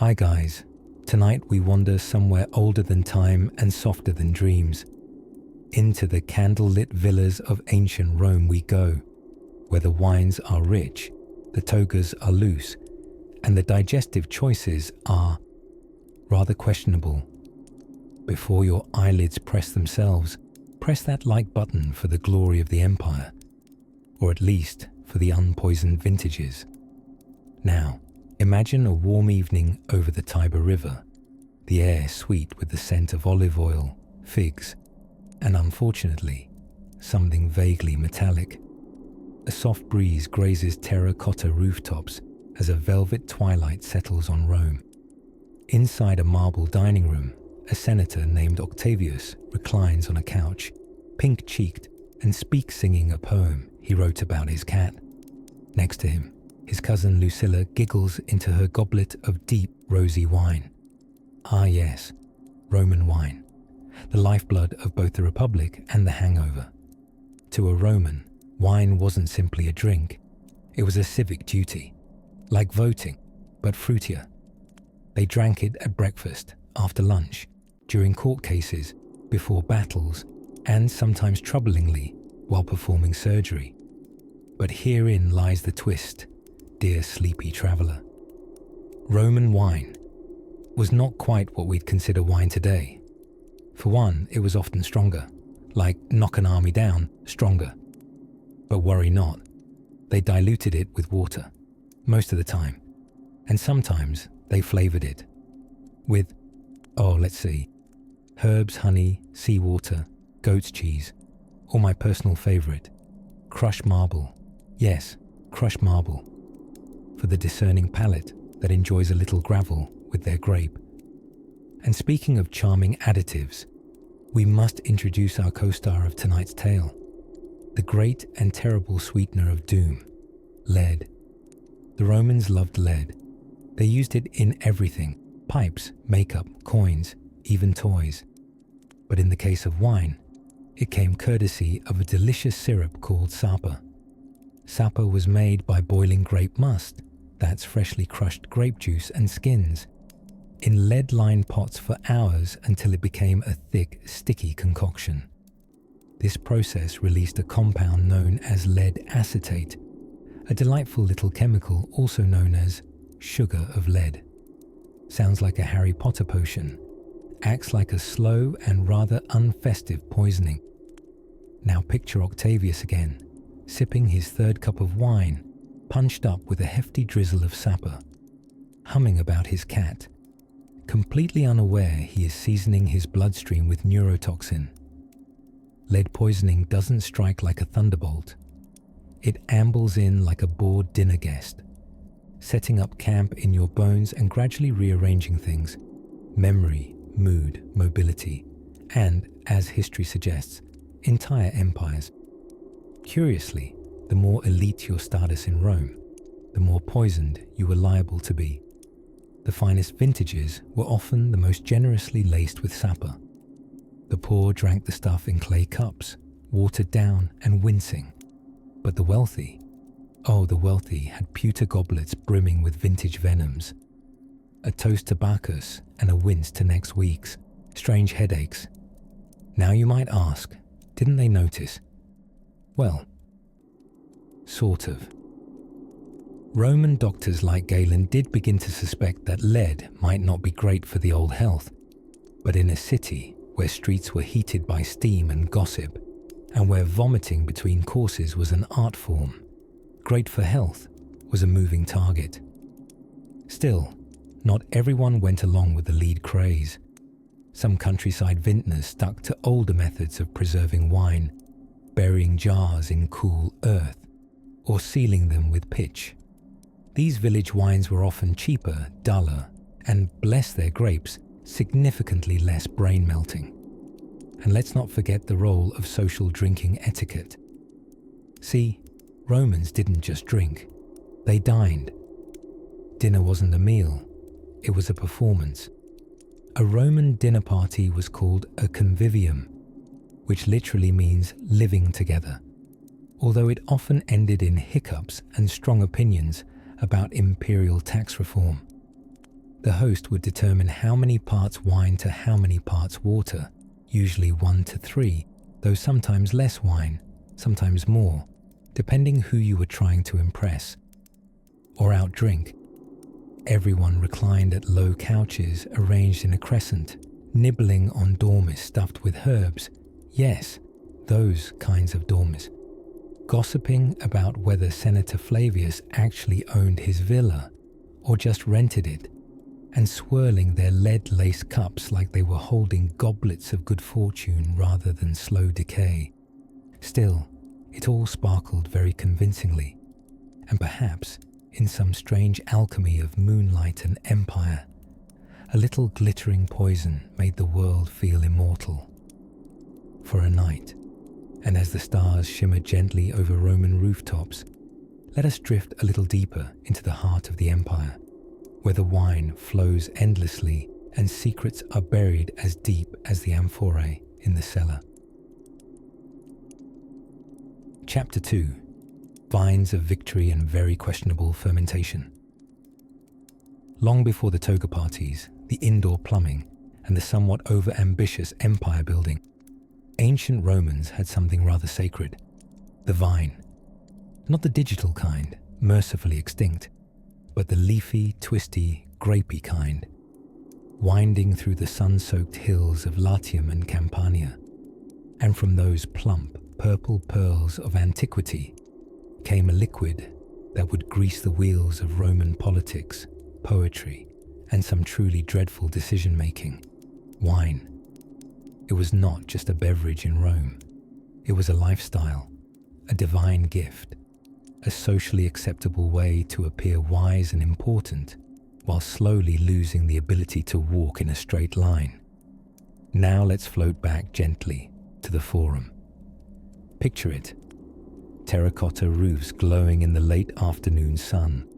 Hi guys, tonight we wander somewhere older than time and softer than dreams. Into the candlelit villas of ancient Rome we go, where the wines are rich, the togas are loose, and the digestive choices are rather questionable. Before your eyelids press themselves, press that like button for the glory of the empire, or at least for the unpoisoned vintages. Now, imagine a warm evening over the Tiber River, the air sweet with the scent of olive oil, figs, and unfortunately, something vaguely metallic. A soft breeze grazes terracotta rooftops as a velvet twilight settles on Rome. Inside a marble dining room, a senator named Octavius reclines on a couch, pink-cheeked, and speaks singing a poem he wrote about his cat. Next to him, his cousin Lucilla giggles into her goblet of deep, rosy wine. Ah yes, Roman wine, the lifeblood of both the Republic and the hangover. To a Roman, wine wasn't simply a drink, it was a civic duty, like voting, but fruitier. They drank it at breakfast, after lunch, during court cases, before battles, and sometimes troublingly, while performing surgery. But herein lies the twist, dear sleepy traveller. Roman wine was not quite what we'd consider wine today. For one, it was often stronger, like knock an army down, stronger. But worry not, they diluted it with water, most of the time, and sometimes they flavoured it with, herbs, honey, seawater, goat's cheese, or my personal favourite, crushed marble. Yes, crushed marble, for the discerning palate that enjoys a little gravel with their grape. And speaking of charming additives, we must introduce our co-star of tonight's tale, the great and terrible sweetener of doom, lead. The Romans loved lead. They used it in everything, pipes, makeup, coins, even toys. But in the case of wine, it came courtesy of a delicious syrup called sapa. Sapa was made by boiling grape must, that's freshly crushed grape juice and skins, in lead-lined pots for hours until it became a thick, sticky concoction. This process released a compound known as lead acetate, a delightful little chemical also known as sugar of lead. Sounds like a Harry Potter potion, acts like a slow and rather unfestive poisoning. Now picture Octavius again, sipping his third cup of wine, punched up with a hefty drizzle of sapa, humming about his cat, completely unaware he is seasoning his bloodstream with neurotoxin. Lead poisoning doesn't strike like a thunderbolt. It ambles in like a bored dinner guest, setting up camp in your bones and gradually rearranging things, memory, mood, mobility, and, as history suggests, entire empires. Curiously, the more elite your status in Rome, the more poisoned you were liable to be. The finest vintages were often the most generously laced with sapa. The poor drank the stuff in clay cups, watered down and wincing. But the wealthy had pewter goblets brimming with vintage venoms. A toast to Bacchus and a wince to next week's strange headaches. Now you might ask, didn't they notice? Well, sort of. Roman doctors like Galen did begin to suspect that lead might not be great for the old health, but in a city where streets were heated by steam and gossip, and where vomiting between courses was an art form, great for health was a moving target. Still, not everyone went along with the lead craze. Some countryside vintners stuck to older methods of preserving wine, burying jars in cool earth, or sealing them with pitch. These village wines were often cheaper, duller, and, bless their grapes, significantly less brain-melting. And let's not forget the role of social drinking etiquette. See, Romans didn't just drink, they dined. Dinner wasn't a meal, it was a performance. A Roman dinner party was called a convivium, which literally means living together, although it often ended in hiccups and strong opinions about imperial tax reform. The host would determine how many parts wine to how many parts water, usually 1 to 3, though sometimes less wine, sometimes more, depending who you were trying to impress or outdrink. Everyone reclined at low couches arranged in a crescent, nibbling on dormice stuffed with herbs. Yes, those kinds of dormice. Gossiping about whether Senator Flavius actually owned his villa or just rented it, and swirling their lead-laced cups like they were holding goblets of good fortune rather than slow decay. Still, it all sparkled very convincingly, and perhaps, in some strange alchemy of moonlight and empire, a little glittering poison made the world feel immortal. For a night, and as the stars shimmered gently over Roman rooftops, let us drift a little deeper into the heart of the empire, where the wine flows endlessly and secrets are buried as deep as the amphorae in the cellar. Chapter 2. Vines of Victory and Very Questionable Fermentation. Long before the toga parties, the indoor plumbing, and the somewhat over-ambitious empire building, ancient Romans had something rather sacred: the vine. Not the digital kind, mercifully extinct, but the leafy, twisty, grapey kind, winding through the sun-soaked hills of Latium and Campania. And from those plump, purple pearls of antiquity came a liquid that would grease the wheels of Roman politics, poetry, and some truly dreadful decision-making: wine. It was not just a beverage in Rome. It was a lifestyle, a divine gift, a socially acceptable way to appear wise and important while slowly losing the ability to walk in a straight line. Now let's float back gently to the Forum. Picture it: terracotta roofs glowing in the late afternoon sun,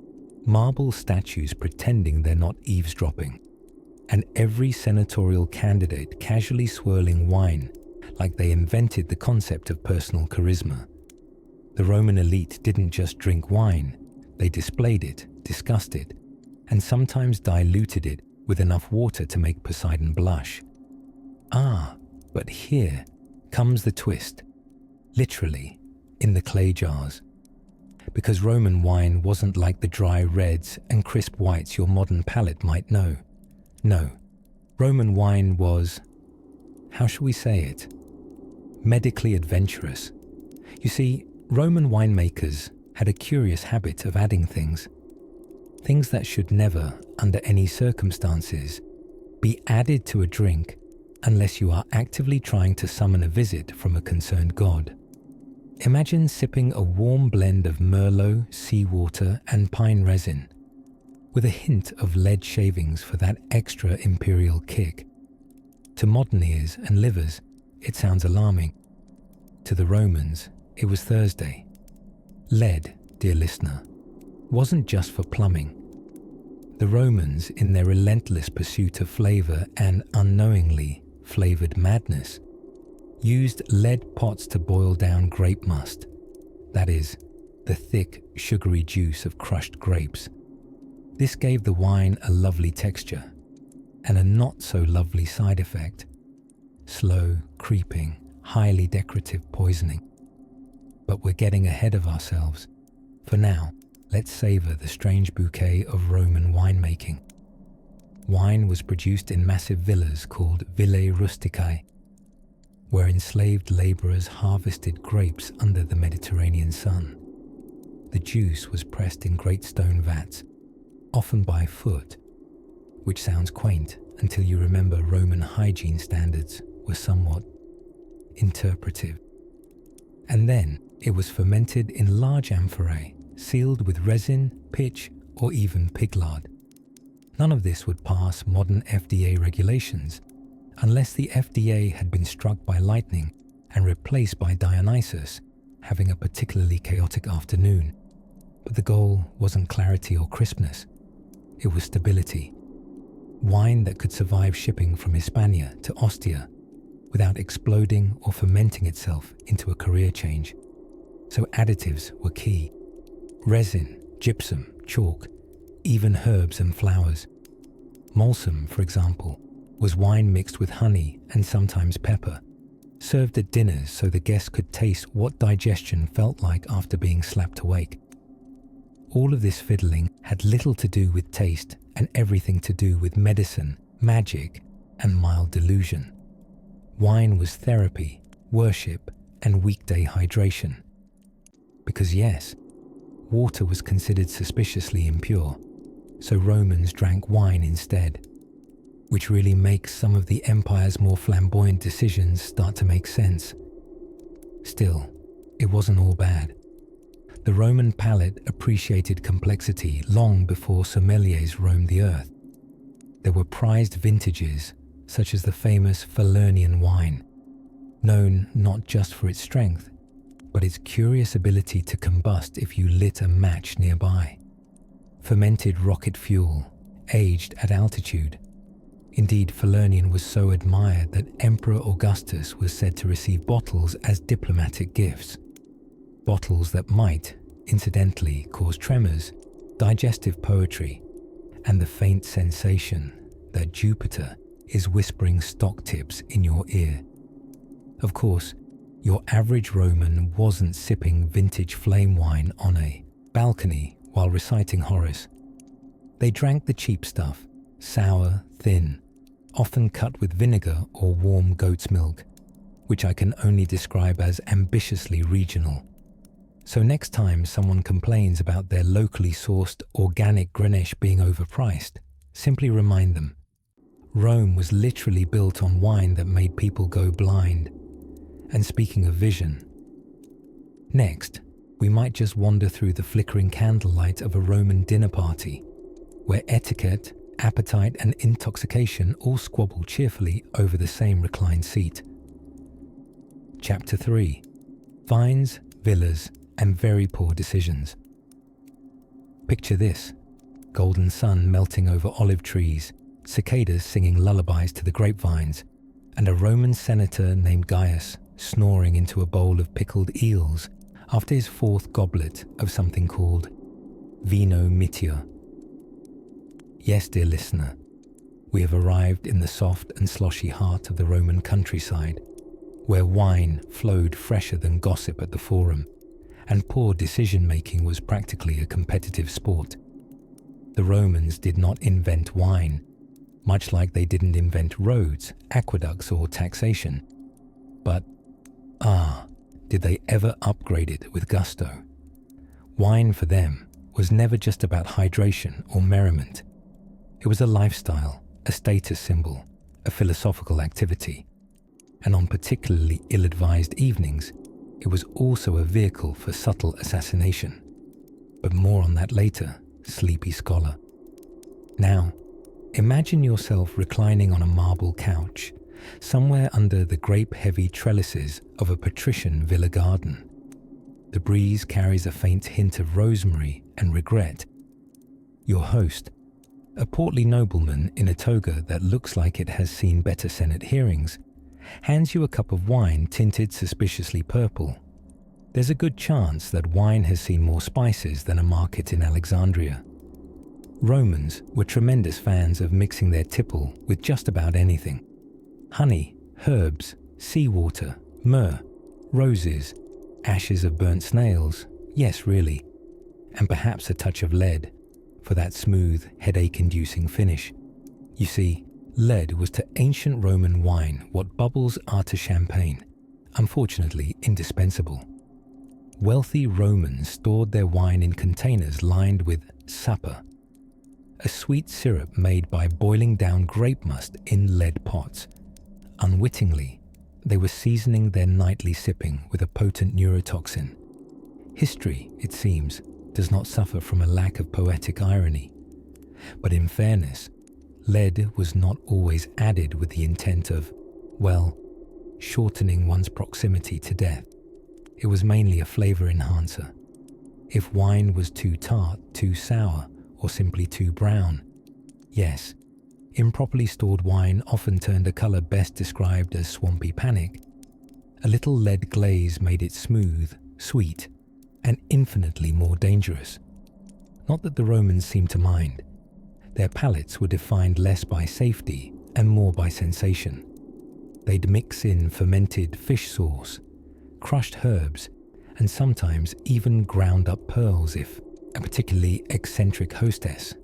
marble statues pretending they're not eavesdropping, and every senatorial candidate casually swirling wine like they invented the concept of personal charisma. The Roman elite didn't just drink wine, they displayed it, discussed it, and sometimes diluted it with enough water to make Poseidon blush. Ah, but here comes the twist. Literally, in the clay jars. Because Roman wine wasn't like the dry reds and crisp whites your modern palate might know. No, Roman wine was, how shall we say it, medically adventurous. You see, Roman winemakers had a curious habit of adding things that should never, under any circumstances, be added to a drink unless you are actively trying to summon a visit from a concerned god. Imagine sipping a warm blend of merlot, seawater, and pine resin, with a hint of lead shavings for that extra imperial kick. To modern ears and livers, it sounds alarming. To the Romans, it was Thursday. Lead, dear listener, wasn't just for plumbing. The Romans, in their relentless pursuit of flavor and unknowingly flavored madness, used lead pots to boil down grape must, that is, the thick, sugary juice of crushed grapes. This gave the wine a lovely texture, and a not-so-lovely side effect: slow, creeping, highly decorative poisoning. But we're getting ahead of ourselves. For now, let's savor the strange bouquet of Roman winemaking. Wine was produced in massive villas called villae rusticae, where enslaved laborers harvested grapes under the Mediterranean sun. The juice was pressed in great stone vats, often by foot, which sounds quaint until you remember Roman hygiene standards were somewhat interpretive. And then it was fermented in large amphorae, sealed with resin, pitch, or even pig lard. None of this would pass modern FDA regulations, unless the FDA had been struck by lightning and replaced by Dionysus, having a particularly chaotic afternoon. But the goal wasn't clarity or crispness, it was stability. Wine that could survive shipping from Hispania to Ostia without exploding or fermenting itself into a career change. So additives were key. Resin, gypsum, chalk, even herbs and flowers. Malsum, for example, was wine mixed with honey and sometimes pepper, served at dinners so the guests could taste what digestion felt like after being slapped awake. All of this fiddling had little to do with taste and everything to do with medicine, magic, and mild delusion. Wine was therapy, worship, and weekday hydration. Because yes, water was considered suspiciously impure, so Romans drank wine instead, which really makes some of the empire's more flamboyant decisions start to make sense. Still, it wasn't all bad. The Roman palate appreciated complexity long before sommeliers roamed the earth. There were prized vintages, such as the famous Falernian wine, known not just for its strength, but its curious ability to combust if you lit a match nearby. Fermented rocket fuel, aged at altitude. Indeed, Falernian was so admired that Emperor Augustus was said to receive bottles as diplomatic gifts. Bottles that might, incidentally, cause tremors, digestive poetry, and the faint sensation that Jupiter is whispering stock tips in your ear. Of course, your average Roman wasn't sipping vintage flame wine on a balcony while reciting Horace. They drank the cheap stuff, sour, thin, often cut with vinegar or warm goat's milk, which I can only describe as ambitiously regional. So next time someone complains about their locally sourced organic Grenache being overpriced, simply remind them, Rome was literally built on wine that made people go blind. And speaking of vision, next, we might just wander through the flickering candlelight of a Roman dinner party, where etiquette, appetite, and intoxication all squabble cheerfully over the same reclined seat. Chapter 3: Vines, Villas, and Very Poor Decisions. Picture this: golden sun melting over olive trees, cicadas singing lullabies to the grapevines, and a Roman senator named Gaius snoring into a bowl of pickled eels after his fourth goblet of something called vino meteor. Yes, dear listener, we have arrived in the soft and sloshy heart of the Roman countryside, where wine flowed fresher than gossip at the forum, and poor decision-making was practically a competitive sport. The Romans did not invent wine, much like they didn't invent roads, aqueducts, or taxation. But, did they ever upgrade it with gusto? Wine for them was never just about hydration or merriment. It was a lifestyle, a status symbol, a philosophical activity. And on particularly ill-advised evenings, it was also a vehicle for subtle assassination. But more on that later, sleepy scholar. Now, imagine yourself reclining on a marble couch, somewhere under the grape-heavy trellises of a patrician villa garden. The breeze carries a faint hint of rosemary and regret. Your host, a portly nobleman in a toga that looks like it has seen better Senate hearings, hands you a cup of wine tinted suspiciously purple. There's a good chance that wine has seen more spices than a market in Alexandria. Romans were tremendous fans of mixing their tipple with just about anything. Honey, herbs, seawater, myrrh, roses, ashes of burnt snails, yes really, and perhaps a touch of lead for that smooth, headache-inducing finish. You see, lead was to ancient Roman wine what bubbles are to champagne, unfortunately indispensable. Wealthy Romans stored their wine in containers lined with sappa, a sweet syrup made by boiling down grape must in lead pots. Unwittingly, they were seasoning their nightly sipping with a potent neurotoxin. History, it seems, does not suffer from a lack of poetic irony. But in fairness, lead was not always added with the intent of, well, shortening one's proximity to death. It was mainly a flavor enhancer. If wine was too tart, too sour, or simply too brown, yes, improperly stored wine often turned a color best described as swampy panic. A little lead glaze made it smooth, sweet, and infinitely more dangerous. Not that the Romans seemed to mind. Their palates were defined less by safety and more by sensation. They'd mix in fermented fish sauce, crushed herbs, and sometimes even ground up pearls if a particularly eccentric hostess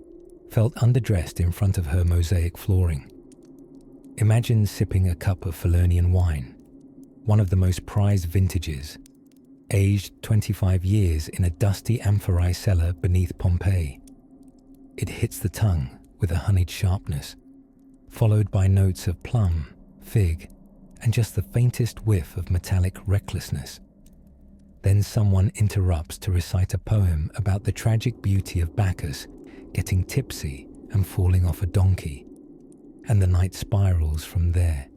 felt underdressed in front of her mosaic flooring. Imagine sipping a cup of Falernian wine, one of the most prized vintages, aged 25 years in a dusty amphorae cellar beneath Pompeii. It hits the tongue with a honeyed sharpness, followed by notes of plum, fig, and just the faintest whiff of metallic recklessness. Then someone interrupts to recite a poem about the tragic beauty of Bacchus getting tipsy and falling off a donkey, and the night spirals from there.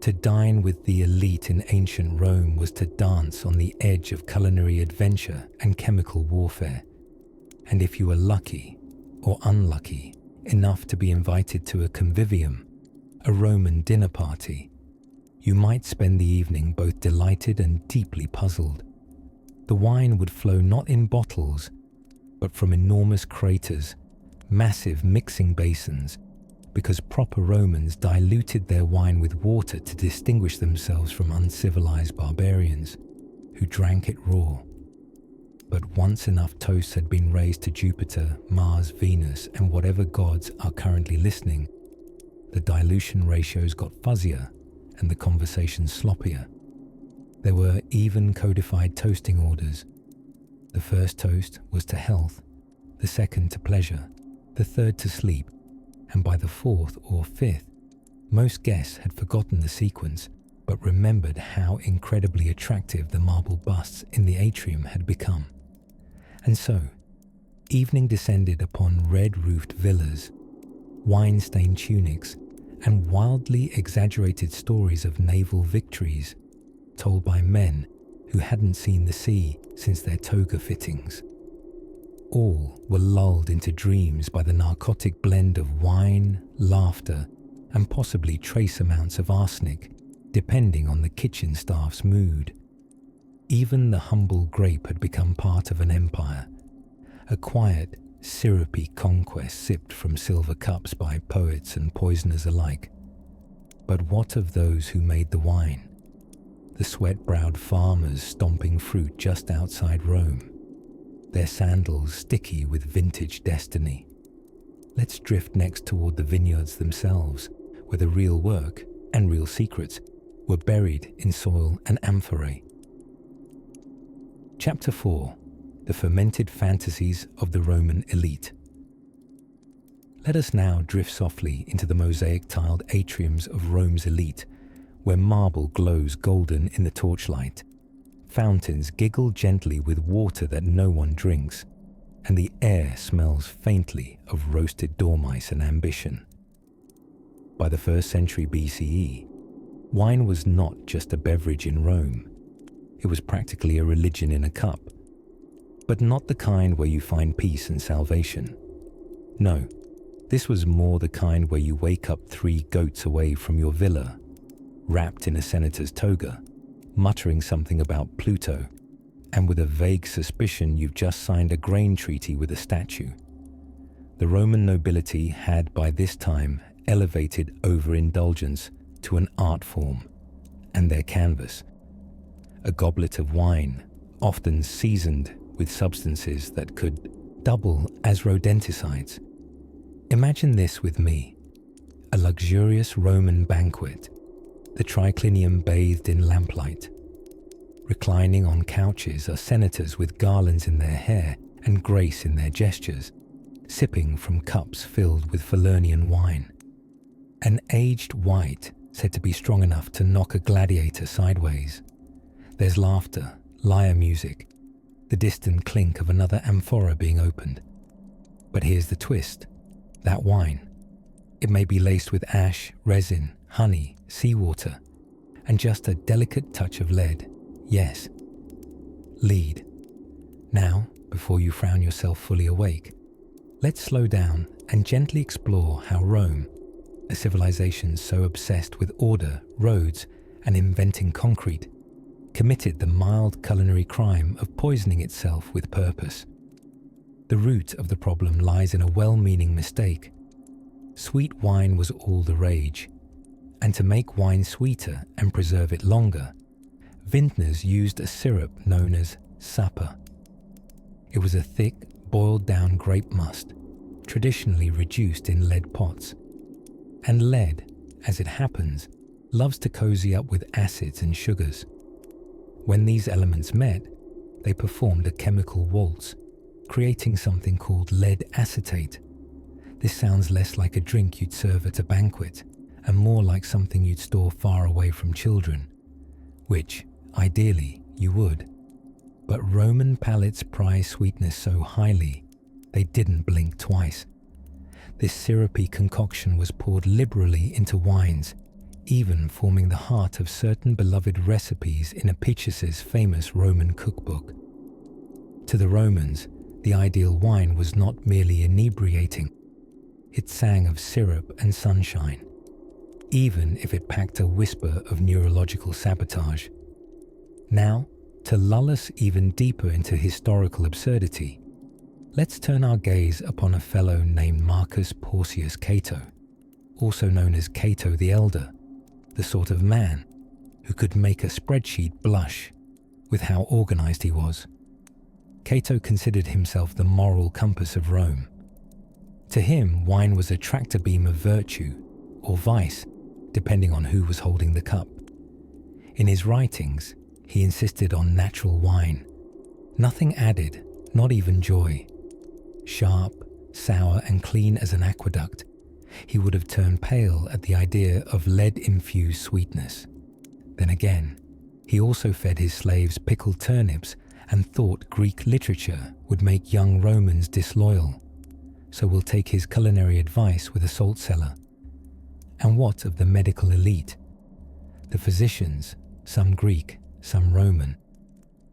To dine with the elite in ancient Rome was to dance on the edge of culinary adventure and chemical warfare, and if you were lucky or unlucky enough to be invited to a convivium, a Roman dinner party, you might spend the evening both delighted and deeply puzzled. The wine would flow not in bottles, but from enormous craters, massive mixing basins, because proper Romans diluted their wine with water to distinguish themselves from uncivilized barbarians who drank it raw. But once enough toasts had been raised to Jupiter, Mars, Venus, and whatever gods are currently listening, the dilution ratios got fuzzier and the conversation sloppier. There were even codified toasting orders. The first toast was to health, the second to pleasure, the third to sleep, and by the fourth or fifth, most guests had forgotten the sequence, but remembered how incredibly attractive the marble busts in the atrium had become. And so, evening descended upon red-roofed villas, wine-stained tunics, and wildly exaggerated stories of naval victories told by men who hadn't seen the sea since their toga fittings. All were lulled into dreams by the narcotic blend of wine, laughter, and possibly trace amounts of arsenic, depending on the kitchen staff's mood. Even the humble grape had become part of an empire, a quiet, syrupy conquest sipped from silver cups by poets and poisoners alike. But what of those who made the wine? The sweat-browed farmers stomping fruit just outside Rome, their sandals sticky with vintage destiny. Let's drift next toward the vineyards themselves, where the real work and real secrets were buried in soil and amphorae. Chapter 4: The Fermented Fantasies of the Roman Elite. Let us now drift softly into the mosaic-tiled atriums of Rome's elite, where marble glows golden in the torchlight. Fountains giggle gently with water that no one drinks, and the air smells faintly of roasted dormice and ambition. By the 1st century BCE, wine was not just a beverage in Rome. It was practically a religion in a cup, but not the kind where you find peace and salvation. No, this was more the kind where you wake up 3 goats away from your villa, wrapped in a senator's toga, muttering something about Pluto, and with a vague suspicion you've just signed a grain treaty with a statue. The Roman nobility had by this time elevated overindulgence to an art form, and their canvas, a goblet of wine, often seasoned with substances that could double as rodenticides. Imagine this with me: a luxurious Roman banquet, the triclinium bathed in lamplight. Reclining on couches are senators with garlands in their hair and grace in their gestures, sipping from cups filled with Falernian wine. An aged white said to be strong enough to knock a gladiator sideways. There's laughter, lyre music, the distant clink of another amphora being opened. But here's the twist: that wine, it may be laced with ash, resin, honey, seawater, and just a delicate touch of lead. Yes, lead. Now, before you frown yourself fully awake, let's slow down and gently explore how Rome, a civilization so obsessed with order, roads, and inventing concrete, committed the mild culinary crime of poisoning itself with purpose. The root of the problem lies in a well-meaning mistake. Sweet wine was all the rage, and to make wine sweeter and preserve it longer, vintners used a syrup known as sapa. It was a thick, boiled-down grape must, traditionally reduced in lead pots. And lead, as it happens, loves to cozy up with acids and sugars. When these elements met, they performed a chemical waltz, creating something called lead acetate. This sounds less like a drink you'd serve at a banquet and more like something you'd store far away from children, which, ideally, you would. But Roman palates prize sweetness so highly, they didn't blink twice. This syrupy concoction was poured liberally into wines, even forming the heart of certain beloved recipes in Apicius's famous Roman cookbook. To the Romans, the ideal wine was not merely inebriating. It sang of syrup and sunshine, even if it packed a whisper of neurological sabotage. Now, to lull us even deeper into historical absurdity, let's turn our gaze upon a fellow named Marcus Porcius Cato, also known as Cato the Elder, the sort of man who could make a spreadsheet blush with how organized he was. Cato considered himself the moral compass of Rome. To him, wine was a tractor beam of virtue, or vice, depending on who was holding the cup. In his writings, he insisted on natural wine, nothing added, not even joy. Sharp, sour, and clean as an aqueduct, he would have turned pale at the idea of lead-infused sweetness. Then again, he also fed his slaves pickled turnips and thought Greek literature would make young Romans disloyal, so we'll take his culinary advice with a salt cellar. And what of the medical elite? The physicians, some Greek, some Roman,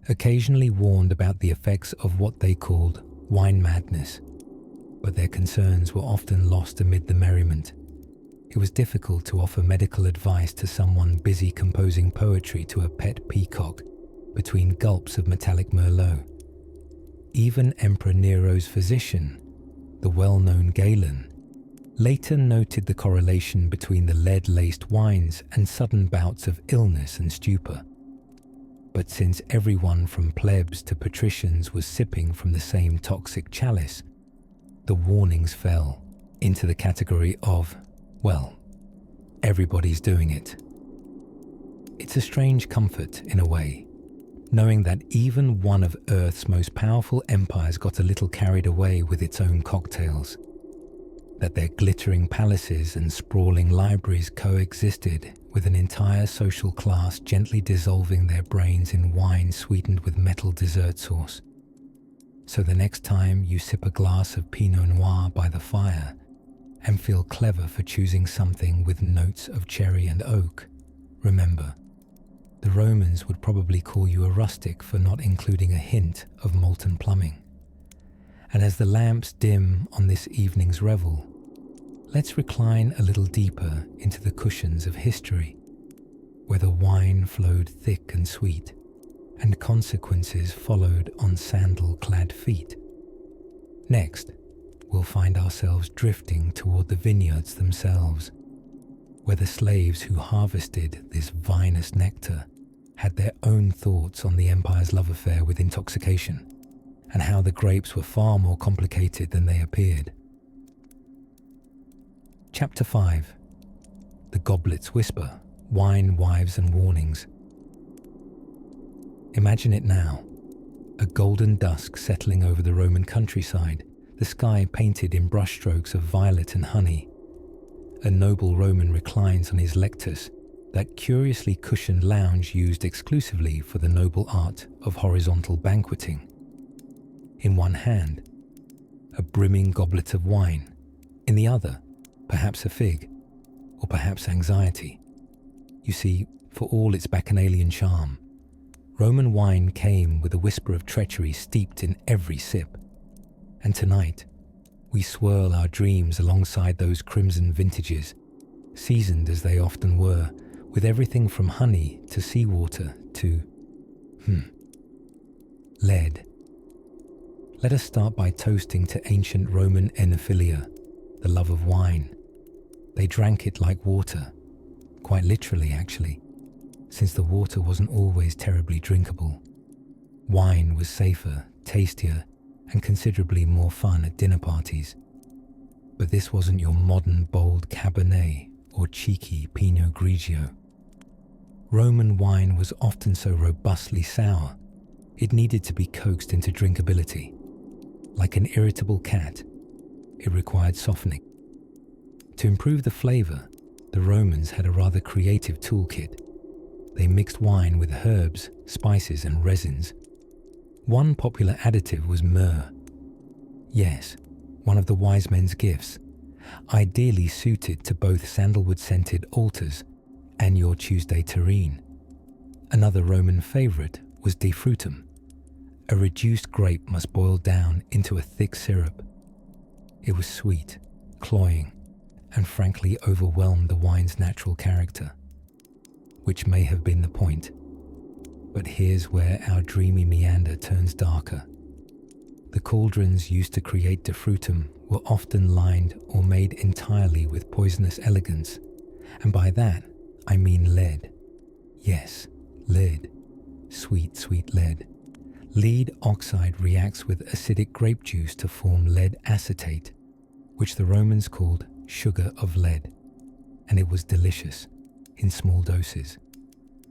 occasionally warned about the effects of what they called wine madness, but their concerns were often lost amid the merriment. It was difficult to offer medical advice to someone busy composing poetry to a pet peacock between gulps of metallic merlot. Even Emperor Nero's physician, the well-known Galen, later noted the correlation between the lead-laced wines and sudden bouts of illness and stupor. But since everyone from plebs to patricians was sipping from the same toxic chalice, the warnings fell into the category of, well, everybody's doing it. It's a strange comfort, in a way, knowing that even one of Earth's most powerful empires got a little carried away with its own cocktails, that their glittering palaces and sprawling libraries coexisted with an entire social class gently dissolving their brains in wine sweetened with metal dessert sauce. So the next time you sip a glass of Pinot Noir by the fire and feel clever for choosing something with notes of cherry and oak, remember, the Romans would probably call you a rustic for not including a hint of molten plumbing. And as the lamps dim on this evening's revel, let's recline a little deeper into the cushions of history, where the wine flowed thick and sweet, and consequences followed on sandal-clad feet. Next, we'll find ourselves drifting toward the vineyards themselves, where the slaves who harvested this vinous nectar had their own thoughts on the empire's love affair with intoxication, and how the grapes were far more complicated than they appeared. Chapter 5. The Goblet's Whisper, Wine, Wives and Warnings. Imagine it now, a golden dusk settling over the Roman countryside, the sky painted in brushstrokes of violet and honey. A noble Roman reclines on his lectus, that curiously cushioned lounge used exclusively for the noble art of horizontal banqueting. In one hand, a brimming goblet of wine. In the other, perhaps a fig, or perhaps anxiety. You see, for all its bacchanalian charm, Roman wine came with a whisper of treachery steeped in every sip. And tonight, we swirl our dreams alongside those crimson vintages, seasoned as they often were, with everything from honey to seawater to, lead. Let us start by toasting to ancient Roman enophilia, the love of wine. They drank it like water, quite literally actually, since the water wasn't always terribly drinkable. Wine was safer, tastier, and considerably more fun at dinner parties. But this wasn't your modern bold Cabernet or cheeky Pinot Grigio. Roman wine was often so robustly sour, it needed to be coaxed into drinkability. Like an irritable cat, it required softening. To improve the flavor, the Romans had a rather creative toolkit. They mixed wine with herbs, spices, and resins. One popular additive was myrrh. Yes, one of the wise men's gifts, ideally suited to both sandalwood-scented altars and your Tuesday terrine. Another Roman favorite was de frutum. A reduced grape must boil down into a thick syrup. It was sweet, cloying, and frankly overwhelmed the wine's natural character, which may have been the point. But here's where our dreamy meander turns darker. The cauldrons used to create de frutum were often lined or made entirely with poisonous elegance, and by that I mean lead. Yes, lead. Sweet, sweet lead. Lead oxide reacts with acidic grape juice to form lead acetate, which the Romans called sugar of lead, and it was delicious in small doses.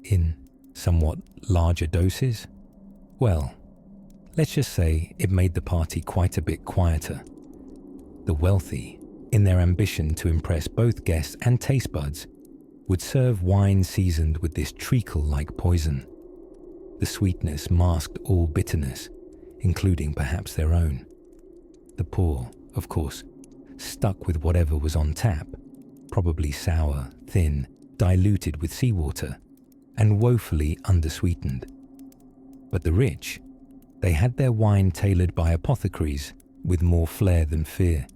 In somewhat larger doses? Well, let's just say it made the party quite a bit quieter. The wealthy, in their ambition to impress both guests and taste buds, would serve wine seasoned with this treacle-like poison. The sweetness masked all bitterness, including perhaps their own. The poor, of course, stuck with whatever was on tap, probably sour, thin, diluted with seawater, and woefully undersweetened. But the rich, they had their wine tailored by apothecaries with more flair than fear.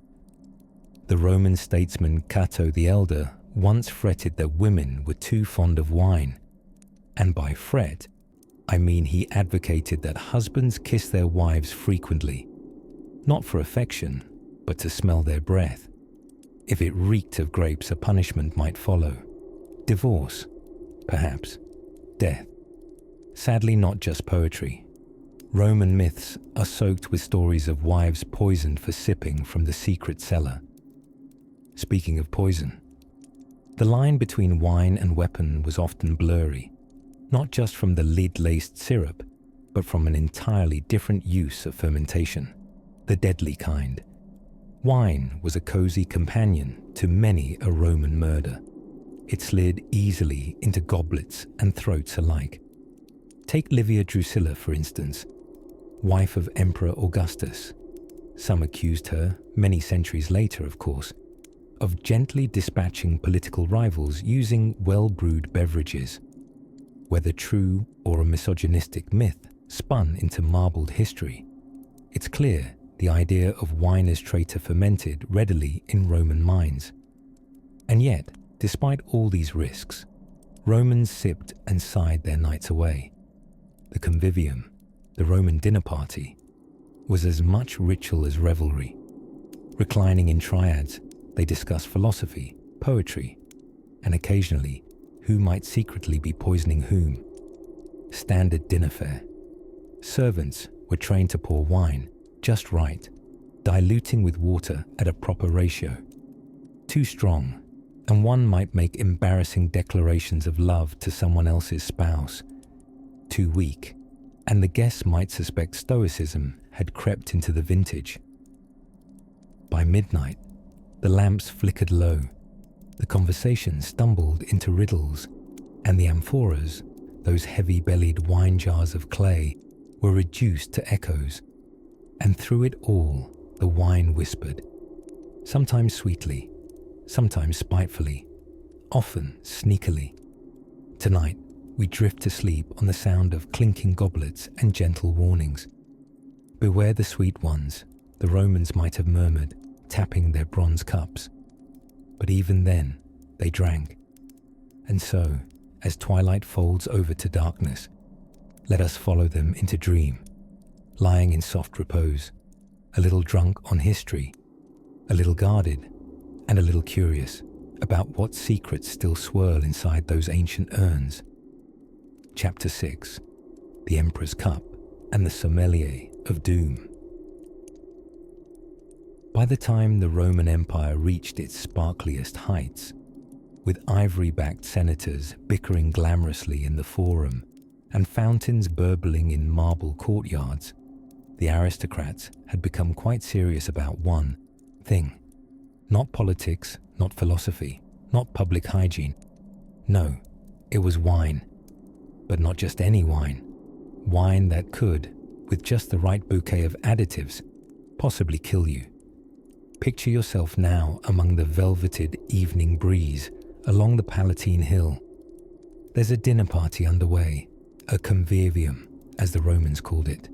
The Roman statesman Cato the Elder once fretted that women were too fond of wine, and by fret, I mean he advocated that husbands kiss their wives frequently, not for affection, but to smell their breath. If it reeked of grapes, a punishment might follow. Divorce, perhaps. Death. Sadly, not just poetry. Roman myths are soaked with stories of wives poisoned for sipping from the secret cellar. Speaking of poison, the line between wine and weapon was often blurry, not just from the lead-laced syrup, but from an entirely different use of fermentation, the deadly kind. Wine was a cozy companion to many a Roman murder. It slid easily into goblets and throats alike. Take Livia Drusilla, for instance, wife of Emperor Augustus. Some accused her, many centuries later of course, of gently dispatching political rivals using well-brewed beverages. Whether true or a misogynistic myth spun into marbled history, it's clear the idea of wine as traitor fermented readily in Roman minds. And yet, despite all these risks, Romans sipped and sighed their nights away. The convivium, the Roman dinner party, was as much ritual as revelry. Reclining in triads, they discussed philosophy, poetry, and occasionally who might secretly be poisoning whom. Standard dinner fare. Servants were trained to pour wine just right, diluting with water at a proper ratio. Too strong, and one might make embarrassing declarations of love to someone else's spouse. Too weak, and the guests might suspect stoicism had crept into the vintage. By midnight, the lamps flickered low, the conversation stumbled into riddles, and the amphoras, those heavy-bellied wine jars of clay, were reduced to echoes. And through it all, the wine whispered, sometimes sweetly, sometimes spitefully, often sneakily. Tonight, we drift to sleep on the sound of clinking goblets and gentle warnings. Beware the sweet ones, the Romans might have murmured, tapping their bronze cups. But even then, they drank. And so, as twilight folds over to darkness, let us follow them into dream, lying in soft repose, a little drunk on history, a little guarded, and a little curious about what secrets still swirl inside those ancient urns. Chapter 6: The Emperor's Cup and the Sommelier of Doom. By the time the Roman Empire reached its sparkliest heights, with ivory-backed senators bickering glamorously in the forum and fountains burbling in marble courtyards, the aristocrats had become quite serious about one thing. Not politics, not philosophy, not public hygiene. No, it was wine. But not just any wine. Wine that could, with just the right bouquet of additives, possibly kill you. Picture yourself now among the velveted evening breeze along the Palatine Hill. There's a dinner party underway, a convivium, as the Romans called it.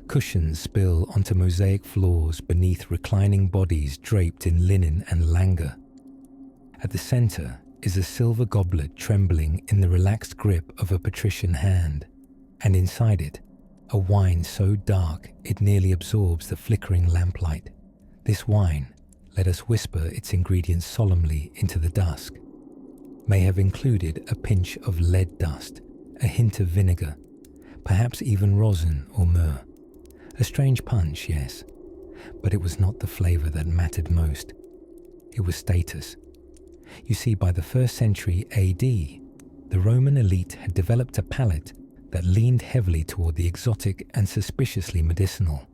Cushions spill onto mosaic floors beneath reclining bodies draped in linen and langur. At the center is a silver goblet trembling in the relaxed grip of a patrician hand, and inside it, a wine so dark it nearly absorbs the flickering lamplight. This wine, let us whisper its ingredients solemnly into the dusk, may have included a pinch of lead dust, a hint of vinegar, perhaps even rosin or myrrh. A strange punch, yes, but it was not the flavor that mattered most. It was status. You see, by the 1st century AD, the Roman elite had developed a palate that leaned heavily toward the exotic and suspiciously medicinal.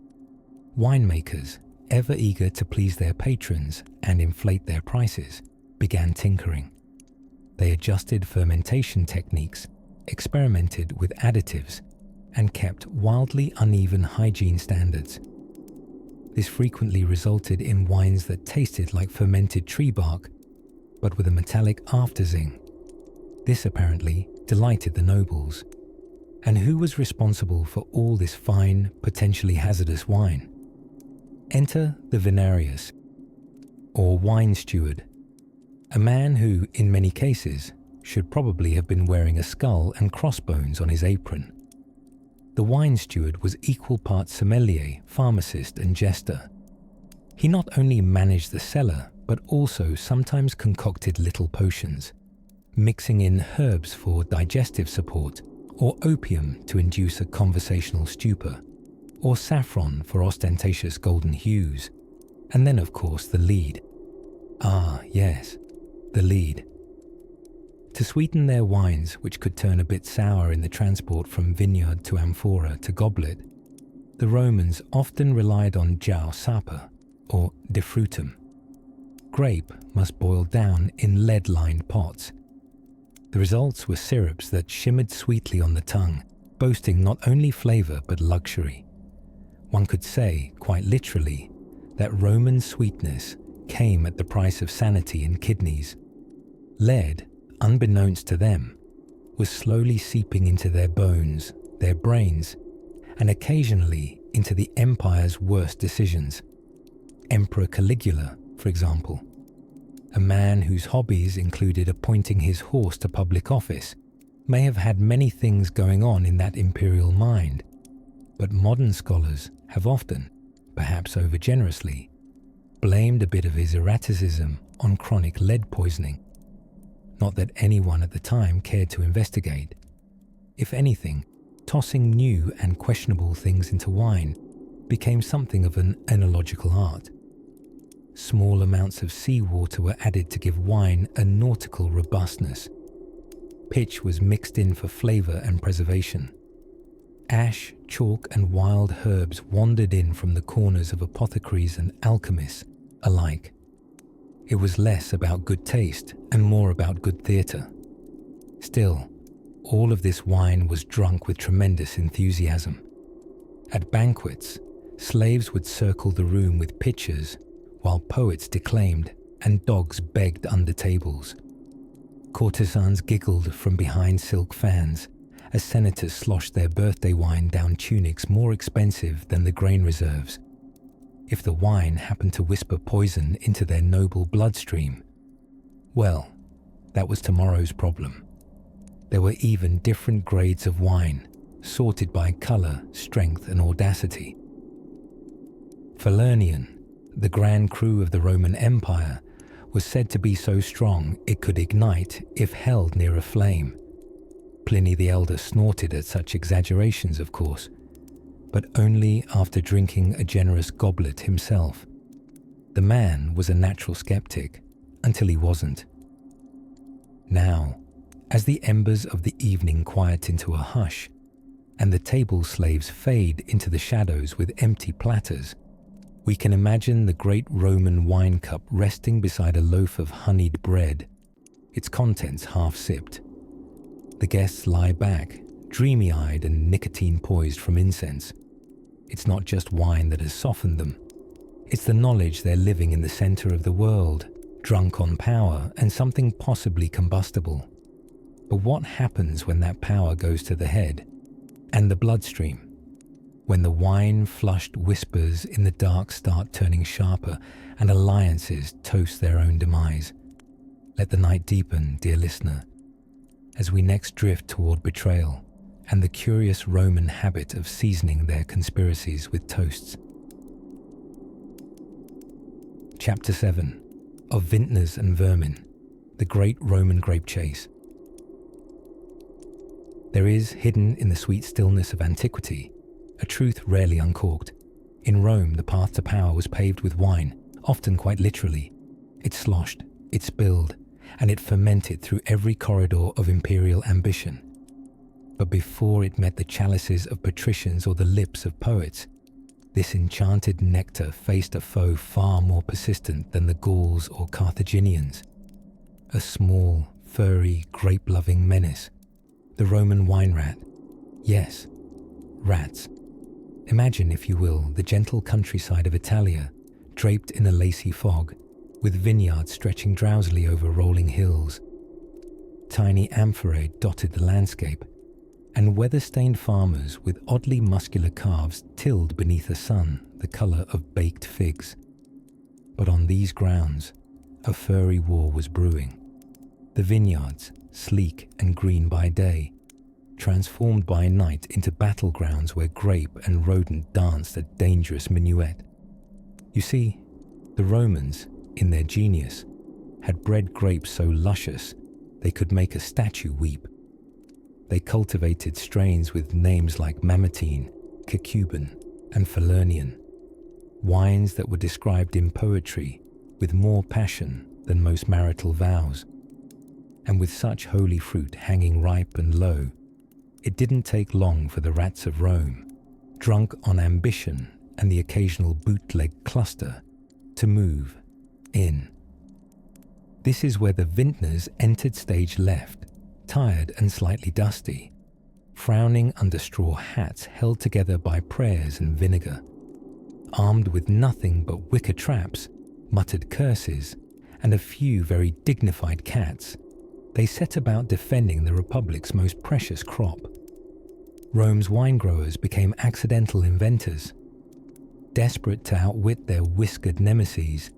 Winemakers, ever eager to please their patrons and inflate their prices, began tinkering. They adjusted fermentation techniques, experimented with additives, and kept wildly uneven hygiene standards. This frequently resulted in wines that tasted like fermented tree bark, but with a metallic afterzing. This apparently delighted the nobles. And who was responsible for all this fine, potentially hazardous wine? Enter the vinarius, or wine steward, a man who, in many cases, should probably have been wearing a skull and crossbones on his apron. The wine steward was equal parts sommelier, pharmacist, and jester. He not only managed the cellar, but also sometimes concocted little potions, mixing in herbs for digestive support, or opium to induce a conversational stupor, or saffron for ostentatious golden hues, and then of course the lead. Ah, yes, the lead. To sweeten their wines, which could turn a bit sour in the transport from vineyard to amphora to goblet, the Romans often relied on jao sapa, or defrutum. Grape must boil down in lead-lined pots. The results were syrups that shimmered sweetly on the tongue, boasting not only flavor but luxury. One could say, quite literally, that Roman sweetness came at the price of sanity and kidneys. Lead, unbeknownst to them, was slowly seeping into their bones, their brains, and occasionally into the empire's worst decisions. Emperor Caligula, for example, a man whose hobbies included appointing his horse to public office, may have had many things going on in that imperial mind, but modern scholars have often, perhaps overgenerously, blamed a bit of his erraticism on chronic lead poisoning. Not that anyone at the time cared to investigate. If anything, tossing new and questionable things into wine became something of an enological art. Small amounts of seawater were added to give wine a nautical robustness. Pitch was mixed in for flavor and preservation. Ash, chalk, and wild herbs wandered in from the corners of apothecaries and alchemists alike. It was less about good taste and more about good theatre. Still, all of this wine was drunk with tremendous enthusiasm. At banquets, slaves would circle the room with pitchers, while poets declaimed and dogs begged under tables. Courtesans giggled from behind silk fans as senators sloshed their birthday wine down tunics more expensive than the grain reserves. If the wine happened to whisper poison into their noble bloodstream, well, that was tomorrow's problem. There were even different grades of wine, sorted by color, strength, and audacity. Falernian, the grand crew of the Roman Empire, was said to be so strong it could ignite if held near a flame. Pliny the Elder snorted at such exaggerations, of course, but only after drinking a generous goblet himself. The man was a natural skeptic until he wasn't. Now, as the embers of the evening quiet into a hush, and the table slaves fade into the shadows with empty platters, we can imagine the great Roman wine cup resting beside a loaf of honeyed bread, its contents half sipped. The guests lie back, dreamy-eyed and nicotine-poised from incense. It's not just wine that has softened them. It's the knowledge they're living in the center of the world, drunk on power and something possibly combustible. But what happens when that power goes to the head and the bloodstream? When the wine-flushed whispers in the dark start turning sharper and alliances toast their own demise? Let the night deepen, dear listener, as we next drift toward betrayal and the curious Roman habit of seasoning their conspiracies with toasts. Chapter 7. Of Vintners and Vermin, the Great Roman Grape Chase. There is, hidden in the sweet stillness of antiquity, a truth rarely uncorked. In Rome, the path to power was paved with wine, often quite literally. It sloshed, it spilled, and it fermented through every corridor of imperial ambition. But before it met the chalices of patricians or the lips of poets, this enchanted nectar faced a foe far more persistent than the Gauls or Carthaginians. A small, furry, grape-loving menace. The Roman wine rat. Yes, rats. Imagine, if you will, the gentle countryside of Italia, draped in a lacy fog, with vineyards stretching drowsily over rolling hills. Tiny amphorae dotted the landscape, and weather-stained farmers with oddly muscular calves tilled beneath a sun the colour of baked figs. But on these grounds, a furry war was brewing. The vineyards, sleek and green by day, transformed by night into battlegrounds where grape and rodent danced a dangerous minuet. You see, the Romans, in their genius, had bred grapes so luscious they could make a statue weep. They cultivated strains with names like Mamertine, Cacuban, and Falernian, wines that were described in poetry with more passion than most marital vows. And with such holy fruit hanging ripe and low, it didn't take long for the rats of Rome, drunk on ambition and the occasional bootleg cluster, to move in. This is where the vintners entered stage left, tired and slightly dusty, frowning under straw hats held together by prayers and vinegar. Armed with nothing but wicker traps, muttered curses, and a few very dignified cats, they set about defending the Republic's most precious crop. Rome's wine growers became accidental inventors. Desperate to outwit their whiskered nemeses,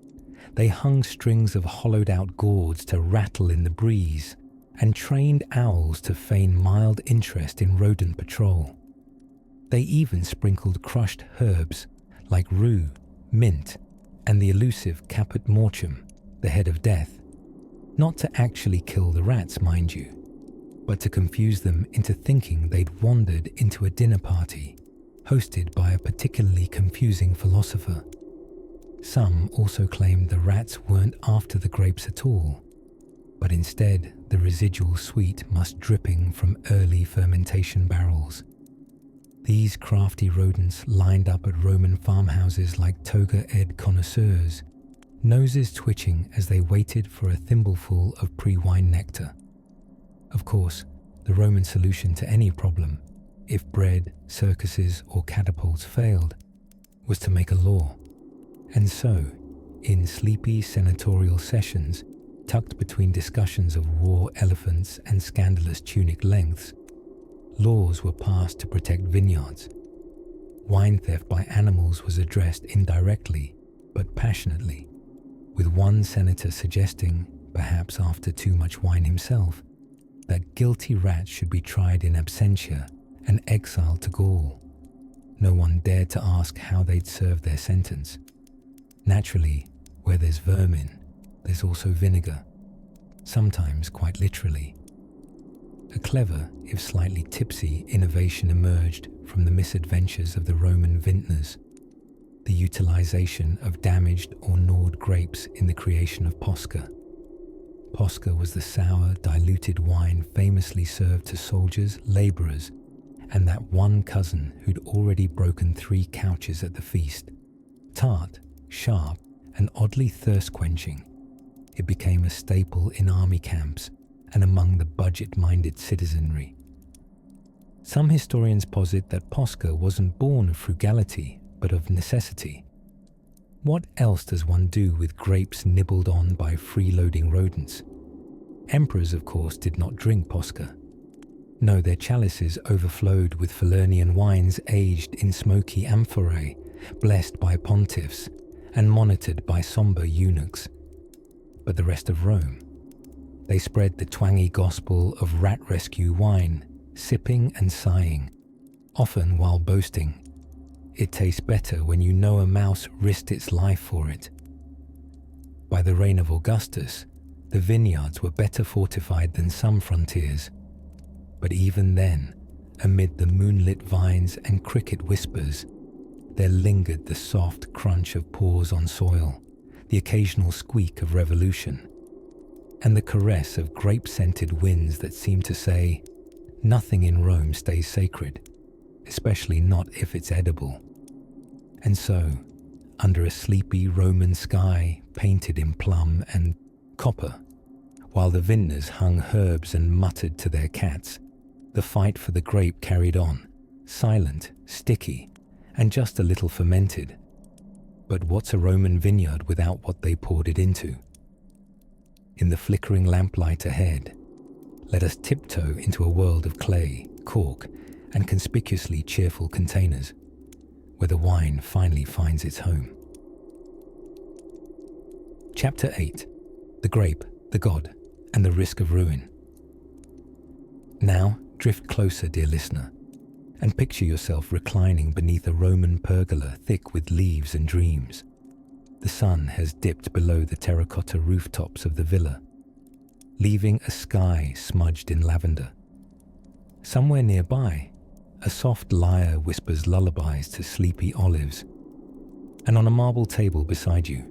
they hung strings of hollowed-out gourds to rattle in the breeze, and trained owls to feign mild interest in rodent patrol. They even sprinkled crushed herbs like rue, mint, and the elusive caput mortuum, the head of death, not to actually kill the rats, mind you, but to confuse them into thinking they'd wandered into a dinner party hosted by a particularly confusing philosopher. Some also claimed the rats weren't after the grapes at all, but instead the residual sweet must dripping from early fermentation barrels. These crafty rodents lined up at Roman farmhouses like toga-ed connoisseurs, noses twitching as they waited for a thimbleful of pre-wine nectar. Of course, the Roman solution to any problem, if bread, circuses, or catapults failed, was to make a law. And so, in sleepy senatorial sessions, tucked between discussions of war elephants and scandalous tunic lengths, laws were passed to protect vineyards. Wine theft by animals was addressed indirectly, but passionately, with one senator suggesting, perhaps after too much wine himself, that guilty rats should be tried in absentia and exiled to Gaul. no one dared to ask how they'd serve their sentence. Naturally, where there's vermin, there's also vinegar, sometimes quite literally. A clever, if slightly tipsy, innovation emerged from the misadventures of the Roman vintners, the utilization of damaged or gnawed grapes in the creation of posca. Posca was the sour, diluted wine famously served to soldiers, labourers, and that one cousin who'd already broken 3 couches at the feast. Tart, sharp, and oddly thirst-quenching, it became a staple in army camps and among the budget-minded citizenry. Some historians posit that posca wasn't born of frugality, but of necessity. What else does one do with grapes nibbled on by freeloading rodents? Emperors, of course, did not drink posca. No, their chalices overflowed with Falernian wines aged in smoky amphorae, blessed by pontiffs and monitored by sombre eunuchs. But the rest of Rome, they spread the twangy gospel of rat rescue wine, sipping and sighing, often while boasting, "It tastes better when you know a mouse risked its life for it." By the reign of Augustus, the vineyards were better fortified than some frontiers. But even then, amid the moonlit vines and cricket whispers, there lingered the soft crunch of paws on soil, the occasional squeak of revolution, and the caress of grape-scented winds that seemed to say, "Nothing in Rome stays sacred, especially not if it's edible." And so, under a sleepy Roman sky painted in plum and copper, while the vintners hung herbs and muttered to their cats, the fight for the grape carried on, silent, sticky, and just a little fermented. But what's a Roman vineyard without what they poured it into? In the flickering lamplight ahead, let us tiptoe into a world of clay, cork, and conspicuously cheerful containers, where the wine finally finds its home. Chapter 8. The Grape, the God, and the Risk of Ruin. Now, drift closer, dear listener, and picture yourself reclining beneath a Roman pergola thick with leaves and dreams. The sun has dipped below the terracotta rooftops of the villa, leaving a sky smudged in lavender. Somewhere nearby, a soft lyre whispers lullabies to sleepy olives, and on a marble table beside you,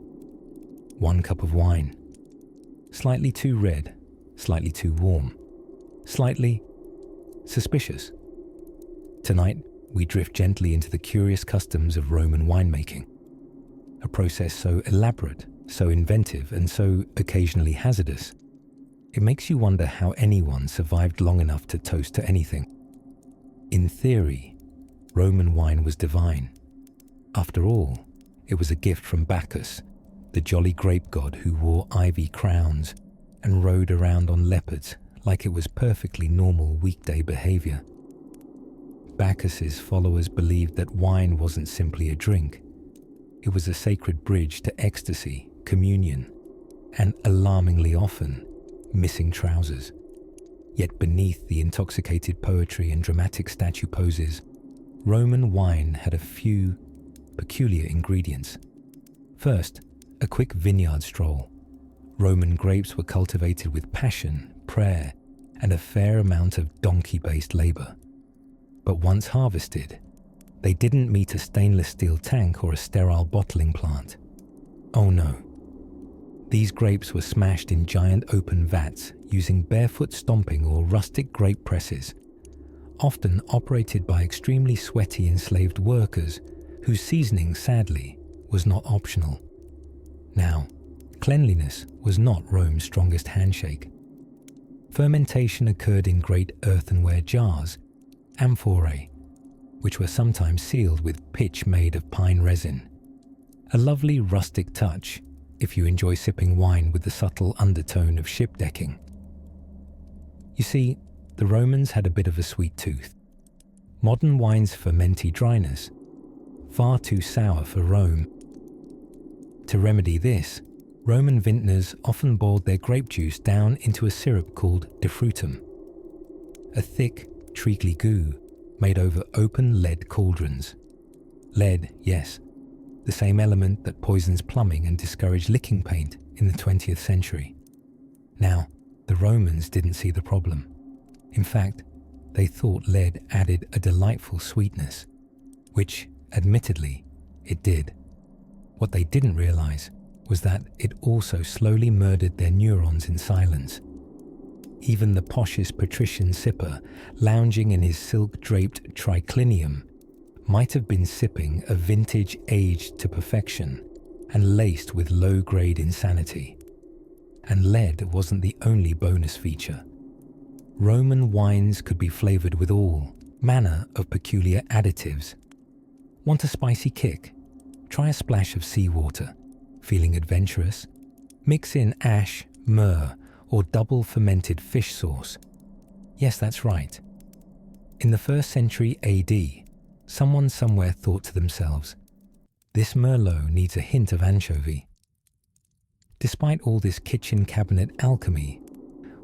1 cup of wine, slightly too red, slightly too warm, slightly suspicious. Tonight, we drift gently into the curious customs of Roman winemaking, a process so elaborate, so inventive, and so occasionally hazardous, it makes you wonder how anyone survived long enough to toast to anything. In theory, Roman wine was divine. After all, it was a gift from Bacchus, the jolly grape god who wore ivy crowns and rode around on leopards like it was perfectly normal weekday behavior. Bacchus's followers believed that wine wasn't simply a drink. It was a sacred bridge to ecstasy, communion, and alarmingly often, missing trousers. Yet beneath the intoxicated poetry and dramatic statue poses, Roman wine had a few peculiar ingredients. First, a quick vineyard stroll. Roman grapes were cultivated with passion, prayer, and a fair amount of donkey-based labor. But once harvested, they didn't meet a stainless steel tank or a sterile bottling plant. Oh no. These grapes were smashed in giant open vats using barefoot stomping or rustic grape presses, often operated by extremely sweaty enslaved workers whose seasoning, sadly, was not optional. Now, cleanliness was not Rome's strongest handshake. Fermentation occurred in great earthenware jars, amphorae, which were sometimes sealed with pitch made of pine resin. A lovely rustic touch if you enjoy sipping wine with the subtle undertone of ship decking. You see, the Romans had a bit of a sweet tooth. Modern wine's fermenty dryness, far too sour for Rome. To remedy this, Roman vintners often boiled their grape juice down into a syrup called defrutum, a thick, treacly goo made over open lead cauldrons. Lead, yes, the same element that poisons plumbing and discouraged licking paint in the 20th century. Now, the Romans didn't see the problem. In fact, they thought lead added a delightful sweetness, which, admittedly, it did. What they didn't realize was that it also slowly murdered their neurons in silence. Even the poshest patrician sipper, lounging in his silk-draped triclinium, might have been sipping a vintage aged to perfection and laced with low-grade insanity. And lead wasn't the only bonus feature. Roman wines could be flavored with all manner of peculiar additives. Want a spicy kick? Try a splash of seawater. Feeling adventurous? Mix in ash, myrrh, or double fermented fish sauce. Yes, that's right. In the 1st century AD, someone somewhere thought to themselves, this merlot needs a hint of anchovy. Despite all this kitchen cabinet alchemy,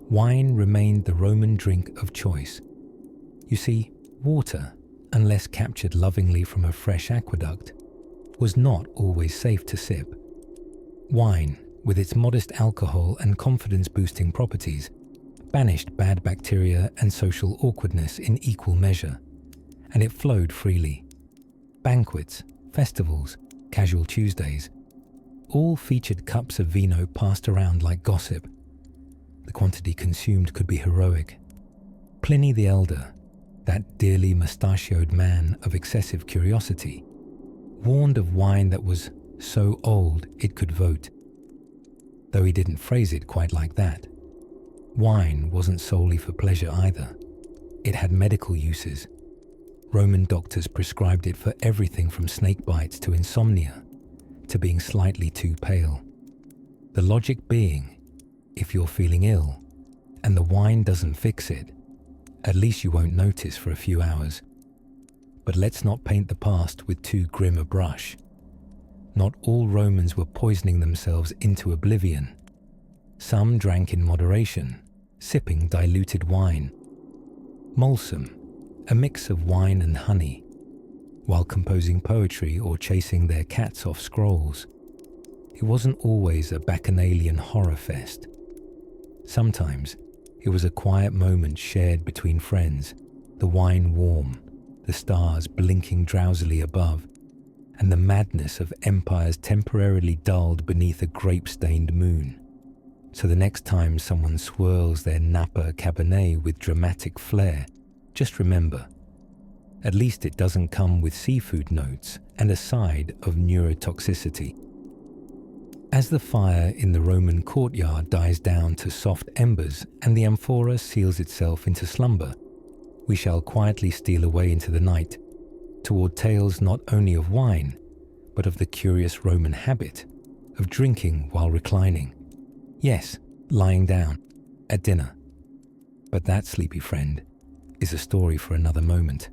wine remained the Roman drink of choice. You see, water, unless captured lovingly from a fresh aqueduct, was not always safe to sip. Wine, with its modest alcohol and confidence-boosting properties, banished bad bacteria and social awkwardness in equal measure, and it flowed freely. Banquets, festivals, casual Tuesdays, all featured cups of vino passed around like gossip. The quantity consumed could be heroic. Pliny the Elder, that dearly mustachioed man of excessive curiosity, warned of wine that was so old it could vote. Though he didn't phrase it quite like that. Wine wasn't solely for pleasure either. It had medical uses. Roman doctors prescribed it for everything from snake bites to insomnia, to being slightly too pale. The logic being, if you're feeling ill, and the wine doesn't fix it, at least you won't notice for a few hours. But let's not paint the past with too grim a brush. Not all Romans were poisoning themselves into oblivion. Some drank in moderation, sipping diluted wine. Mulsum, a mix of wine and honey, while composing poetry or chasing their cats off scrolls. It wasn't always a bacchanalian horror fest. Sometimes it was a quiet moment shared between friends, the wine warm, the stars blinking drowsily above, and the madness of empires temporarily dulled beneath a grape-stained moon. So the next time someone swirls their Napa Cabernet with dramatic flair, just remember, at least it doesn't come with seafood notes and a side of neurotoxicity. As the fire in the Roman courtyard dies down to soft embers and the amphora seals itself into slumber, we shall quietly steal away into the night, toward tales not only of wine, but of the curious Roman habit of drinking while reclining. Yes, lying down, at dinner. But that, sleepy friend, is a story for another moment.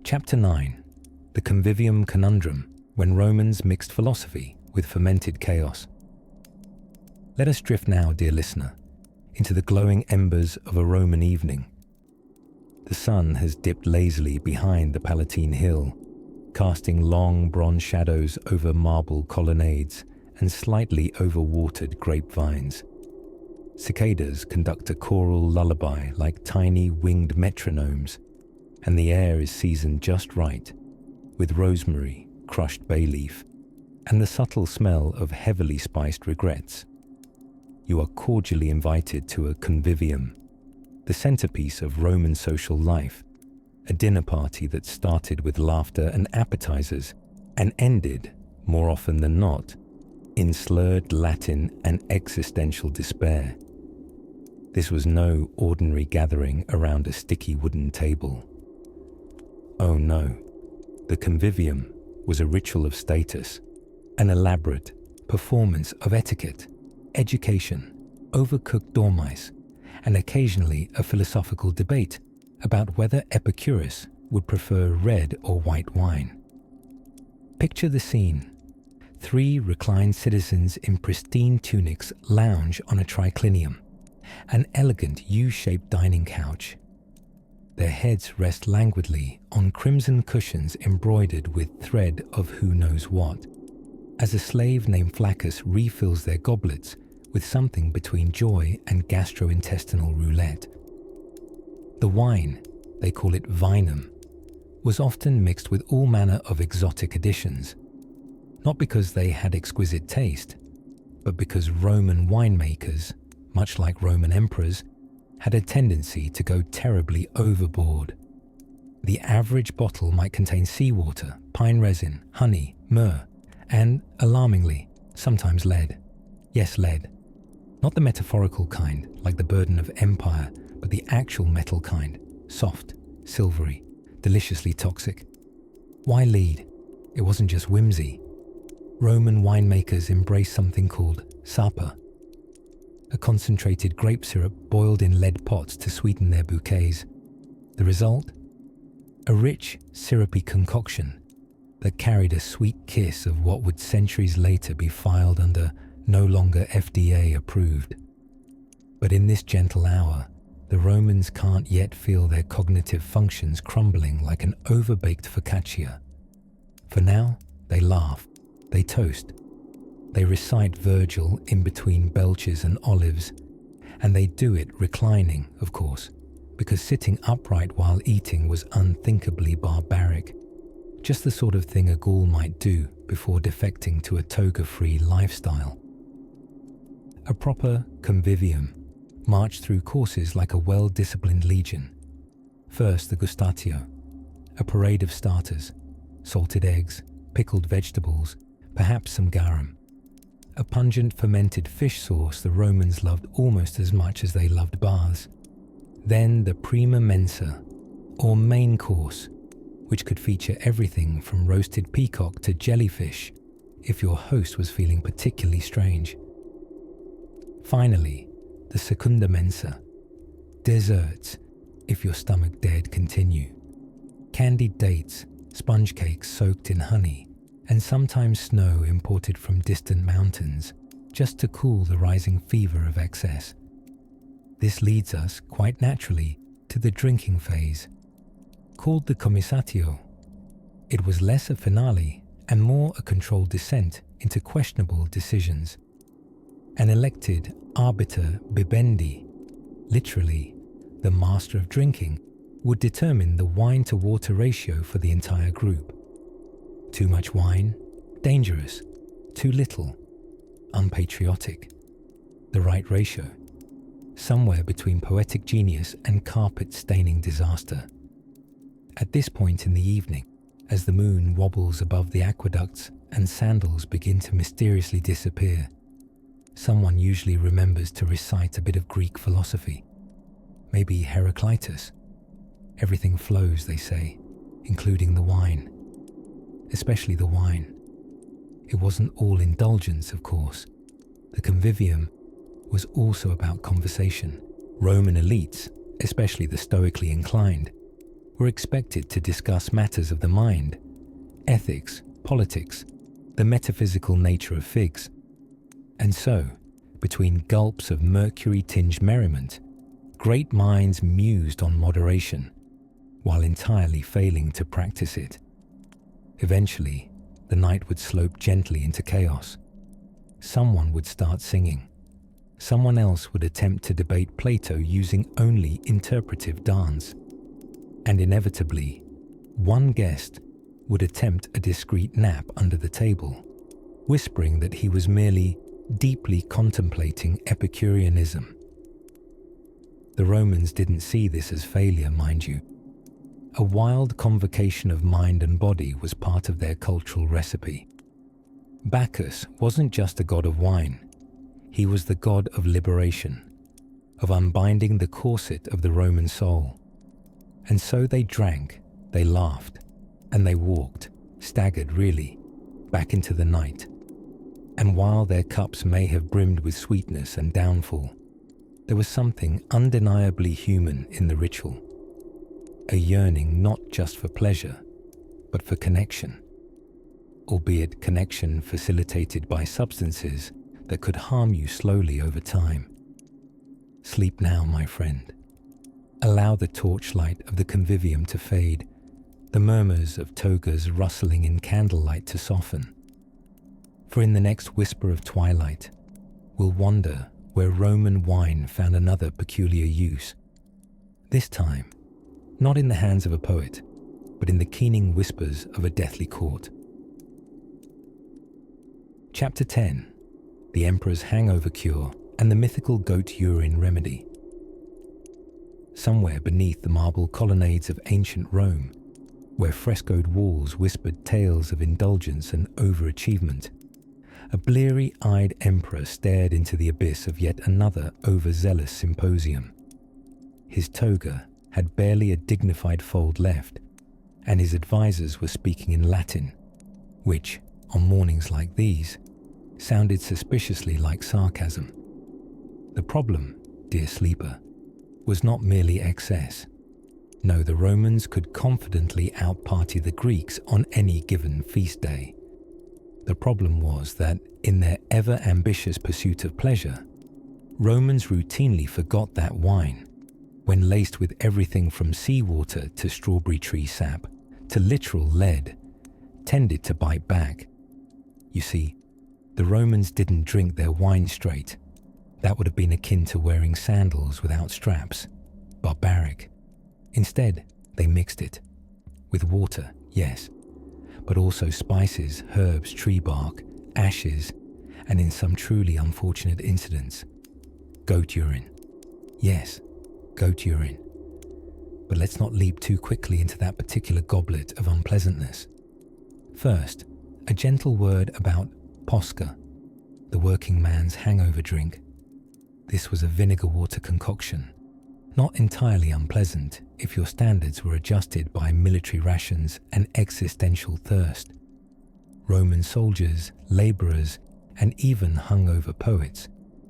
Chapter 9. The Convivium Conundrum, when Romans mixed philosophy with fermented chaos. Let us drift now, dear listener, into the glowing embers of a Roman evening. The sun has dipped lazily behind the Palatine Hill, casting long bronze shadows over marble colonnades and slightly overwatered grapevines. Cicadas conduct a choral lullaby like tiny winged metronomes, and the air is seasoned just right, with rosemary, crushed bay leaf, and the subtle smell of heavily spiced regrets. You are cordially invited to a convivium, the centerpiece of Roman social life, a dinner party that started with laughter and appetizers and ended, more often than not, in slurred Latin and existential despair. This was no ordinary gathering around a sticky wooden table. Oh no, the convivium was a ritual of status, an elaborate performance of etiquette, education, overcooked dormice, and occasionally a philosophical debate about whether Epicurus would prefer red or white wine. Picture the scene. 3 reclined citizens in pristine tunics lounge on a triclinium, an elegant U-shaped dining couch. Their heads rest languidly on crimson cushions embroidered with thread of who knows what, as a slave named Flaccus refills their goblets with something between joy and gastrointestinal roulette. The wine, they call it vinum, was often mixed with all manner of exotic additions, not because they had exquisite taste, but because Roman winemakers, much like Roman emperors, had a tendency to go terribly overboard. The average bottle might contain seawater, pine resin, honey, myrrh, and, alarmingly, sometimes lead. Yes, lead. Not the metaphorical kind, like the burden of empire, but the actual metal kind, soft, silvery, deliciously toxic. Why lead? It wasn't just whimsy. Roman winemakers embraced something called sapa, a concentrated grape syrup boiled in lead pots to sweeten their bouquets. The result? A rich, syrupy concoction that carried a sweet kiss of what would centuries later be filed under no longer FDA approved. But in this gentle hour, the Romans can't yet feel their cognitive functions crumbling like an overbaked focaccia. For now, they laugh, they toast, they recite Virgil in between belches and olives, and they do it reclining, of course, because sitting upright while eating was unthinkably barbaric, just the sort of thing a Gaul might do before defecting to a toga-free lifestyle. A proper convivium marched through courses like a well-disciplined legion. First, the gustatio, a parade of starters, salted eggs, pickled vegetables, perhaps some garum, a pungent fermented fish sauce the Romans loved almost as much as they loved baths. Then the prima mensa, or main course, which could feature everything from roasted peacock to jellyfish if your host was feeling particularly strange. Finally, the secunda mensa, desserts if your stomach dared continue. Candied dates, sponge cakes soaked in honey, and sometimes snow imported from distant mountains just to cool the rising fever of excess. This leads us, quite naturally, to the drinking phase. Called the commissatio, it was less a finale and more a controlled descent into questionable decisions. An elected arbiter bibendi, literally the master of drinking, would determine the wine-to-water ratio for the entire group. Too much wine? Dangerous. Too little? Unpatriotic. The right ratio? Somewhere between poetic genius and carpet-staining disaster. At this point in the evening, as the moon wobbles above the aqueducts and sandals begin to mysteriously disappear, someone usually remembers to recite a bit of Greek philosophy. Maybe Heraclitus. Everything flows, they say, including the wine. Especially the wine. It wasn't all indulgence, of course. The convivium was also about conversation. Roman elites, especially the stoically inclined, were expected to discuss matters of the mind, ethics, politics, the metaphysical nature of figs. And so, between gulps of mercury-tinged merriment, great minds mused on moderation, while entirely failing to practice it. Eventually, the night would slope gently into chaos. Someone would start singing. Someone else would attempt to debate Plato using only interpretive dance. And inevitably, one guest would attempt a discreet nap under the table, whispering that he was merely deeply contemplating Epicureanism. The Romans didn't see this as failure, mind you. A wild convocation of mind and body was part of their cultural recipe. Bacchus wasn't just a god of wine. He was the god of liberation, of unbinding the corset of the Roman soul. And so they drank, they laughed, and they walked, staggered really, back into the night. And while their cups may have brimmed with sweetness and downfall, there was something undeniably human in the ritual. A yearning not just for pleasure, but for connection, albeit connection facilitated by substances that could harm you slowly over time. Sleep now, my friend. Allow the torchlight of the convivium to fade, the murmurs of togas rustling in candlelight to soften. For in the next whisper of twilight, we'll wander where Roman wine found another peculiar use. This time, not in the hands of a poet, but in the keening whispers of a deathly court. Chapter 10. The Emperor's Hangover Cure and the Mythical Goat Urine Remedy. Somewhere beneath the marble colonnades of ancient Rome, where frescoed walls whispered tales of indulgence and overachievement, a bleary-eyed emperor stared into the abyss of yet another overzealous symposium. His toga had barely a dignified fold left, and his advisors were speaking in Latin, which, on mornings like these, sounded suspiciously like sarcasm. The problem, dear sleeper, was not merely excess. No, the Romans could confidently out-party the Greeks on any given feast day. The problem was that, in their ever-ambitious pursuit of pleasure, Romans routinely forgot that wine, when laced with everything from seawater to strawberry tree sap to literal lead, tended to bite back. You see, the Romans didn't drink their wine straight. That would have been akin to wearing sandals without straps. Barbaric. Instead, they mixed it. With water, yes, but also spices, herbs, tree bark, ashes, and in some truly unfortunate incidents, goat urine. Yes, goat urine. But let's not leap too quickly into that particular goblet of unpleasantness. First, a gentle word about posca, the working man's hangover drink. This was a vinegar water concoction, not entirely unpleasant if your standards were adjusted by military rations and existential thirst. Roman soldiers, labourers, and even hungover poets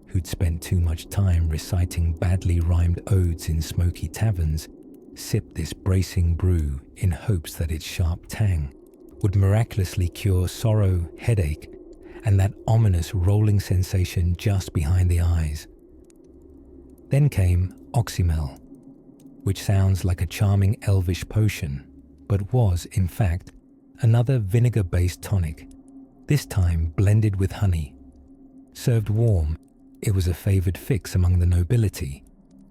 who'd spent too much time reciting badly rhymed odes in smoky taverns sipped this bracing brew in hopes that its sharp tang would miraculously cure sorrow, headache, and that ominous rolling sensation just behind the eyes. Then came oxymel, which sounds like a charming elvish potion, but was, in fact, another vinegar-based tonic, this time blended with honey. Served warm, it was a favoured fix among the nobility,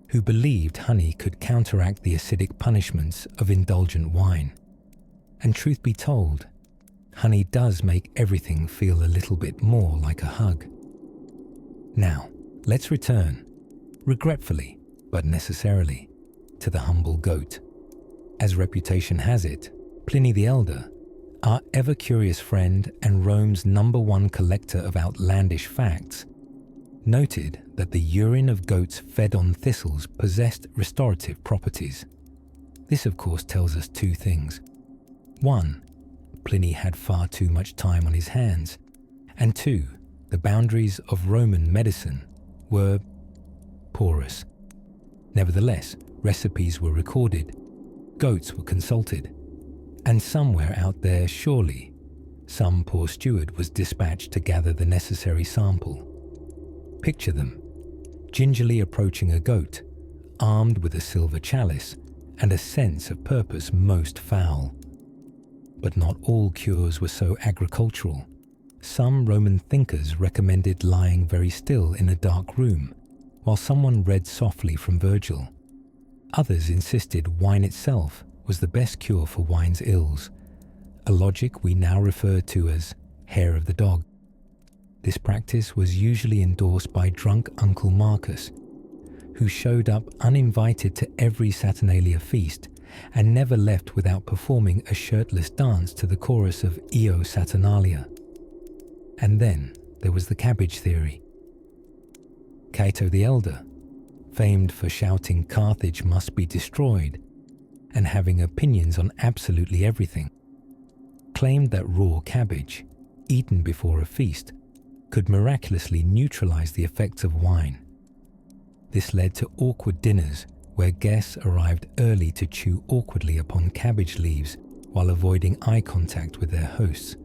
who believed honey could counteract the acidic punishments of indulgent wine. And truth be told, honey does make everything feel a little bit more like a hug. Now, let's return, regretfully, but necessarily, to the humble goat. As reputation has it, Pliny the Elder, our ever-curious friend and Rome's #1 collector of outlandish facts, noted that the urine of goats fed on thistles possessed restorative properties. This, of course, tells us two things. One, Pliny had far too much time on his hands, and two, the boundaries of Roman medicine were porous. Nevertheless, recipes were recorded, goats were consulted, and somewhere out there, surely, some poor steward was dispatched to gather the necessary sample. Picture them, gingerly approaching a goat, armed with a silver chalice and a sense of purpose most foul. But not all cures were so agricultural. Some Roman thinkers recommended lying very still in a dark room, while someone read softly from Virgil. Others insisted wine itself was the best cure for wine's ills, a logic we now refer to as hair of the dog. This practice was usually endorsed by drunk Uncle Marcus, who showed up uninvited to every Saturnalia feast and never left without performing a shirtless dance to the chorus of Io Saturnalia. And then there was the cabbage theory. Cato the Elder, famed for shouting Carthage must be destroyed and having opinions on absolutely everything, claimed that raw cabbage, eaten before a feast, could miraculously neutralize the effects of wine. This led to awkward dinners where guests arrived early to chew awkwardly upon cabbage leaves while avoiding eye contact with their hosts.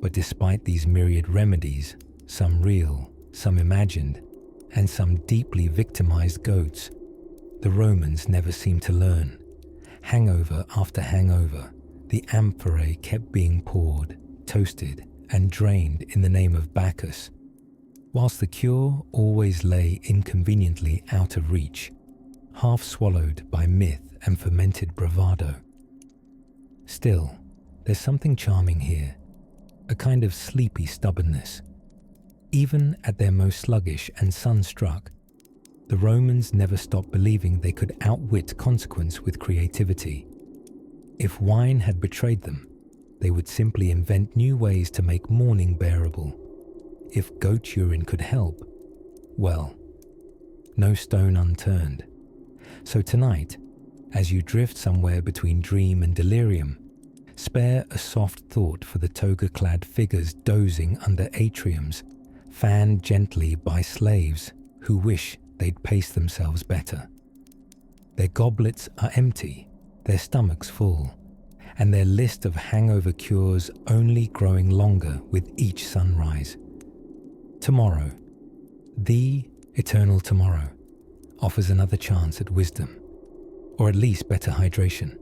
But despite these myriad remedies, some real, some imagined, and some deeply victimized goats, The Romans never seemed to learn. Hangover after hangover, the amphorae kept being poured, toasted, and drained in the name of Bacchus, whilst the cure always lay inconveniently out of reach, half swallowed by myth and fermented bravado. Still, there's something charming here, a kind of sleepy stubbornness. Even at their most sluggish and sun-struck, the Romans never stopped believing they could outwit consequence with creativity. If wine had betrayed them, they would simply invent new ways to make mourning bearable. If goat urine could help, well, no stone unturned. So tonight, as you drift somewhere between dream and delirium, spare a soft thought for the toga-clad figures dozing under atriums, fanned gently by slaves who wish they'd pace themselves better. Their goblets are empty, their stomachs full, and their list of hangover cures only growing longer with each sunrise. Tomorrow, the eternal tomorrow, offers another chance at wisdom, or at least better hydration.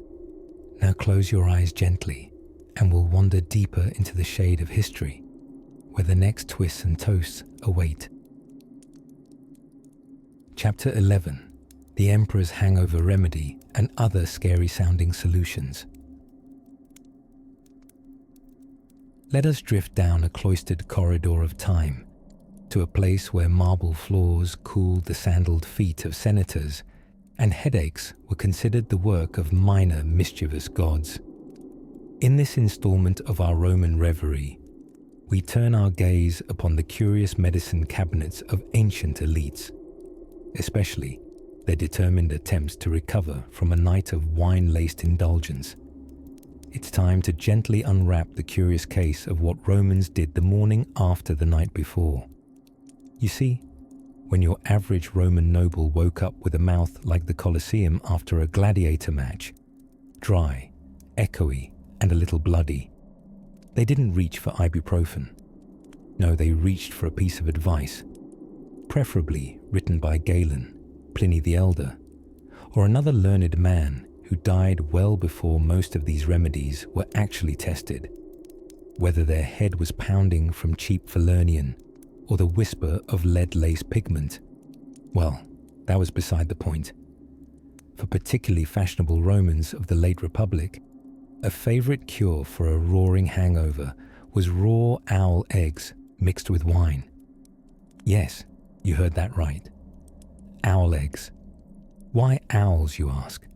Now close your eyes gently, and we'll wander deeper into the shade of history, where the next twists and toasts await. Chapter 11. The Emperor's Hangover Remedy and Other Scary-Sounding Solutions. Let us drift down a cloistered corridor of time, to a place where marble floors cooled the sandaled feet of senators, and headaches were considered the work of minor mischievous gods. In this installment of our Roman reverie, we turn our gaze upon the curious medicine cabinets of ancient elites, especially their determined attempts to recover from a night of wine-laced indulgence. It's time to gently unwrap the curious case of what Romans did the morning after the night before. You see, when your average Roman noble woke up with a mouth like the Colosseum after a gladiator match, dry, echoey, and a little bloody, they didn't reach for ibuprofen. No, they reached for a piece of advice, preferably written by Galen, Pliny the Elder, or another learned man who died well before most of these remedies were actually tested, whether their head was pounding from cheap Falernian or the whisper of lead-laced pigment. Well, that was beside the point. For particularly fashionable Romans of the late Republic, a favourite cure for a roaring hangover was raw owl eggs mixed with wine. Yes, you heard that right. Owl eggs. Why owls, you ask?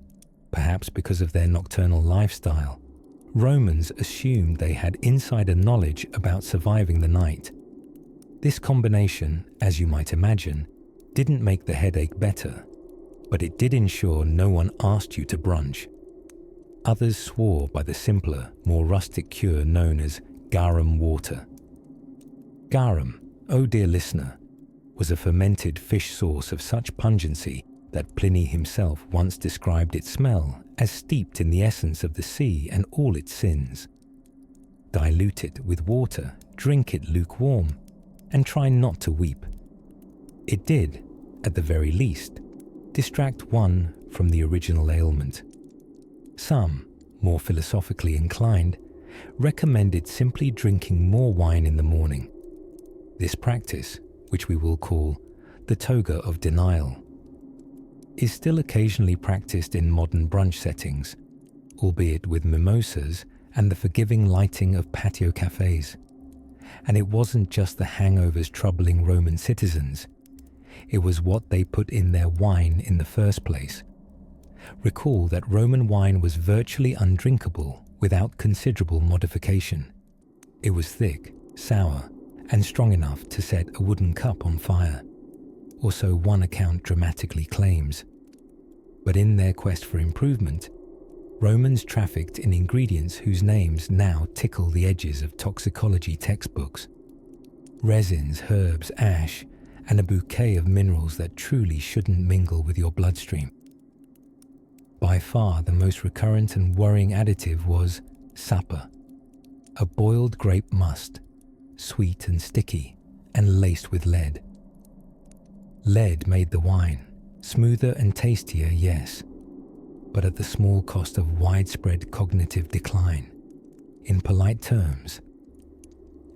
Perhaps because of their nocturnal lifestyle. Romans assumed they had insider knowledge about surviving the night. This combination, as you might imagine, didn't make the headache better, but it did ensure no one asked you to brunch. Others swore by the simpler, more rustic cure known as garum water. Garum, oh dear listener, was a fermented fish sauce of such pungency that Pliny himself once described its smell as steeped in the essence of the sea and all its sins. Dilute it with water, drink it lukewarm, and try not to weep. It did, at the very least, distract one from the original ailment. Some, more philosophically inclined, recommended simply drinking more wine in the morning. This practice, which we will call the toga of denial, is still occasionally practiced in modern brunch settings, albeit with mimosas and the forgiving lighting of patio cafes. And it wasn't just the hangovers troubling Roman citizens, it was what they put in their wine in the first place. Recall that Roman wine was virtually undrinkable without considerable modification. It was thick, sour, and strong enough to set a wooden cup on fire, or so one account dramatically claims. But in their quest for improvement, Romans trafficked in ingredients whose names now tickle the edges of toxicology textbooks. Resins, herbs, ash, and a bouquet of minerals that truly shouldn't mingle with your bloodstream. By far the most recurrent and worrying additive was sapa, a boiled grape must, sweet and sticky, and laced with lead. Lead made the wine, Smoother and tastier, yes, but at the small cost of widespread cognitive decline. In polite terms,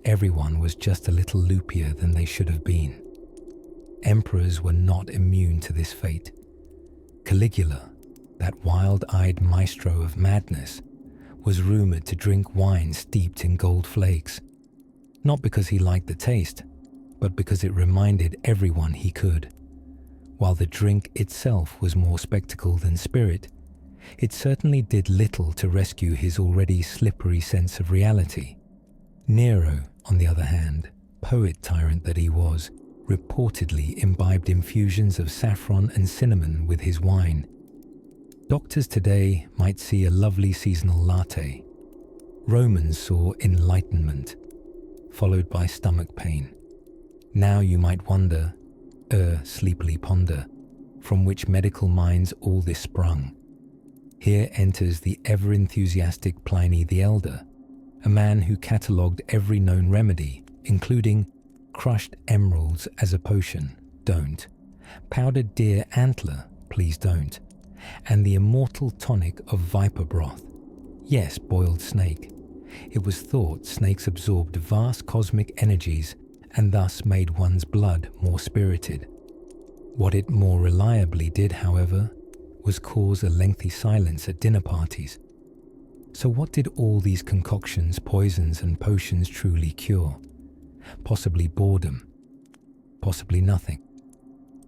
everyone was just a little loopier than they should have been. Emperors were not immune to this fate. Caligula, that wild-eyed maestro of madness, was rumored to drink wine steeped in gold flakes, not because he liked the taste, but because it reminded everyone he could. While the drink itself was more spectacle than spirit, it certainly did little to rescue his already slippery sense of reality. Nero, on the other hand, poet-tyrant that he was, reportedly imbibed infusions of saffron and cinnamon with his wine. Doctors today might see a lovely seasonal latte. Romans saw enlightenment, followed by stomach pain. Now you might wonder, sleepily ponder, from which medical minds all this sprung. Here enters the ever-enthusiastic Pliny the Elder, a man who catalogued every known remedy, including crushed emeralds as a potion, don't, powdered deer antler, please don't, and the immortal tonic of viper broth. Yes, boiled snake. It was thought snakes absorbed vast cosmic energies and thus made one's blood more spirited. What it more reliably did, however, was cause a lengthy silence at dinner parties. So what did all these concoctions, poisons and potions truly cure? Possibly boredom, possibly nothing.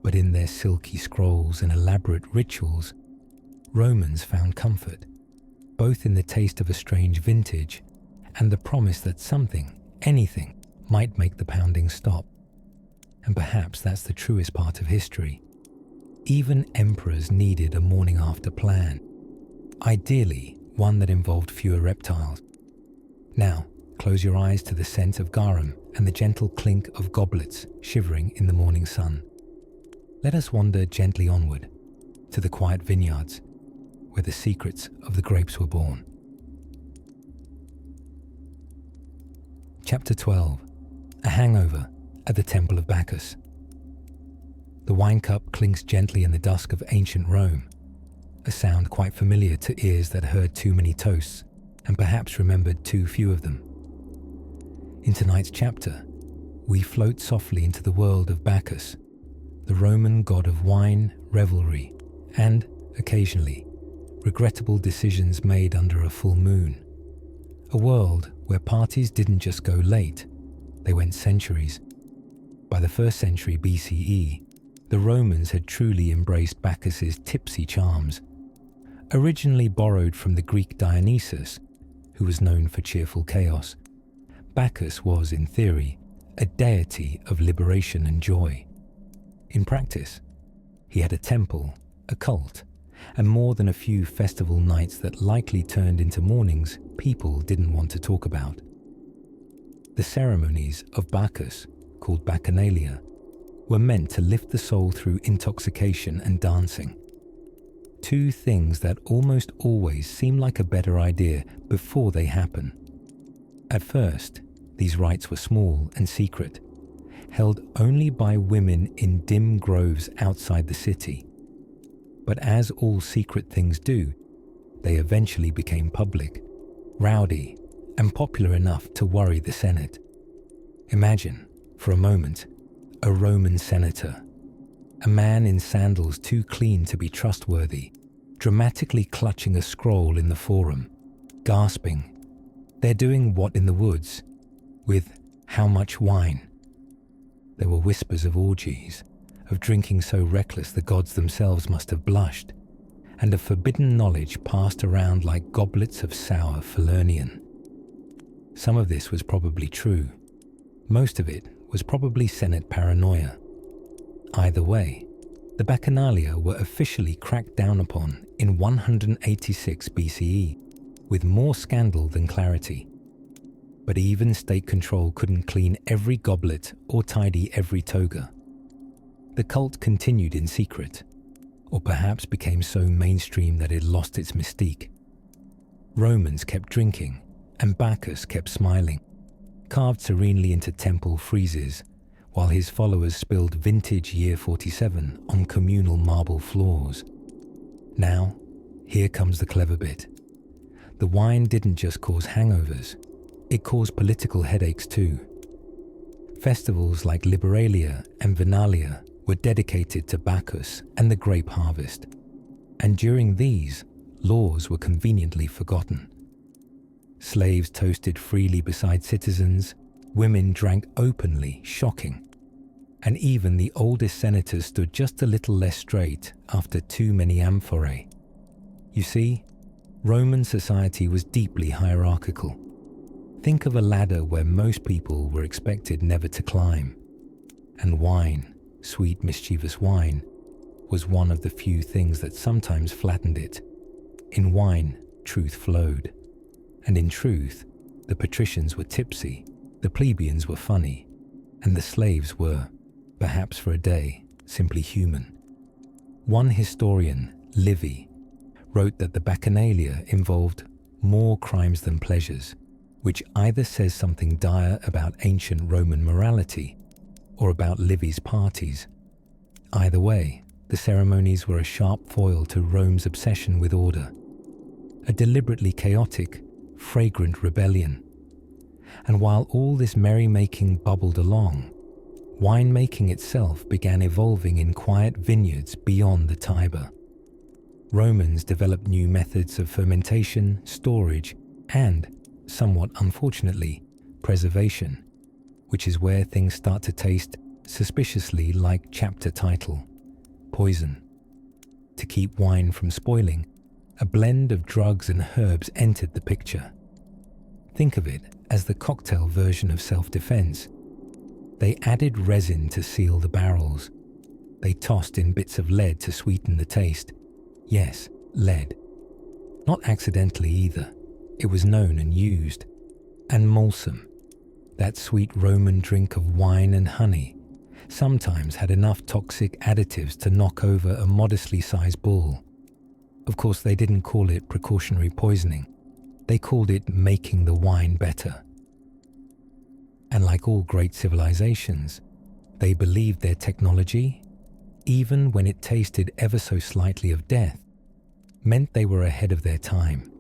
But in their silky scrolls and elaborate rituals, Romans found comfort, both in the taste of a strange vintage and the promise that something, anything, might make the pounding stop. And perhaps that's the truest part of history. Even emperors needed a morning after plan, ideally one that involved fewer reptiles. Now, close your eyes to the scent of garum and the gentle clink of goblets shivering in the morning sun. Let us wander gently onward to the quiet vineyards where the secrets of the grapes were born. Chapter 12. A hangover at the Temple of Bacchus. The wine cup clinks gently in the dusk of ancient Rome, a sound quite familiar to ears that heard too many toasts and perhaps remembered too few of them. In tonight's chapter, we float softly into the world of Bacchus, the Roman god of wine, revelry, and, occasionally, regrettable decisions made under a full moon. A world where parties didn't just go late, they went centuries. By the 1st century BCE, the Romans had truly embraced Bacchus's tipsy charms. Originally borrowed from the Greek Dionysus, who was known for cheerful chaos, Bacchus was, in theory, a deity of liberation and joy. In practice, he had a temple, a cult, and more than a few festival nights that likely turned into mornings people didn't want to talk about. The ceremonies of Bacchus, called Bacchanalia, were meant to lift the soul through intoxication and dancing. Two things that almost always seem like a better idea before they happen. At first, these rites were small and secret, held only by women in dim groves outside the city. But as all secret things do, they eventually became public, rowdy, and popular enough to worry the Senate. Imagine, for a moment, a Roman senator, a man in sandals too clean to be trustworthy, dramatically clutching a scroll in the forum, gasping, "They're doing what in the woods? With how much wine?" There were whispers of orgies, of drinking so reckless the gods themselves must have blushed, and of forbidden knowledge passed around like goblets of sour Falernian. Some of this was probably true. Most of it was probably Senate paranoia. Either way, the Bacchanalia were officially cracked down upon in 186 BCE, with more scandal than clarity. But even state control couldn't clean every goblet or tidy every toga. The cult continued in secret, or perhaps became so mainstream that it lost its mystique. Romans kept drinking, and Bacchus kept smiling, carved serenely into temple friezes, while his followers spilled vintage year 47 on communal marble floors. Now, here comes the clever bit. The wine didn't just cause hangovers, it caused political headaches too. Festivals like Liberalia and Venalia were dedicated to Bacchus and the grape harvest, and during these, laws were conveniently forgotten. Slaves toasted freely beside citizens, women drank openly, shocking, and even the oldest senators stood just a little less straight after too many amphorae. You see, Roman society was deeply hierarchical. Think of a ladder where most people were expected never to climb, and wine, sweet mischievous wine, was one of the few things that sometimes flattened it. In wine, truth flowed, and in truth, the patricians were tipsy, the plebeians were funny, and the slaves were, perhaps for a day, simply human. One historian, Livy, wrote that the Bacchanalia involved more crimes than pleasures, which either says something dire about ancient Roman morality or about Livy's parties. Either way, the ceremonies were a sharp foil to Rome's obsession with order, a deliberately chaotic, fragrant rebellion. And while all this merrymaking bubbled along, winemaking itself began evolving in quiet vineyards beyond the Tiber. Romans developed new methods of fermentation, storage, and, somewhat unfortunately, preservation, which is where things start to taste suspiciously like chapter title, poison. To keep wine from spoiling, a blend of drugs and herbs entered the picture. Think of it as the cocktail version of self-defense. They added resin to seal the barrels. They tossed in bits of lead to sweeten the taste. Yes, lead. Not accidentally either. It was known and used. And mulsum, that sweet Roman drink of wine and honey, sometimes had enough toxic additives to knock over a modestly sized bull. Of course, they didn't call it precautionary poisoning. They called it making the wine better. And like all great civilizations, they believed their technology, even when it tasted ever so slightly of death, meant they were ahead of their time.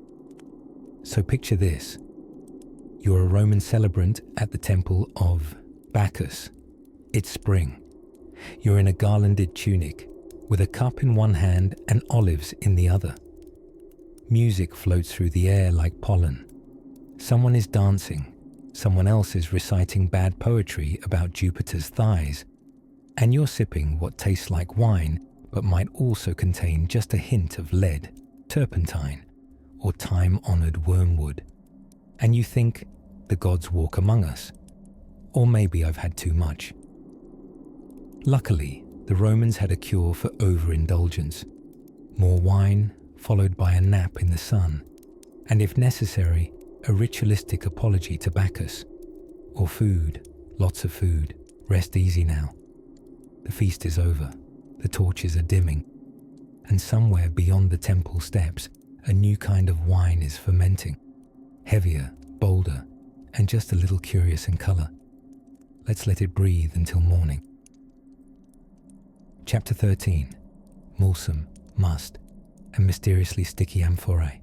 So picture this. You're a Roman celebrant at the temple of Bacchus. It's spring. You're in a garlanded tunic, with a cup in one hand and olives in the other. Music floats through the air like pollen. Someone is dancing. Someone else is reciting bad poetry about Jupiter's thighs. And you're sipping what tastes like wine, but might also contain just a hint of lead, turpentine, or time-honored wormwood. And you think, the gods walk among us. Or maybe I've had too much. Luckily, the Romans had a cure for overindulgence. More wine, followed by a nap in the sun, and if necessary, a ritualistic apology to Bacchus. Or food, lots of food. Rest easy now. The feast is over. The torches are dimming. And somewhere beyond the temple steps, a new kind of wine is fermenting. Heavier, bolder, and just a little curious in color. Let's let it breathe until morning. Chapter 13. Mulsum, Must, and mysteriously sticky amphorae.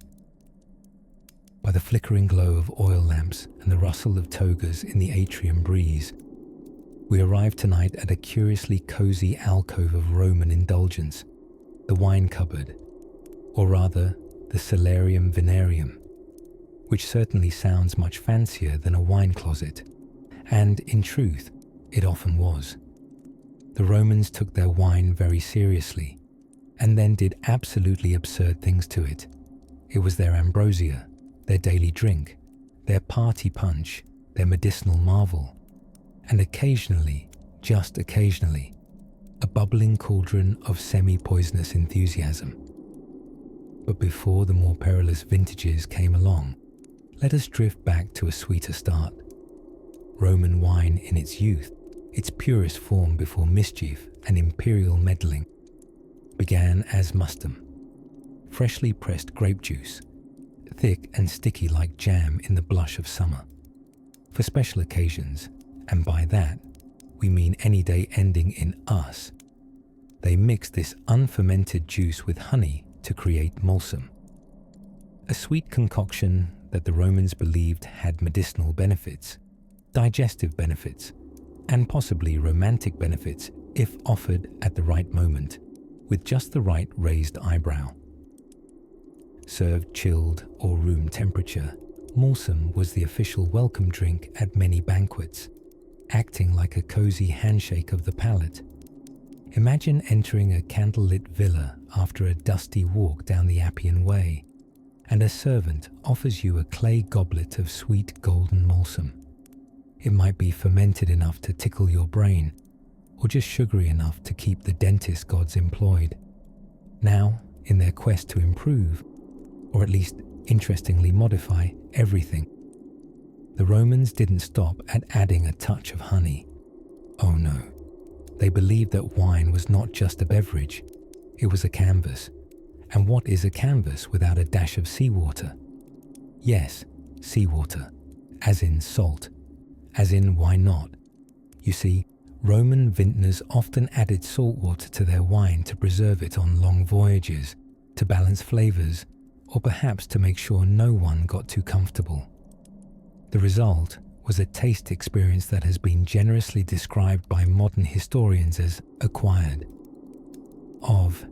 By the flickering glow of oil lamps and the rustle of togas in the atrium breeze, we arrive tonight at a curiously cozy alcove of Roman indulgence, the wine cupboard, or rather, the Celarium Venarium, which certainly sounds much fancier than a wine closet, and in truth, it often was. The Romans took their wine very seriously, and then did absolutely absurd things to it. It was their ambrosia, their daily drink, their party punch, their medicinal marvel, and occasionally, just occasionally, a bubbling cauldron of semi-poisonous enthusiasm. But before the more perilous vintages came along, let us drift back to a sweeter start. Roman wine in its youth, its purest form before mischief and imperial meddling, began as mustum, freshly pressed grape juice, thick and sticky like jam in the blush of summer. For special occasions, and by that, we mean any day ending in us. They mixed this unfermented juice with honey to create mulsum, a sweet concoction that the Romans believed had medicinal benefits, digestive benefits, and possibly romantic benefits if offered at the right moment, with just the right raised eyebrow. Served chilled or room temperature, mulsum was the official welcome drink at many banquets, acting like a cozy handshake of the palate. Imagine entering a candlelit villa after a dusty walk down the Appian Way, and a servant offers you a clay goblet of sweet golden mulsum. It might be fermented enough to tickle your brain, or just sugary enough to keep the dentist gods employed. Now, in their quest to improve, or at least interestingly modify everything, the Romans didn't stop at adding a touch of honey. Oh no. They believed that wine was not just a beverage, it was a canvas. And what is a canvas without a dash of seawater? Yes, seawater, as in salt, as in why not? You see, Roman vintners often added salt water to their wine to preserve it on long voyages, to balance flavors, or perhaps to make sure no one got too comfortable. The result was a taste experience that has been generously described by modern historians as acquired. Of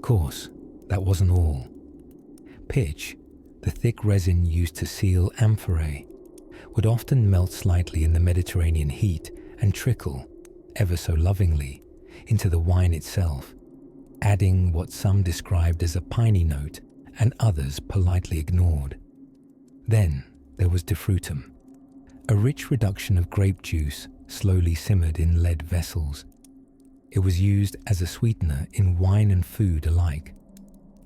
course, that wasn't all. Pitch, the thick resin used to seal amphorae, would often melt slightly in the Mediterranean heat and trickle, ever so lovingly, into the wine itself, adding what some described as a piney note and others politely ignored. Then there was defrutum, a rich reduction of grape juice slowly simmered in lead vessels. It was used as a sweetener in wine and food alike.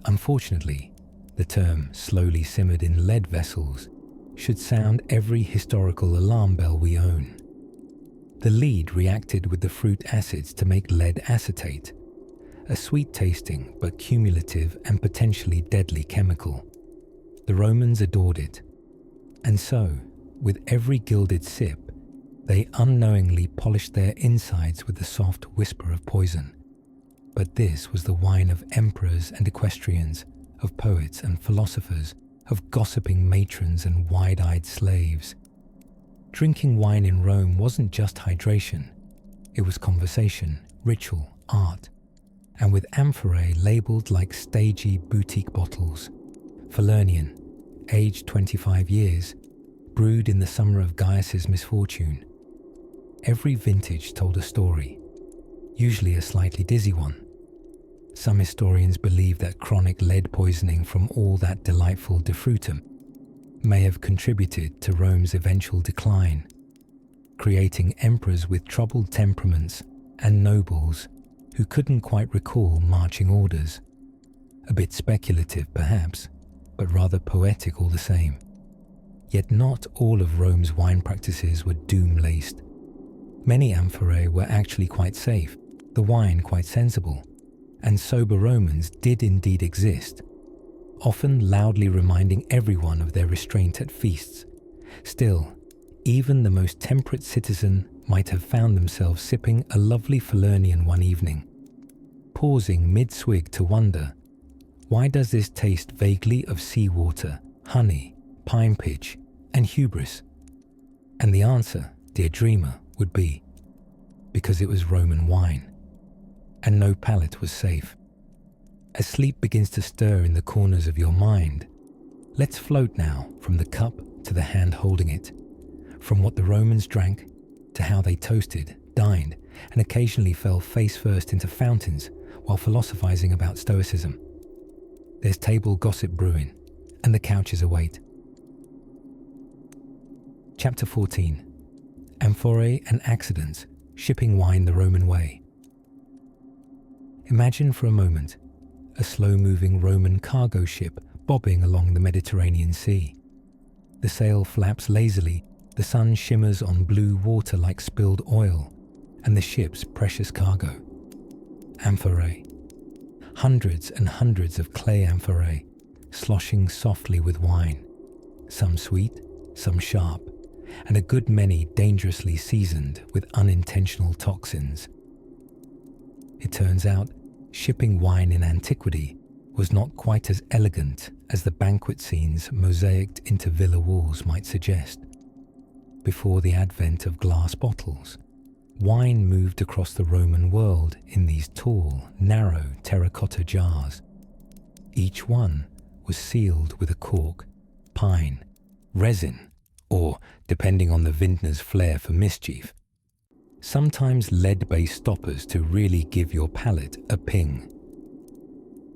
Unfortunately, the term slowly simmered in lead vessels should sound every historical alarm bell we own. The lead reacted with the fruit acids to make lead acetate, a sweet-tasting but cumulative and potentially deadly chemical. The Romans adored it, and so, with every gilded sip, they unknowingly polished their insides with the soft whisper of poison. But this was the wine of emperors and equestrians, of poets and philosophers, of gossiping matrons and wide-eyed slaves. Drinking wine in Rome wasn't just hydration. It was conversation, ritual, art. And with amphorae labelled like stagey boutique bottles, Falernian, aged 25 years, brewed in the summer of Gaius's misfortune. Every vintage told a story, usually a slightly dizzy one. Some historians believe that chronic lead poisoning from all that delightful defrutum may have contributed to Rome's eventual decline, creating emperors with troubled temperaments and nobles who couldn't quite recall marching orders. A bit speculative, perhaps, but rather poetic all the same. Yet not all of Rome's wine practices were doom-laced. Many amphorae were actually quite safe, the wine quite sensible, and sober Romans did indeed exist, often loudly reminding everyone of their restraint at feasts. Still, even the most temperate citizen might have found themselves sipping a lovely Falernian one evening, pausing mid-swig to wonder, why does this taste vaguely of seawater, honey, pine pitch, and hubris? And the answer, dear dreamer, would be, because it was Roman wine, and no palate was safe. As sleep begins to stir in the corners of your mind, let's float now from the cup to the hand holding it, from what the Romans drank to how they toasted, dined, and occasionally fell face first into fountains while philosophizing about stoicism. There's table gossip brewing, and the couches await. Chapter 14. Amphorae and Accidents, Shipping Wine the Roman Way. Imagine for a moment a slow-moving Roman cargo ship bobbing along the Mediterranean Sea. The sail flaps lazily, the sun shimmers on blue water like spilled oil, and the ship's precious cargo. Amphorae. Hundreds and hundreds of clay amphorae, sloshing softly with wine, some sweet, some sharp, and a good many dangerously seasoned with unintentional toxins. It turns out, shipping wine in antiquity was not quite as elegant as the banquet scenes mosaicked into villa walls might suggest. Before the advent of glass bottles, wine moved across the Roman world in these tall, narrow terracotta jars. Each one was sealed with a cork, pine, resin, or, depending on the vintner's flair for mischief, sometimes lead-based stoppers to really give your palate a ping.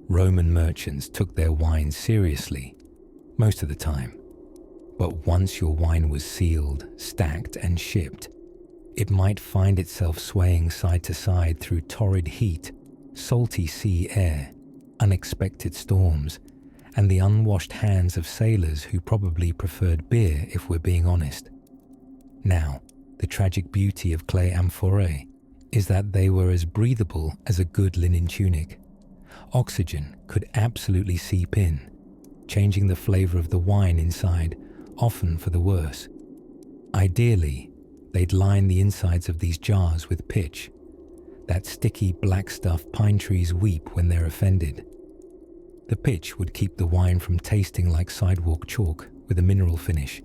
Roman merchants took their wine seriously, most of the time. But once your wine was sealed, stacked, and shipped, it might find itself swaying side to side through torrid heat, salty sea air, unexpected storms, and the unwashed hands of sailors who probably preferred beer if we're being honest. Now, the tragic beauty of clay amphorae is that they were as breathable as a good linen tunic. Oxygen could absolutely seep in, changing the flavor of the wine inside, often for the worse. Ideally, they'd line the insides of these jars with pitch, that sticky black stuff pine trees weep when they're offended. The pitch would keep the wine from tasting like sidewalk chalk with a mineral finish,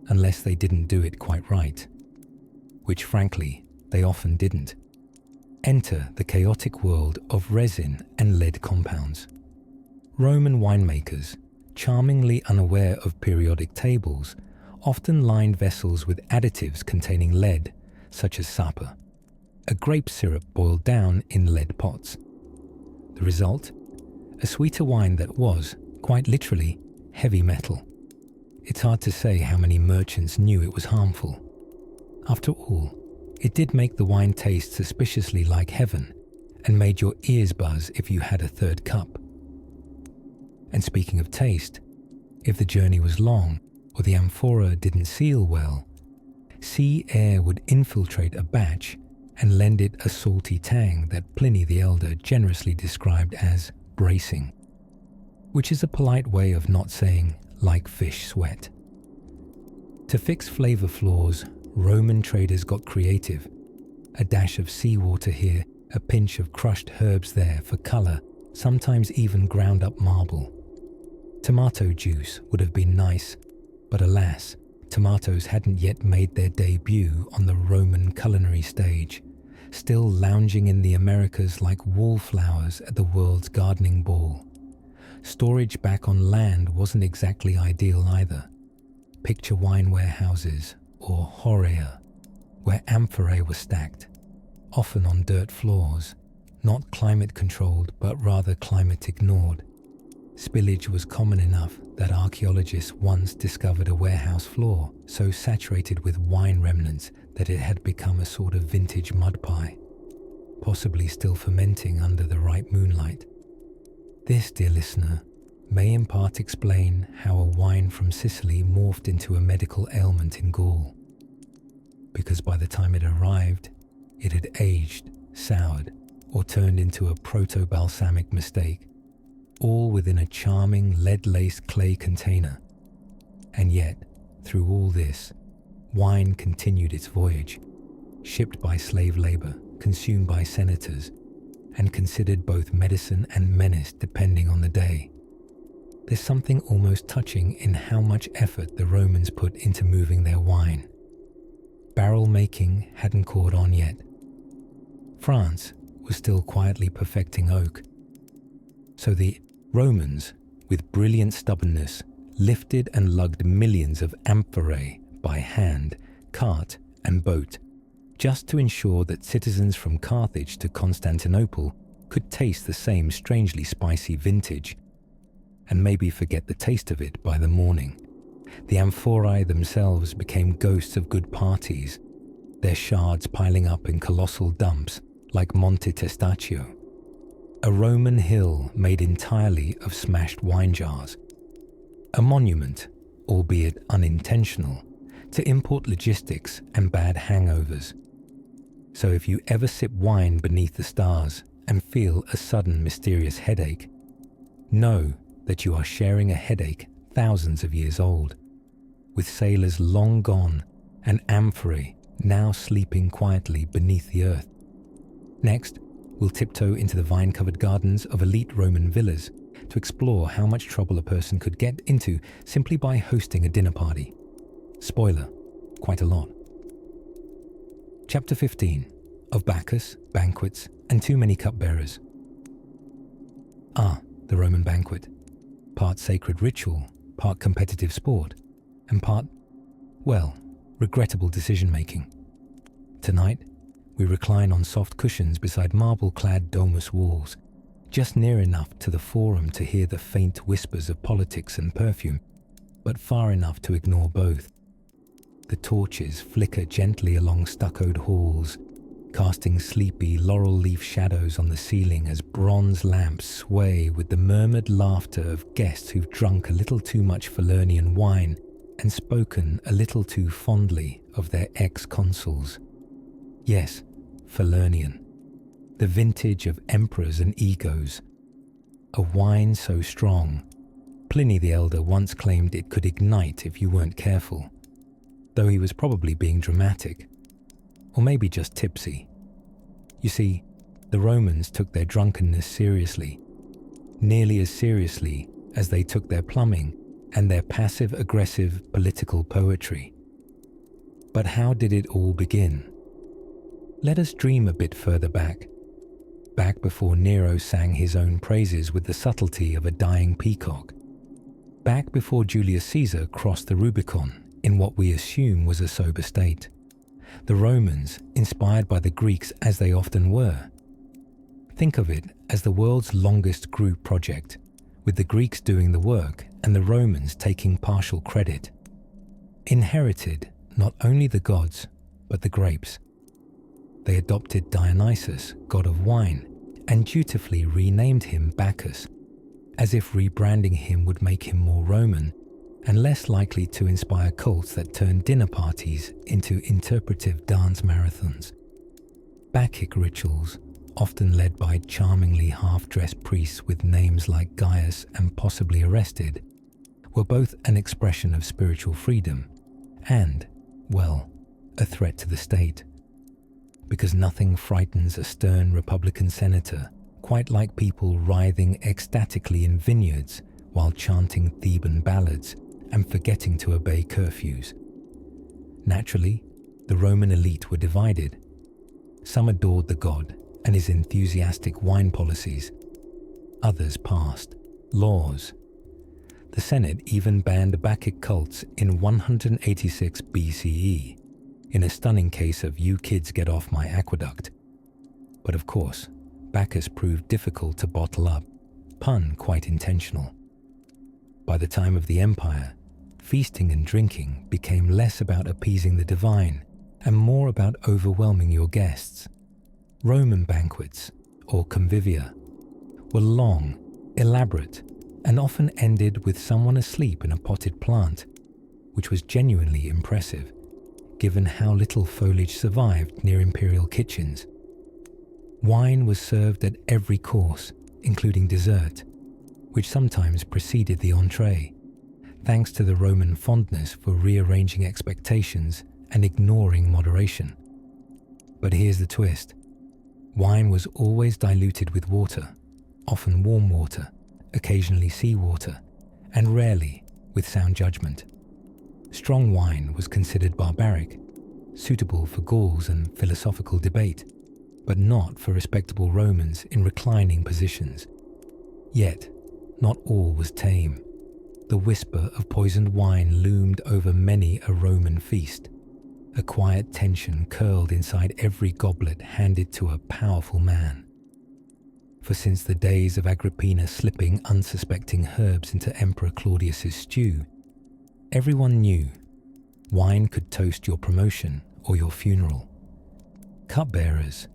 unless they didn't do it quite right, which frankly, they often didn't. Enter the chaotic world of resin and lead compounds. Roman winemakers, charmingly unaware of periodic tables, often lined vessels with additives containing lead, such as sapa, a grape syrup boiled down in lead pots. The result? A sweeter wine that was, quite literally, heavy metal. It's hard to say how many merchants knew it was harmful. After all, it did make the wine taste suspiciously like heaven and made your ears buzz if you had a third cup. And speaking of taste, if the journey was long or the amphora didn't seal well, sea air would infiltrate a batch and lend it a salty tang that Pliny the Elder generously described as bracing, which is a polite way of not saying like fish sweat. To fix flavor flaws, Roman traders got creative. A dash of seawater here, a pinch of crushed herbs there for color, sometimes even ground up marble. Tomato juice would have been nice, but alas, tomatoes hadn't yet made their debut on the Roman culinary stage, still lounging in the Americas like wallflowers at the world's gardening ball. Storage back on land wasn't exactly ideal either. Picture wine warehouses, or horea, where amphorae were stacked, often on dirt floors, not climate-controlled but rather climate-ignored. Spillage was common enough that archaeologists once discovered a warehouse floor so saturated with wine remnants that it had become a sort of vintage mud pie, possibly still fermenting under the ripe moonlight. This, dear listener, may in part explain how a wine from Sicily morphed into a medical ailment in Gaul. Because by the time it arrived, it had aged, soured, or turned into a proto-balsamic mistake, all within a charming lead-laced clay container. And yet, through all this, wine continued its voyage, shipped by slave labor, consumed by senators, and considered both medicine and menace depending on the day. There's something almost touching in how much effort the Romans put into moving their wine. Barrel making hadn't caught on yet. France was still quietly perfecting oak. So the Romans, with brilliant stubbornness, lifted and lugged millions of amphorae by hand, cart, and boat, just to ensure that citizens from Carthage to Constantinople could taste the same strangely spicy vintage, and maybe forget the taste of it by the morning. The amphorae themselves became ghosts of good parties, their shards piling up in colossal dumps like Monte Testaccio, a Roman hill made entirely of smashed wine jars. A monument, albeit unintentional, to import logistics and bad hangovers. So if you ever sip wine beneath the stars and feel a sudden mysterious headache, know that you are sharing a headache thousands of years old. with sailors long gone and amphorae now sleeping quietly beneath the earth. Next, we'll tiptoe into the vine-covered gardens of elite Roman villas to explore how much trouble a person could get into simply by hosting a dinner party. Spoiler, quite a lot. Chapter 15 of Bacchus, Banquets, and Too Many Cupbearers. The Roman banquet. Part sacred ritual, part competitive sport, and part, well, regrettable decision-making. Tonight, we recline on soft cushions beside marble-clad domus walls, just near enough to the forum to hear the faint whispers of politics and perfume, but far enough to ignore both. The torches flicker gently along stuccoed halls, casting sleepy laurel leaf shadows on the ceiling as bronze lamps sway with the murmured laughter of guests who've drunk a little too much Falernian wine and spoken a little too fondly of their ex-consuls. Yes, Falernian, the vintage of emperors and egos. A wine so strong, Pliny the Elder once claimed it could ignite if you weren't careful, though he was probably being dramatic, or maybe just tipsy. You see, the Romans took their drunkenness seriously, nearly as seriously as they took their plumbing and their passive-aggressive political poetry. But how did it all begin? Let us dream a bit further back before Nero sang his own praises with the subtlety of a dying peacock, back before Julius Caesar crossed the Rubicon in what we assume was a sober state. The Romans, inspired by the Greeks as they often were. Think of it as the world's longest group project, with the Greeks doing the work and the Romans taking partial credit. Inherited not only the gods, but the grapes. They adopted Dionysus, god of wine, and dutifully renamed him Bacchus, as if rebranding him would make him more Roman and less likely to inspire cults that turn dinner parties into interpretive dance marathons. Bacchic rituals, often led by charmingly half-dressed priests with names like Gaius and possibly arrested, were both an expression of spiritual freedom and, well, a threat to the state. Because nothing frightens a stern Republican senator quite like people writhing ecstatically in vineyards while chanting Theban ballads and forgetting to obey curfews. Naturally, the Roman elite were divided. Some adored the god and his enthusiastic wine policies. Others passed laws. The Senate even banned Bacchic cults in 186 BCE, in a stunning case of "you kids get off my aqueduct." But of course, Bacchus proved difficult to bottle up, pun quite intentional. By the time of the Empire, feasting and drinking became less about appeasing the divine and more about overwhelming your guests. Roman banquets, or convivia, were long, elaborate, and often ended with someone asleep in a potted plant, which was genuinely impressive, given how little foliage survived near imperial kitchens. Wine was served at every course, including dessert, which sometimes preceded the entree, thanks to the Roman fondness for rearranging expectations and ignoring moderation. But here's the twist. Wine was always diluted with water, often warm water, occasionally seawater, and rarely with sound judgment. Strong wine was considered barbaric, suitable for Gauls and philosophical debate, but not for respectable Romans in reclining positions. Yet, not all was tame. The whisper of poisoned wine loomed over many a Roman feast. A quiet tension curled inside every goblet handed to a powerful man. For since the days of Agrippina slipping unsuspecting herbs into Emperor Claudius's stew, everyone knew wine could toast your promotion or your funeral. Cupbearers,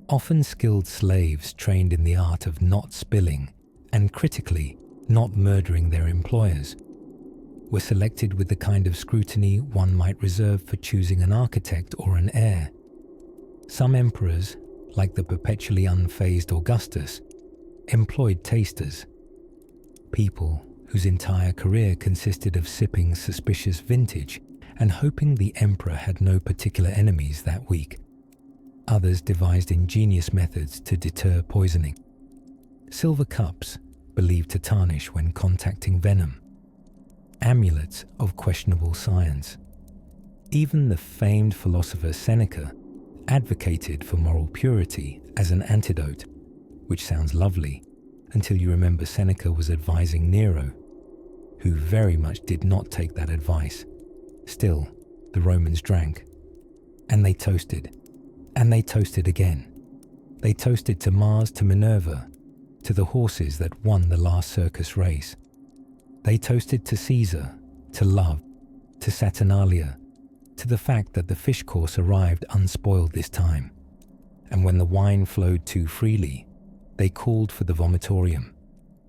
often skilled slaves trained in the art of not spilling and, critically, not murdering their employers, were selected with the kind of scrutiny one might reserve for choosing an architect or an heir. Some emperors, like the perpetually unfazed Augustus, employed tasters, people whose entire career consisted of sipping suspicious vintage and hoping the emperor had no particular enemies that week. Others devised ingenious methods to deter poisoning. Silver cups, believed to tarnish when contacting venom. Amulets of questionable science. Even the famed philosopher Seneca advocated for moral purity as an antidote, which sounds lovely until you remember Seneca was advising Nero, who very much did not take that advice. Still, the Romans drank, and they toasted again. They toasted to Mars, to Minerva, to the horses that won the last circus race. They toasted to Caesar, to love, to Saturnalia, to the fact that the fish course arrived unspoiled this time, and when the wine flowed too freely, they called for the vomitorium,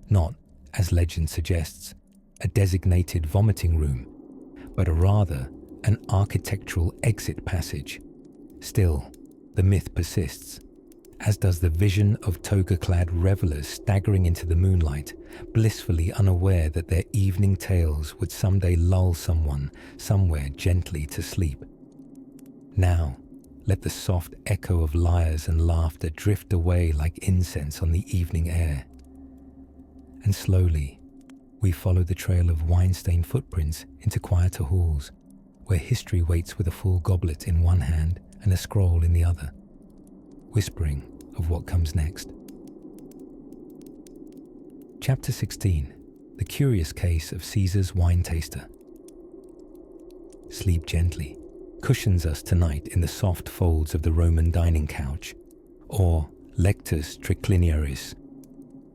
not, as legend suggests, a designated vomiting room, but rather an architectural exit passage. Still, the myth persists, as does the vision of toga-clad revelers staggering into the moonlight, blissfully unaware that their evening tales would someday lull someone somewhere gently to sleep. Now, let the soft echo of lyres and laughter drift away like incense on the evening air. And slowly, we follow the trail of wine-stained footprints into quieter halls, where history waits with a full goblet in one hand and a scroll in the other, whispering of what comes next. Chapter 16. The Curious Case of Caesar's Wine Taster. Sleep gently cushions us tonight in the soft folds of the Roman dining couch, or lectus tricliniaris,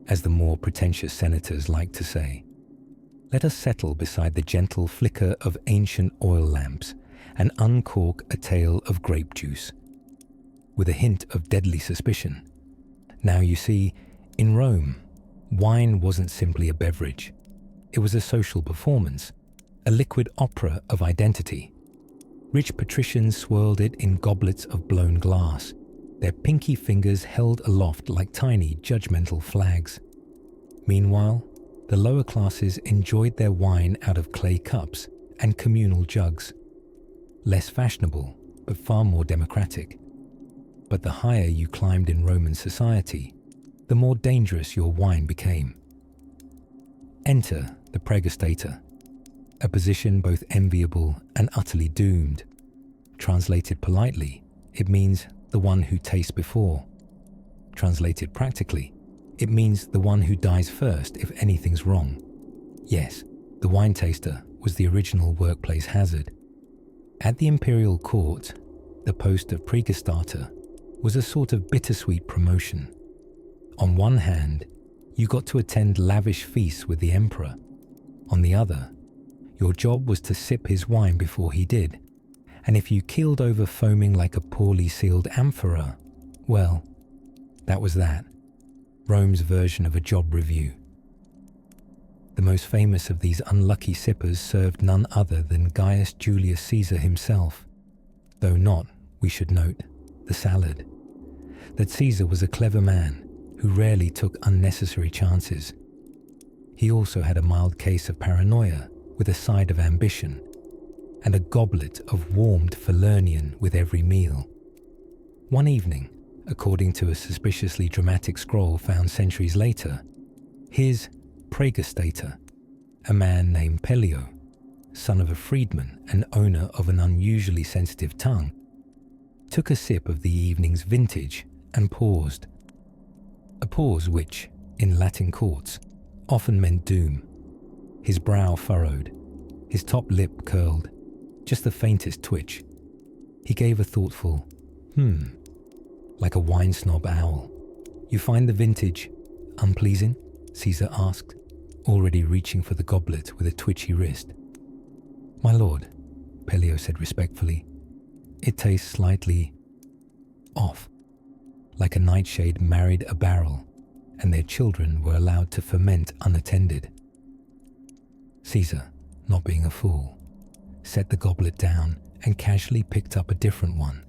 as the more pretentious senators like to say. Let us settle beside the gentle flicker of ancient oil lamps and uncork a tale of grape juice, with a hint of deadly suspicion. Now you see, in Rome, wine wasn't simply a beverage. It was a social performance, a liquid opera of identity. Rich patricians swirled it in goblets of blown glass, their pinky fingers held aloft like tiny judgmental flags. Meanwhile, the lower classes enjoyed their wine out of clay cups and communal jugs. Less fashionable, but far more democratic. But the higher you climbed in Roman society, the more dangerous your wine became. Enter the praegustator, a position both enviable and utterly doomed. Translated politely, it means the one who tastes before. Translated practically, it means the one who dies first if anything's wrong. Yes, the wine taster was the original workplace hazard. At the imperial court, the post of praegustator was a sort of bittersweet promotion. On one hand, you got to attend lavish feasts with the emperor. On the other, your job was to sip his wine before he did, and if you keeled over foaming like a poorly sealed amphora, well, that was that. Rome's version of a job review. The most famous of these unlucky sippers served none other than Gaius Julius Caesar himself, though not, we should note, the salad. That Caesar was a clever man who rarely took unnecessary chances. He also had a mild case of paranoia with a side of ambition, and a goblet of warmed Falernian with every meal. One evening, according to a suspiciously dramatic scroll found centuries later, his praegustator, a man named Pellio, son of a freedman and owner of an unusually sensitive tongue, took a sip of the evening's vintage and paused. A pause which, in Latin courts, often meant doom. His brow furrowed, his top lip curled, just the faintest twitch. He gave a thoughtful, like a wine snob owl. "You find the vintage unpleasing?" Caesar asked, already reaching for the goblet with a twitchy wrist. "My lord," Pellio said respectfully, "it tastes slightly off, like a nightshade married a barrel, and their children were allowed to ferment unattended." Caesar, not being a fool, set the goblet down and casually picked up a different one,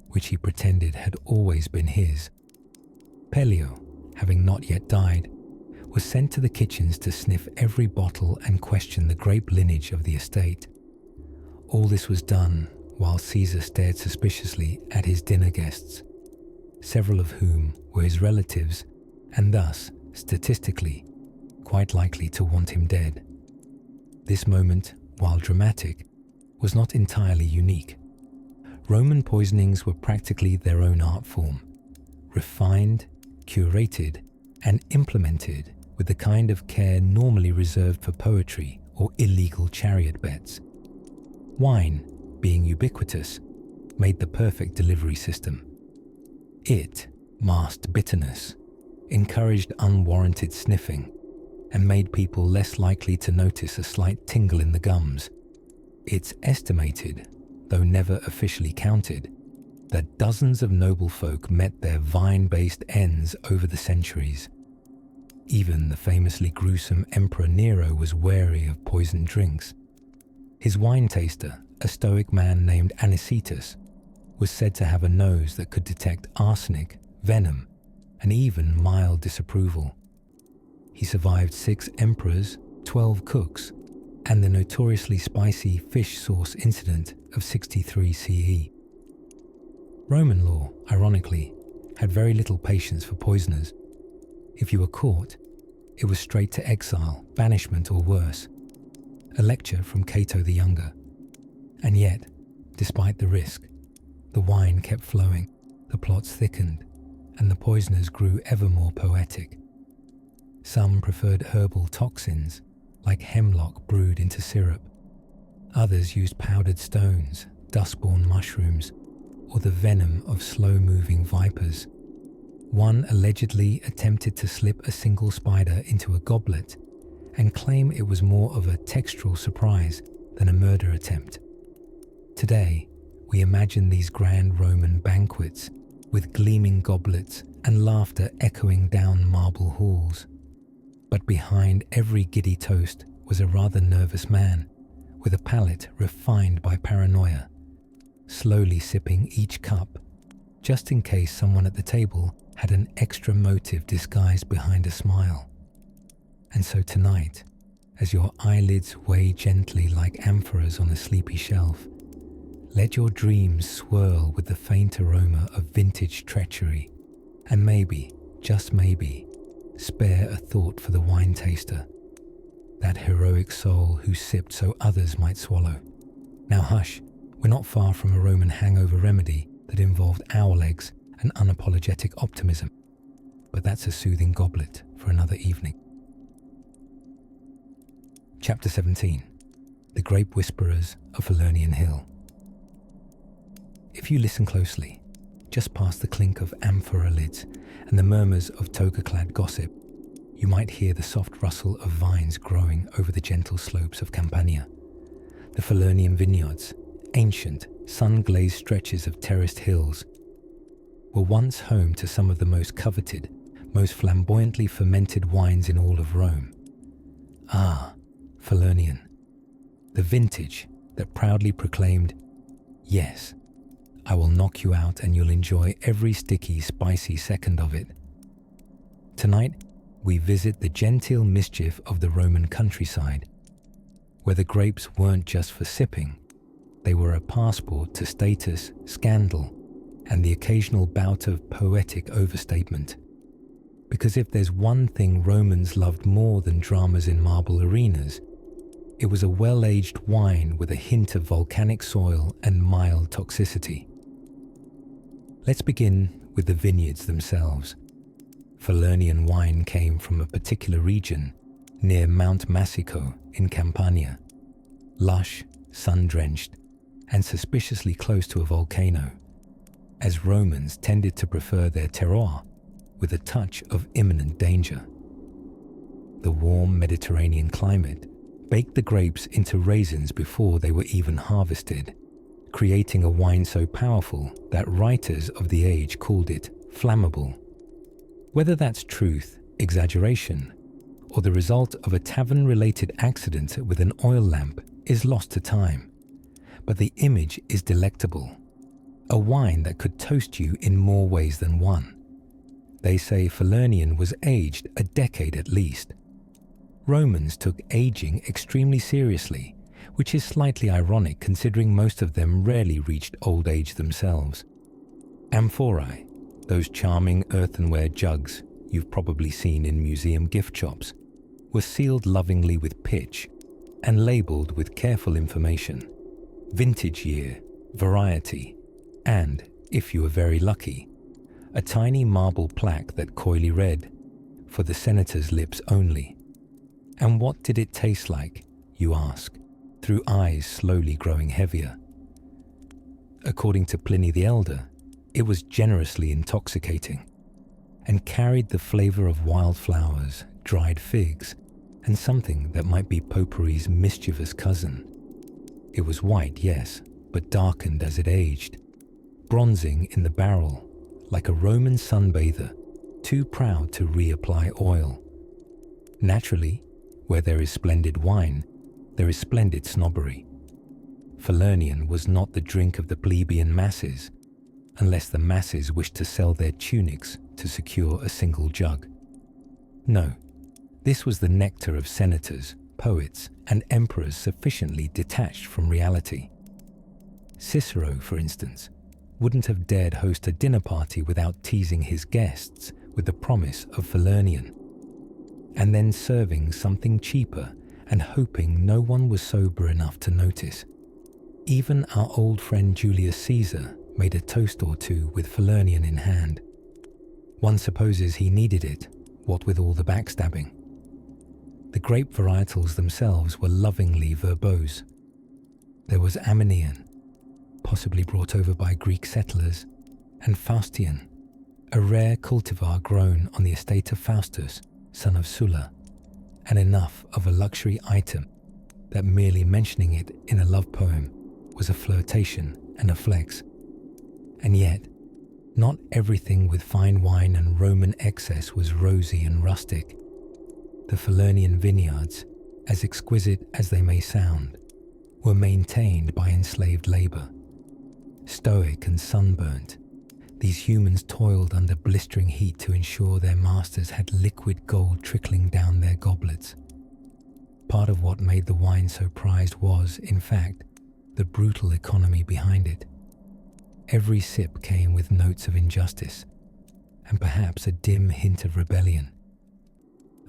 which he pretended had always been his. Pellio, having not yet died, was sent to the kitchens to sniff every bottle and question the grape lineage of the estate. All this was done while Caesar stared suspiciously at his dinner guests, several of whom were his relatives and thus, statistically, quite likely to want him dead. This moment, while dramatic, was not entirely unique. Roman poisonings were practically their own art form, refined, curated, and implemented with the kind of care normally reserved for poetry or illegal chariot bets. Wine, being ubiquitous, made the perfect delivery system. It masked bitterness, encouraged unwarranted sniffing, and made people less likely to notice a slight tingle in the gums. It's estimated, though never officially counted, that dozens of noble folk met their vine-based ends over the centuries. Even the famously gruesome Emperor Nero was wary of poisoned drinks. His wine taster, a stoic man named Anicetus, was said to have a nose that could detect arsenic, venom, and even mild disapproval. He survived 6 emperors, 12 cooks, and the notoriously spicy fish sauce incident of 63 CE. Roman law, ironically, had very little patience for poisoners. If you were caught, it was straight to exile, banishment, or worse. A lecture from Cato the Younger. And yet, despite the risk, the wine kept flowing, the plots thickened, and the poisoners grew ever more poetic. Some preferred herbal toxins, like hemlock brewed into syrup. Others used powdered stones, dust-borne mushrooms, or the venom of slow-moving vipers. One allegedly attempted to slip a single spider into a goblet and claim it was more of a textural surprise than a murder attempt. Today, we imagine these grand Roman banquets with gleaming goblets and laughter echoing down marble halls. But behind every giddy toast was a rather nervous man with a palate refined by paranoia, slowly sipping each cup, just in case someone at the table had an extra motive disguised behind a smile. And so tonight, as your eyelids weigh gently like amphoras on a sleepy shelf, let your dreams swirl with the faint aroma of vintage treachery, and maybe, just maybe, spare a thought for the wine taster, that heroic soul who sipped so others might swallow. Now hush, we're not far from a Roman hangover remedy that involved owl eggs and unapologetic optimism, but that's a soothing goblet for another evening. Chapter 17. The Grape Whisperers of Falernian Hill. If you listen closely, just past the clink of amphora lids and the murmurs of toga-clad gossip, you might hear the soft rustle of vines growing over the gentle slopes of Campania. The Falernian vineyards, ancient, sun-glazed stretches of terraced hills, were once home to some of the most coveted, most flamboyantly fermented wines in all of Rome. Ah, Falernian, the vintage that proudly proclaimed, "Yes, I will knock you out and you'll enjoy every sticky, spicy second of it." Tonight, we visit the genteel mischief of the Roman countryside, where the grapes weren't just for sipping, they were a passport to status, scandal, and the occasional bout of poetic overstatement. Because if there's one thing Romans loved more than dramas in marble arenas, it was a well-aged wine with a hint of volcanic soil and mild toxicity. Let's begin with the vineyards themselves. Falernian wine came from a particular region near Mount Massico in Campania, lush, sun-drenched, and suspiciously close to a volcano, as Romans tended to prefer their terroir with a touch of imminent danger. The warm Mediterranean climate baked the grapes into raisins before they were even harvested, creating a wine so powerful that writers of the age called it flammable. Whether that's truth, exaggeration, or the result of a tavern-related accident with an oil lamp is lost to time, but the image is delectable. A wine that could toast you in more ways than one. They say Falernian was aged a decade at least. Romans took aging extremely seriously, which is slightly ironic considering most of them rarely reached old age themselves. Amphorae, those charming earthenware jugs you've probably seen in museum gift shops, were sealed lovingly with pitch and labelled with careful information: vintage year, variety, and, if you were very lucky, a tiny marble plaque that coyly read, "For the senator's lips only." And what did it taste like, you ask, through eyes slowly growing heavier? According to Pliny the Elder, it was generously intoxicating and carried the flavour of wildflowers, dried figs, and something that might be potpourri's mischievous cousin. It was white, yes, but darkened as it aged, bronzing in the barrel like a Roman sunbather too proud to reapply oil. Naturally, where there is splendid wine, there is splendid snobbery. Falernian was not the drink of the plebeian masses, unless the masses wished to sell their tunics to secure a single jug. No, this was the nectar of senators, poets, and emperors sufficiently detached from reality. Cicero, for instance, wouldn't have dared host a dinner party without teasing his guests with the promise of Falernian, and then serving something cheaper and hoping no one was sober enough to notice. Even our old friend Julius Caesar made a toast or two with Falernian in hand. One supposes he needed it, what with all the backstabbing. The grape varietals themselves were lovingly verbose. There was Armenian, possibly brought over by Greek settlers, and Faustian, a rare cultivar grown on the estate of Faustus, son of Sulla, and enough of a luxury item that merely mentioning it in a love poem was a flirtation and a flex. And yet, not everything with fine wine and Roman excess was rosy and rustic. The Falernian vineyards, as exquisite as they may sound, were maintained by enslaved labour. Stoic and sunburnt, these humans toiled under blistering heat to ensure their masters had liquid gold trickling down their goblets. Part of what made the wine so prized was, in fact, the brutal economy behind it. Every sip came with notes of injustice, and perhaps a dim hint of rebellion.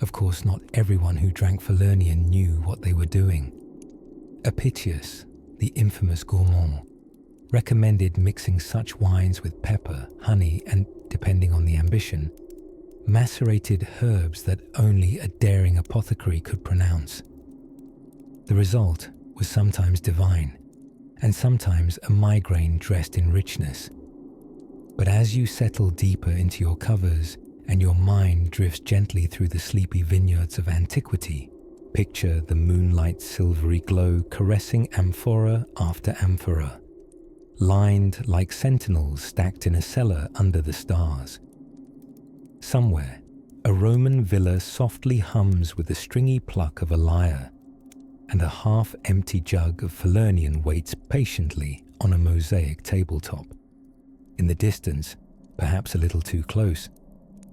Of course, not everyone who drank Falernian knew what they were doing. Apicius, the infamous gourmand, recommended mixing such wines with pepper, honey, and, depending on the ambition, macerated herbs that only a daring apothecary could pronounce. The result was sometimes divine, and sometimes a migraine dressed in richness. But as you settle deeper into your covers and your mind drifts gently through the sleepy vineyards of antiquity, picture the moonlight's silvery glow caressing amphora after amphora, lined like sentinels stacked in a cellar under the stars. Somewhere, a Roman villa softly hums with the stringy pluck of a lyre, and a half-empty jug of Falernian waits patiently on a mosaic tabletop. In the distance, perhaps a little too close,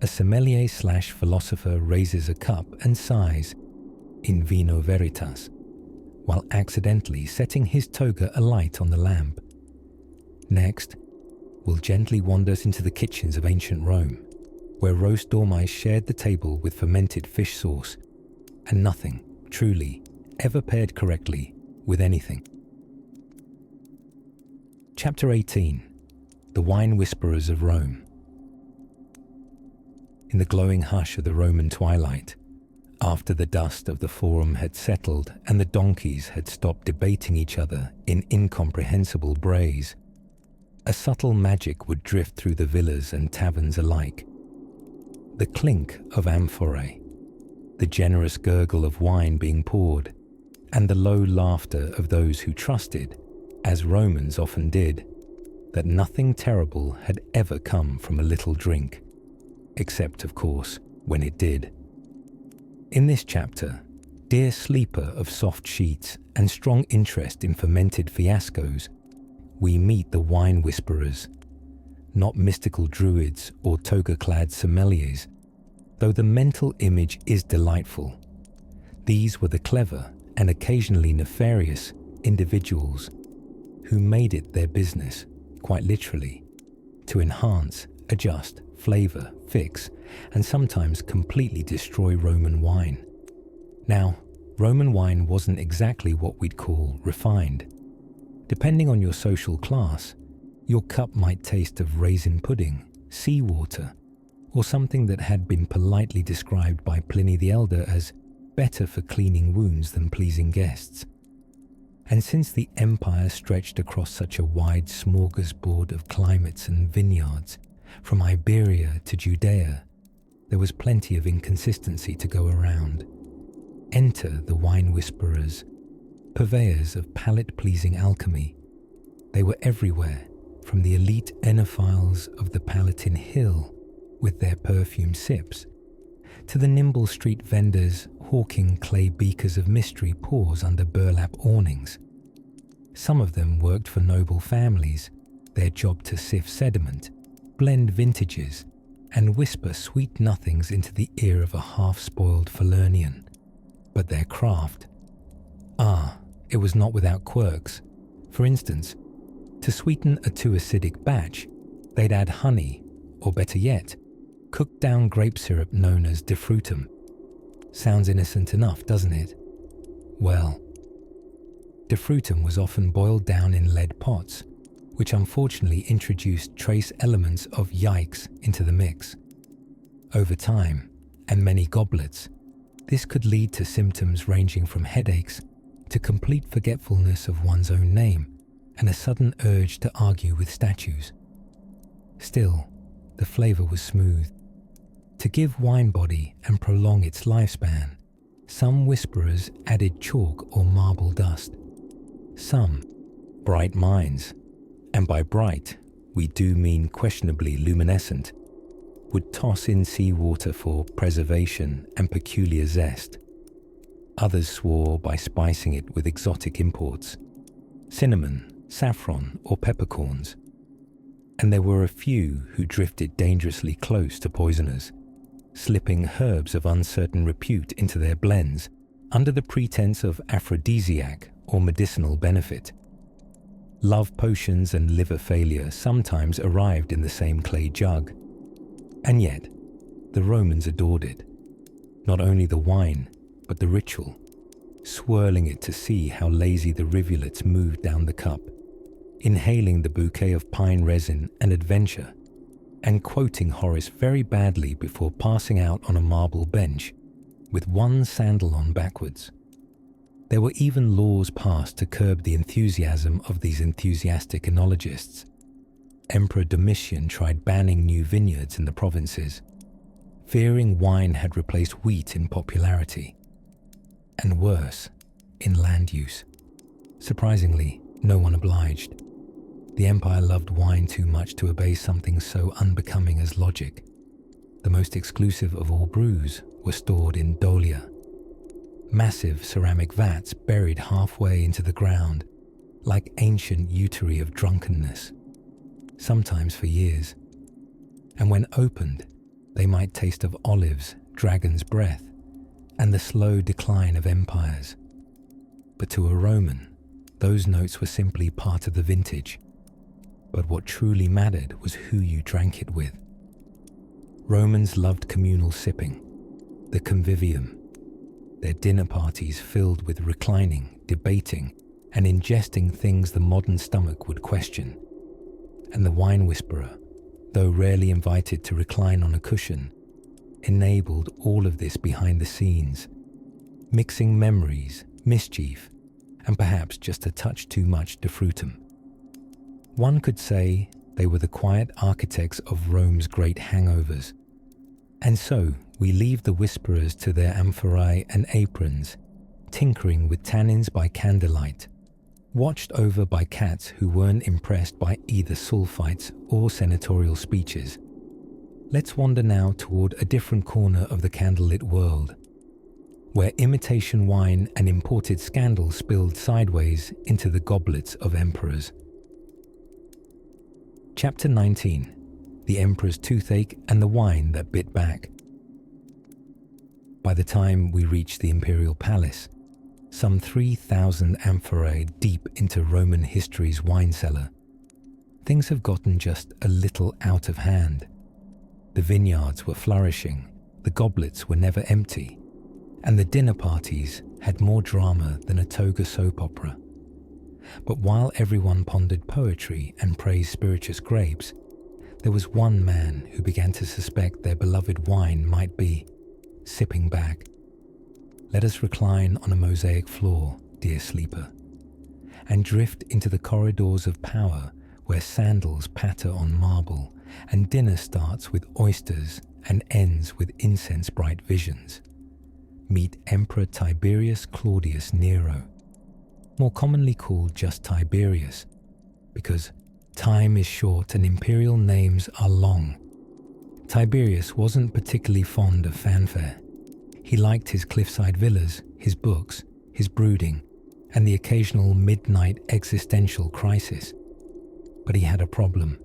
a sommelier/philosopher raises a cup and sighs, "In vino veritas," while accidentally setting his toga alight on the lamp. Next, we'll gently wander into the kitchens of ancient Rome, where roast dormice shared the table with fermented fish sauce, and nothing, truly, ever paired correctly with anything. Chapter 18. The Wine Whisperers of Rome. In the glowing hush of the Roman twilight, after the dust of the forum had settled and the donkeys had stopped debating each other in incomprehensible brays, a subtle magic would drift through the villas and taverns alike. The clink of amphorae, the generous gurgle of wine being poured, and the low laughter of those who trusted, as Romans often did, that nothing terrible had ever come from a little drink, except, of course, when it did. In this chapter, dear sleeper of soft sheets and strong interest in fermented fiascos, we meet the wine whisperers, not mystical druids or toga-clad sommeliers, though the mental image is delightful. These were the clever and occasionally nefarious individuals who made it their business, quite literally, to enhance, adjust, flavor, fix, and sometimes completely destroy Roman wine. Now, Roman wine wasn't exactly what we'd call refined. Depending on your social class, your cup might taste of raisin pudding, seawater, or something that had been politely described by Pliny the Elder as better for cleaning wounds than pleasing guests. And since the empire stretched across such a wide smorgasbord of climates and vineyards, from Iberia to Judea, there was plenty of inconsistency to go around. Enter the wine whisperers, purveyors of palate-pleasing alchemy. They were everywhere, from the elite enophiles of the Palatine Hill with their perfume sips, to the nimble street vendors hawking clay beakers of mystery pours under burlap awnings. Some of them worked for noble families, their job to sift sediment, blend vintages, and whisper sweet nothings into the ear of a half-spoiled Falernian. But their craft, it was not without quirks. For instance, to sweeten a too acidic batch, they'd add honey, or better yet, cooked down grape syrup known as defrutum. Sounds innocent enough, doesn't it? Well, defrutum was often boiled down in lead pots, which unfortunately introduced trace elements of yikes into the mix. Over time, and many goblets, this could lead to symptoms ranging from headaches to complete forgetfulness of one's own name and a sudden urge to argue with statues. Still, the flavor was smooth. To give wine body and prolong its lifespan, some whisperers added chalk or marble dust. Some, bright minds, and by bright, we do mean questionably luminescent, would toss in seawater for preservation and peculiar zest. Others swore by spicing it with exotic imports, cinnamon, saffron, or peppercorns. And there were a few who drifted dangerously close to poisoners, slipping herbs of uncertain repute into their blends under the pretense of aphrodisiac or medicinal benefit. Love potions and liver failure sometimes arrived in the same clay jug. And yet, the Romans adored it. Not only the wine, but the ritual, swirling it to see how lazy the rivulets moved down the cup, inhaling the bouquet of pine resin and adventure, and quoting Horace very badly before passing out on a marble bench with one sandal on backwards. There were even laws passed to curb the enthusiasm of these enthusiastic enologists. Emperor Domitian tried banning new vineyards in the provinces, fearing wine had replaced wheat in popularity, and worse, in land use. Surprisingly, no one obliged. The empire loved wine too much to obey something so unbecoming as logic. The most exclusive of all brews were stored in dolia, massive ceramic vats buried halfway into the ground, like ancient uteri of drunkenness, sometimes for years. And when opened, they might taste of olives, dragon's breath, and the slow decline of empires. But to a Roman, those notes were simply part of the vintage. But what truly mattered was who you drank it with. Romans loved communal sipping, the convivium, their dinner parties filled with reclining, debating, and ingesting things the modern stomach would question. And the wine whisperer, though rarely invited to recline on a cushion, enabled all of this behind the scenes, mixing memories, mischief, and perhaps just a touch too much defrutum. One could say they were the quiet architects of Rome's great hangovers. And so we leave the whisperers to their amphorae and aprons, tinkering with tannins by candlelight, watched over by cats who weren't impressed by either sulfites or senatorial speeches. Let's wander now toward a different corner of the candlelit world, where imitation wine and imported scandal spilled sideways into the goblets of emperors. Chapter 19. the emperor's toothache, and the wine that bit back. By the time we reached the imperial palace, some 3,000 amphorae deep into Roman history's wine cellar, things have gotten just a little out of hand. The vineyards were flourishing, the goblets were never empty, and the dinner parties had more drama than a toga soap opera. But while everyone pondered poetry and praised spirituous grapes, there was one man who began to suspect their beloved wine might be sipping back. Let us recline on a mosaic floor, dear sleeper, and drift into the corridors of power where sandals patter on marble and dinner starts with oysters and ends with incense-bright visions. Meet Emperor Tiberius Claudius Nero, more commonly called just Tiberius, because time is short and imperial names are long. Tiberius wasn't particularly fond of fanfare. He liked his cliffside villas, his books, his brooding, and the occasional midnight existential crisis. But he had a problem.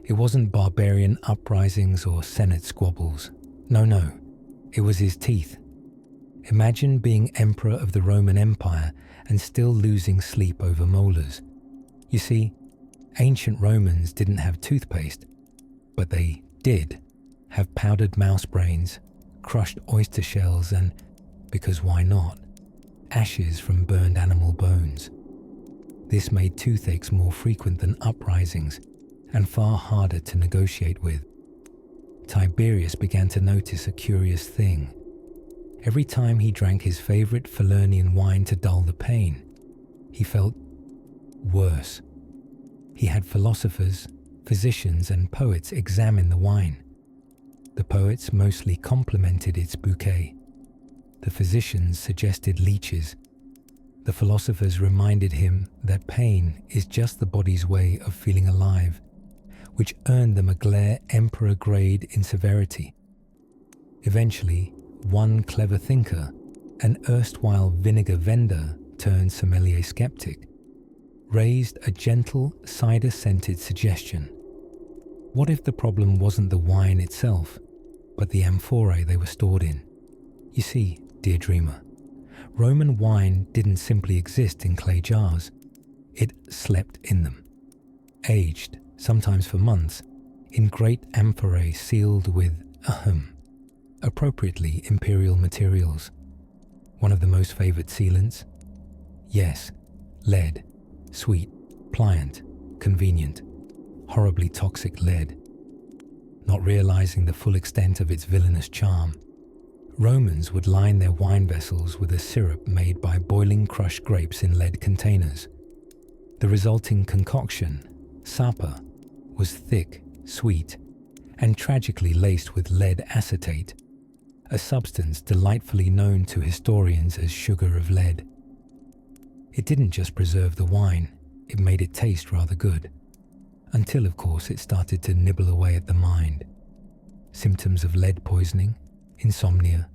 It wasn't barbarian uprisings or senate squabbles. No, it was his teeth. Imagine being emperor of the Roman Empire and still losing sleep over molars. You see, ancient Romans didn't have toothpaste, but they did have powdered mouse brains, crushed oyster shells, and, because why not, ashes from burned animal bones. This made toothaches more frequent than uprisings and far harder to negotiate with. Tiberius began to notice a curious thing. Every time he drank his favorite Falernian wine to dull the pain, he felt worse. He had philosophers, physicians, and poets examine the wine. The poets mostly complimented its bouquet. The physicians suggested leeches. The philosophers reminded him that pain is just the body's way of feeling alive, which earned them a glare emperor grade in severity. Eventually, one clever thinker, an erstwhile vinegar vendor turned sommelier skeptic, raised a gentle cider-scented suggestion. What if the problem wasn't the wine itself, but the amphorae they were stored in? You see, dear dreamer, Roman wine didn't simply exist in clay jars. It slept in them, aged, sometimes for months, in great amphorae sealed with, appropriately imperial materials. One of the most favoured sealants? Yes, lead. Sweet, pliant, convenient, horribly toxic lead. Not realizing the full extent of its villainous charm, Romans would line their wine vessels with a syrup made by boiling crushed grapes in lead containers. The resulting concoction, sapa, was thick, sweet, and tragically laced with lead acetate, a substance delightfully known to historians as sugar of lead. It didn't just preserve the wine, it made it taste rather good. Until, of course, it started to nibble away at the mind. Symptoms of lead poisoning, insomnia,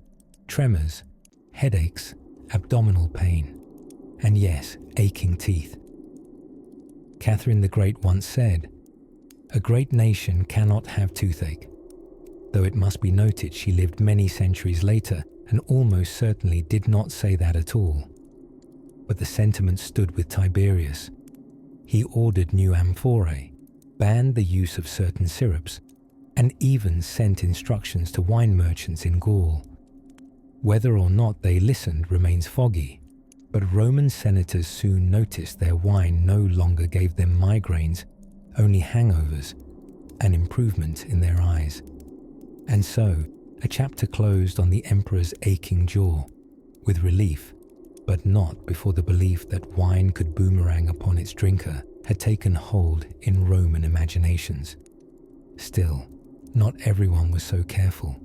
tremors, headaches, abdominal pain, and yes, aching teeth. Catherine the Great once said, "A great nation cannot have toothache," though it must be noted she lived many centuries later and almost certainly did not say that at all. But the sentiment stood with Tiberius. He ordered new amphorae, banned the use of certain syrups, and even sent instructions to wine merchants in Gaul. Whether or not they listened remains foggy, but Roman senators soon noticed their wine no longer gave them migraines, only hangovers, an improvement in their eyes. And so, a chapter closed on the emperor's aching jaw, with relief, but not before the belief that wine could boomerang upon its drinker had taken hold in Roman imaginations. Still, not everyone was so careful.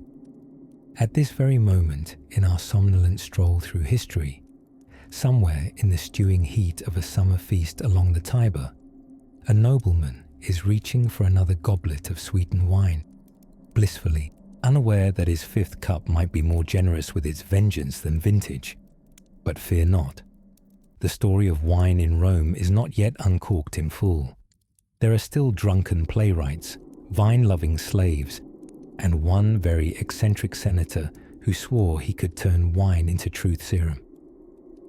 At this very moment, in our somnolent stroll through history, somewhere in the stewing heat of a summer feast along the Tiber, a nobleman is reaching for another goblet of sweetened wine, blissfully unaware that his fifth cup might be more generous with its vengeance than vintage. But fear not. The story of wine in Rome is not yet uncorked in full. There are still drunken playwrights, vine-loving slaves, and one very eccentric senator who swore he could turn wine into truth serum.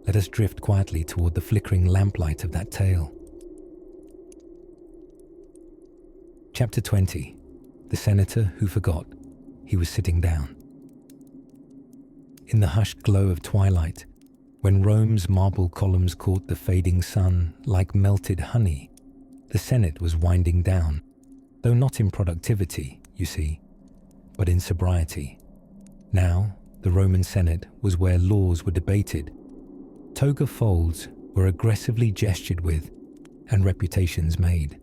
Let us drift quietly toward the flickering lamplight of that tale. Chapter 20. The Senator Who Forgot He Was Sitting Down. In the hushed glow of twilight, when Rome's marble columns caught the fading sun like melted honey, the Senate was winding down, though not in productivity, you see, but in sobriety. Now, the Roman Senate was where laws were debated, toga folds were aggressively gestured with, and reputations made.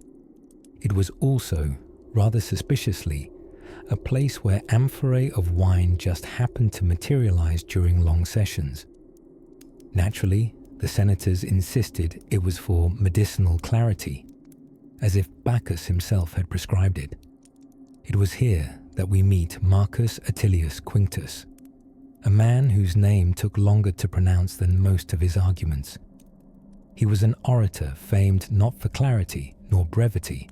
It was also, rather suspiciously, a place where amphorae of wine just happened to materialize during long sessions. Naturally, the senators insisted it was for medicinal clarity, as if Bacchus himself had prescribed it. It was here that we meet Marcus Atilius Quinctus, a man whose name took longer to pronounce than most of his arguments. He was an orator famed not for clarity nor brevity,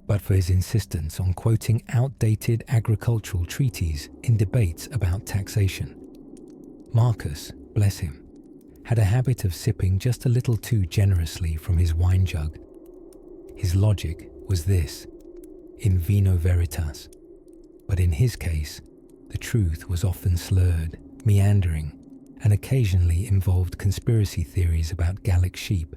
but for his insistence on quoting outdated agricultural treatises in debates about taxation. Marcus, bless him, had a habit of sipping just a little too generously from his wine jug. His logic was this: in vino veritas. But in his case, the truth was often slurred, meandering, and occasionally involved conspiracy theories about Gallic sheep.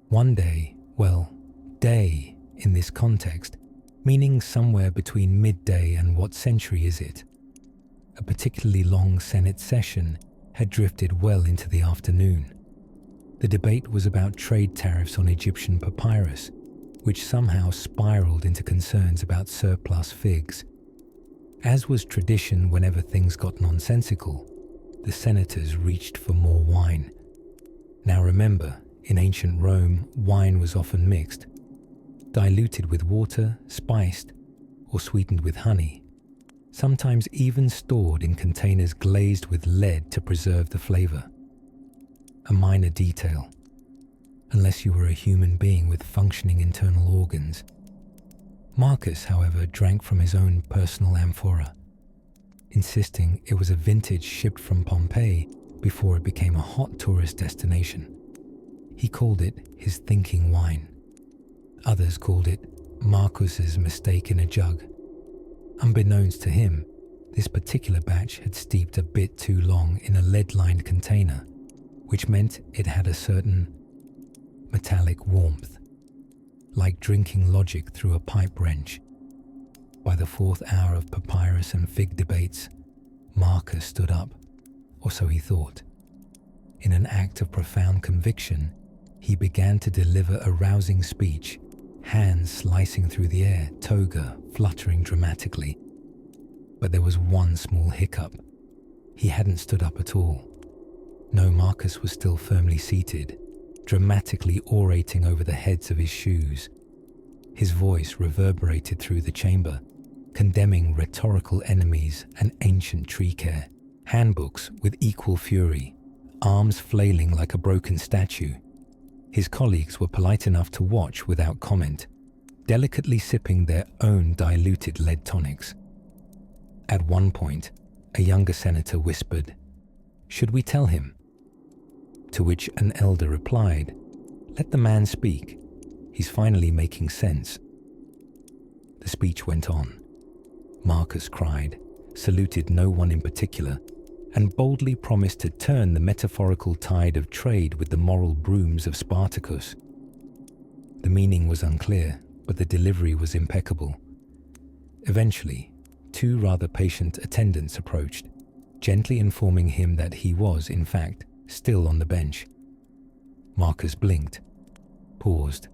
One day, well, day in this context, meaning somewhere between midday and what century is it? A particularly long Senate session had drifted well into the afternoon. The debate was about trade tariffs on Egyptian papyrus, which somehow spiraled into concerns about surplus figs. As was tradition whenever things got nonsensical, the senators reached for more wine. Now remember, in ancient Rome, wine was often mixed, diluted with water, spiced, or sweetened with honey, sometimes even stored in containers glazed with lead to preserve the flavor. A minor detail, unless you were a human being with functioning internal organs. Marcus, however, drank from his own personal amphora, insisting it was a vintage shipped from Pompeii before it became a hot tourist destination. He called it his thinking wine. Others called it Marcus's mistake in a jug. Unbeknownst to him, this particular batch had steeped a bit too long in a lead-lined container, which meant it had a certain metallic warmth, like drinking logic through a pipe wrench. By the fourth hour of papyrus and fig debates, Marcus stood up, or so he thought. In an act of profound conviction, he began to deliver a rousing speech, hands slicing through the air, toga fluttering dramatically. But there was one small hiccup. He hadn't stood up at all. No, Marcus was still firmly seated, dramatically orating over the heads of his shoes. His voice reverberated through the chamber, condemning rhetorical enemies and ancient tree care, handbooks with equal fury, arms flailing like a broken statue. His colleagues were polite enough to watch without comment, delicately sipping their own diluted lead tonics. At one point, a younger senator whispered, "Should we tell him?" To which an elder replied, "Let the man speak. He's finally making sense." The speech went on. Marcus cried, saluted no one in particular, and boldly promised to turn the metaphorical tide of trade with the moral brooms of Spartacus. The meaning was unclear, but the delivery was impeccable. Eventually, two rather patient attendants approached, gently informing him that he was, in fact, still on the bench. Marcus blinked, paused,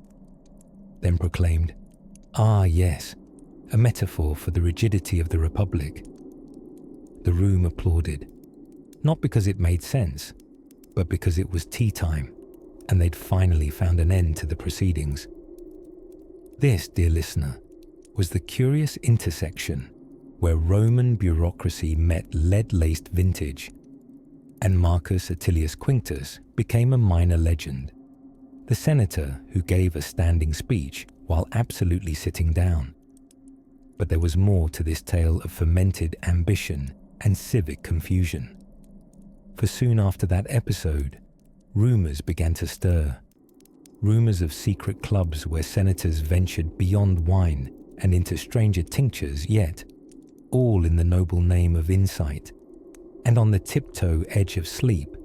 then proclaimed, "Ah, yes, a metaphor for the rigidity of the Republic." The room applauded, not because it made sense, but because it was tea time, and they'd finally found an end to the proceedings. This, dear listener, was the curious intersection where Roman bureaucracy met lead-laced vintage, and Marcus Atilius Quinctus became a minor legend, the senator who gave a standing speech while absolutely sitting down. But there was more to this tale of fermented ambition and civic confusion. For soon after that episode, rumours began to stir. Rumours of secret clubs where senators ventured beyond wine and into stranger tinctures yet, all in the noble name of insight. And on the tiptoe edge of sleep,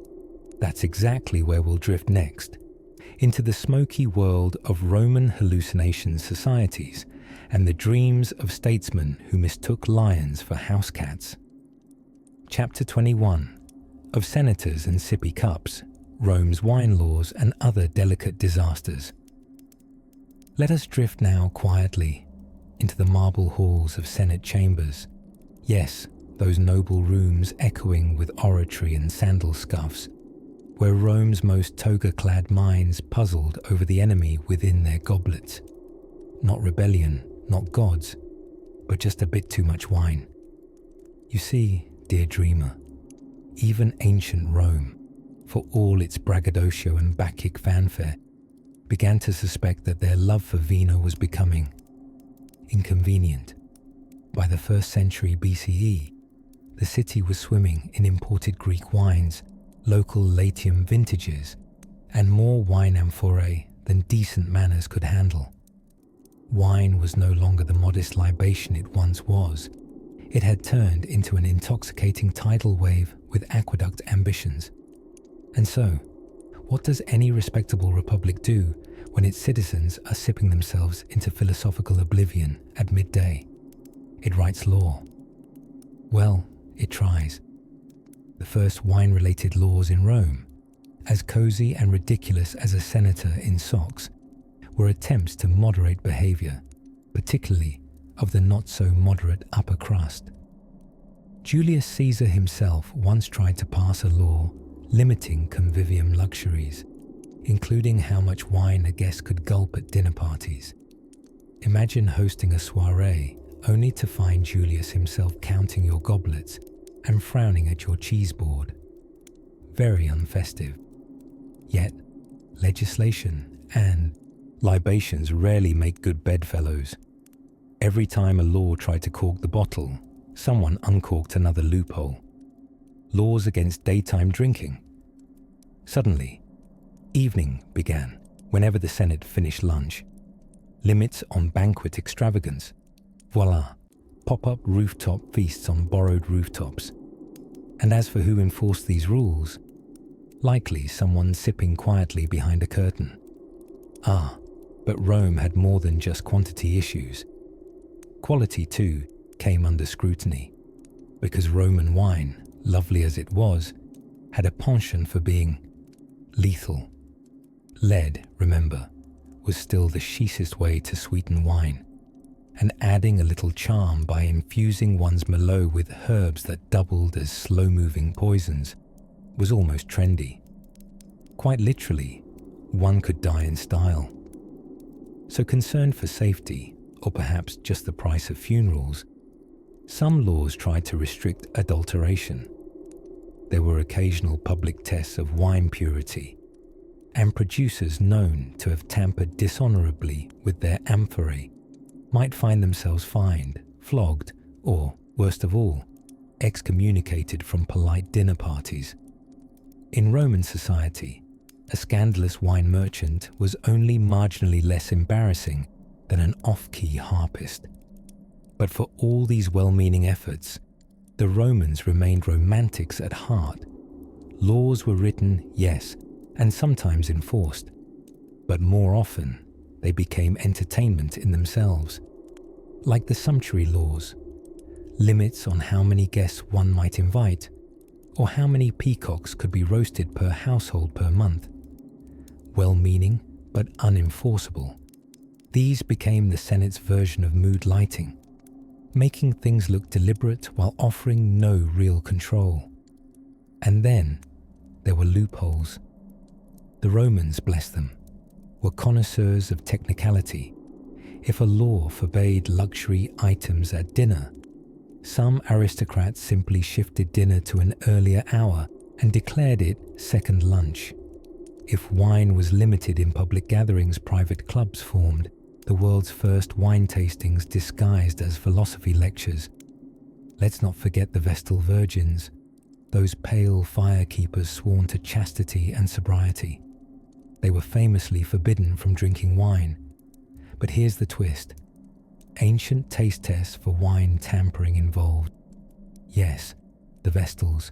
that's exactly where we'll drift next, into the smoky world of Roman hallucination societies and the dreams of statesmen who mistook lions for house cats. Chapter 21 of Senators and Sippy Cups, Rome's wine laws and other delicate disasters. Let us drift now quietly into the marble halls of Senate chambers. Yes, those noble rooms echoing with oratory and sandal scuffs, where Rome's most toga-clad minds puzzled over the enemy within their goblets. Not rebellion, not gods, but just a bit too much wine. You see, dear dreamer, even ancient Rome, for all its braggadocio and Bacchic fanfare, began to suspect that their love for vino was becoming inconvenient. By the 1st century BCE, the city was swimming in imported Greek wines, local Latium vintages, and more wine amphorae than decent manners could handle. Wine was no longer the modest libation it once was. It had turned into an intoxicating tidal wave with aqueduct ambitions. And so, what does any respectable republic do when its citizens are sipping themselves into philosophical oblivion at midday? It writes law. Well, it tries. The first wine-related laws in Rome, as cozy and ridiculous as a senator in socks, were attempts to moderate behavior, particularly of the not-so-moderate upper crust. Julius Caesar himself once tried to pass a law limiting convivium luxuries, including how much wine a guest could gulp at dinner parties. Imagine hosting a soiree only to find Julius himself counting your goblets and frowning at your cheese board. Very unfestive. Yet, legislation and libations rarely make good bedfellows. Every time a law tried to cork the bottle, someone uncorked another loophole. Laws against daytime drinking. Suddenly, evening began whenever the Senate finished lunch. Limits on banquet extravagance. Voila, pop-up rooftop feasts on borrowed rooftops. And as for who enforced these rules, likely someone sipping quietly behind a curtain. But Rome had more than just quantity issues. Quality, too, came under scrutiny, because Roman wine, lovely as it was, had a penchant for being lethal. Lead, remember, was still the chichest way to sweeten wine, and adding a little charm by infusing one's mellow with herbs that doubled as slow-moving poisons was almost trendy. Quite literally, one could die in style. So concerned for safety, or perhaps just the price of funerals, some laws tried to restrict adulteration. There were occasional public tests of wine purity, and producers known to have tampered dishonorably with their amphorae might find themselves fined, flogged, or, worst of all, excommunicated from polite dinner parties. In Roman society, a scandalous wine merchant was only marginally less embarrassing than an off-key harpist. But for all these well-meaning efforts, the Romans remained romantics at heart. Laws were written, yes, and sometimes enforced, but more often they became entertainment in themselves. Like the sumptuary laws, limits on how many guests one might invite, or how many peacocks could be roasted per household per month. Well-meaning, but unenforceable. These became the Senate's version of mood lighting, making things look deliberate while offering no real control. And then there were loopholes. The Romans, bless them, were connoisseurs of technicality. If a law forbade luxury items at dinner, some aristocrats simply shifted dinner to an earlier hour and declared it second lunch. If wine was limited in public gatherings private clubs formed, the world's first wine tastings disguised as philosophy lectures. Let's not forget the Vestal Virgins, those pale fire-keepers sworn to chastity and sobriety. They were famously forbidden from drinking wine. But here's the twist. Ancient taste tests for wine tampering involved. Yes, the Vestals.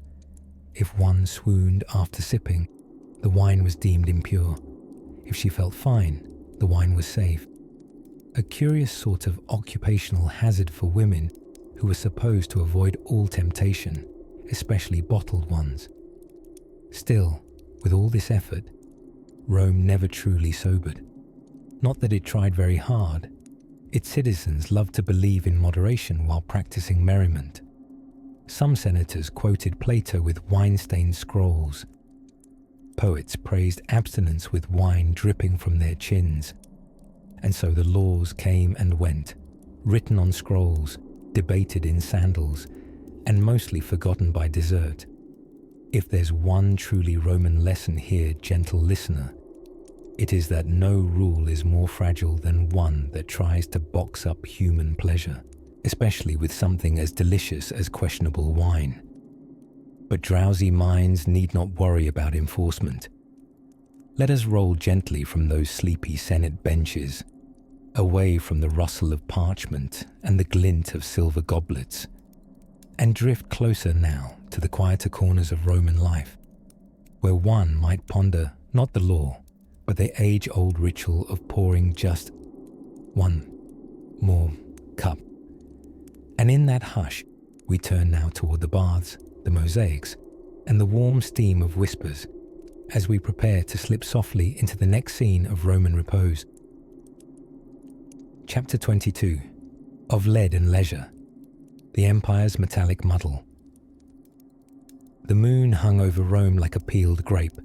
If one swooned after sipping, the wine was deemed impure. If she felt fine, the wine was safe. A curious sort of occupational hazard for women who were supposed to avoid all temptation, especially bottled ones. Still, with all this effort, Rome never truly sobered. Not that it tried very hard. Its citizens loved to believe in moderation while practicing merriment. Some senators quoted Plato with wine-stained scrolls. Poets praised abstinence with wine dripping from their chins. And so the laws came and went, written on scrolls, debated in sandals, and mostly forgotten by dessert. If there's one truly Roman lesson here, gentle listener, it is that no rule is more fragile than one that tries to box up human pleasure, especially with something as delicious as questionable wine. But drowsy minds need not worry about enforcement. Let us roll gently from those sleepy Senate benches, away from the rustle of parchment and the glint of silver goblets, and drift closer now to the quieter corners of Roman life, where one might ponder not the law, but the age-old ritual of pouring just one more cup. And in that hush, we turn now toward the baths, the mosaics, and the warm steam of whispers as we prepare to slip softly into the next scene of Roman repose. Chapter 22. Of Lead and Leisure. The Empire's Metallic Muddle. The moon hung over Rome like a peeled grape,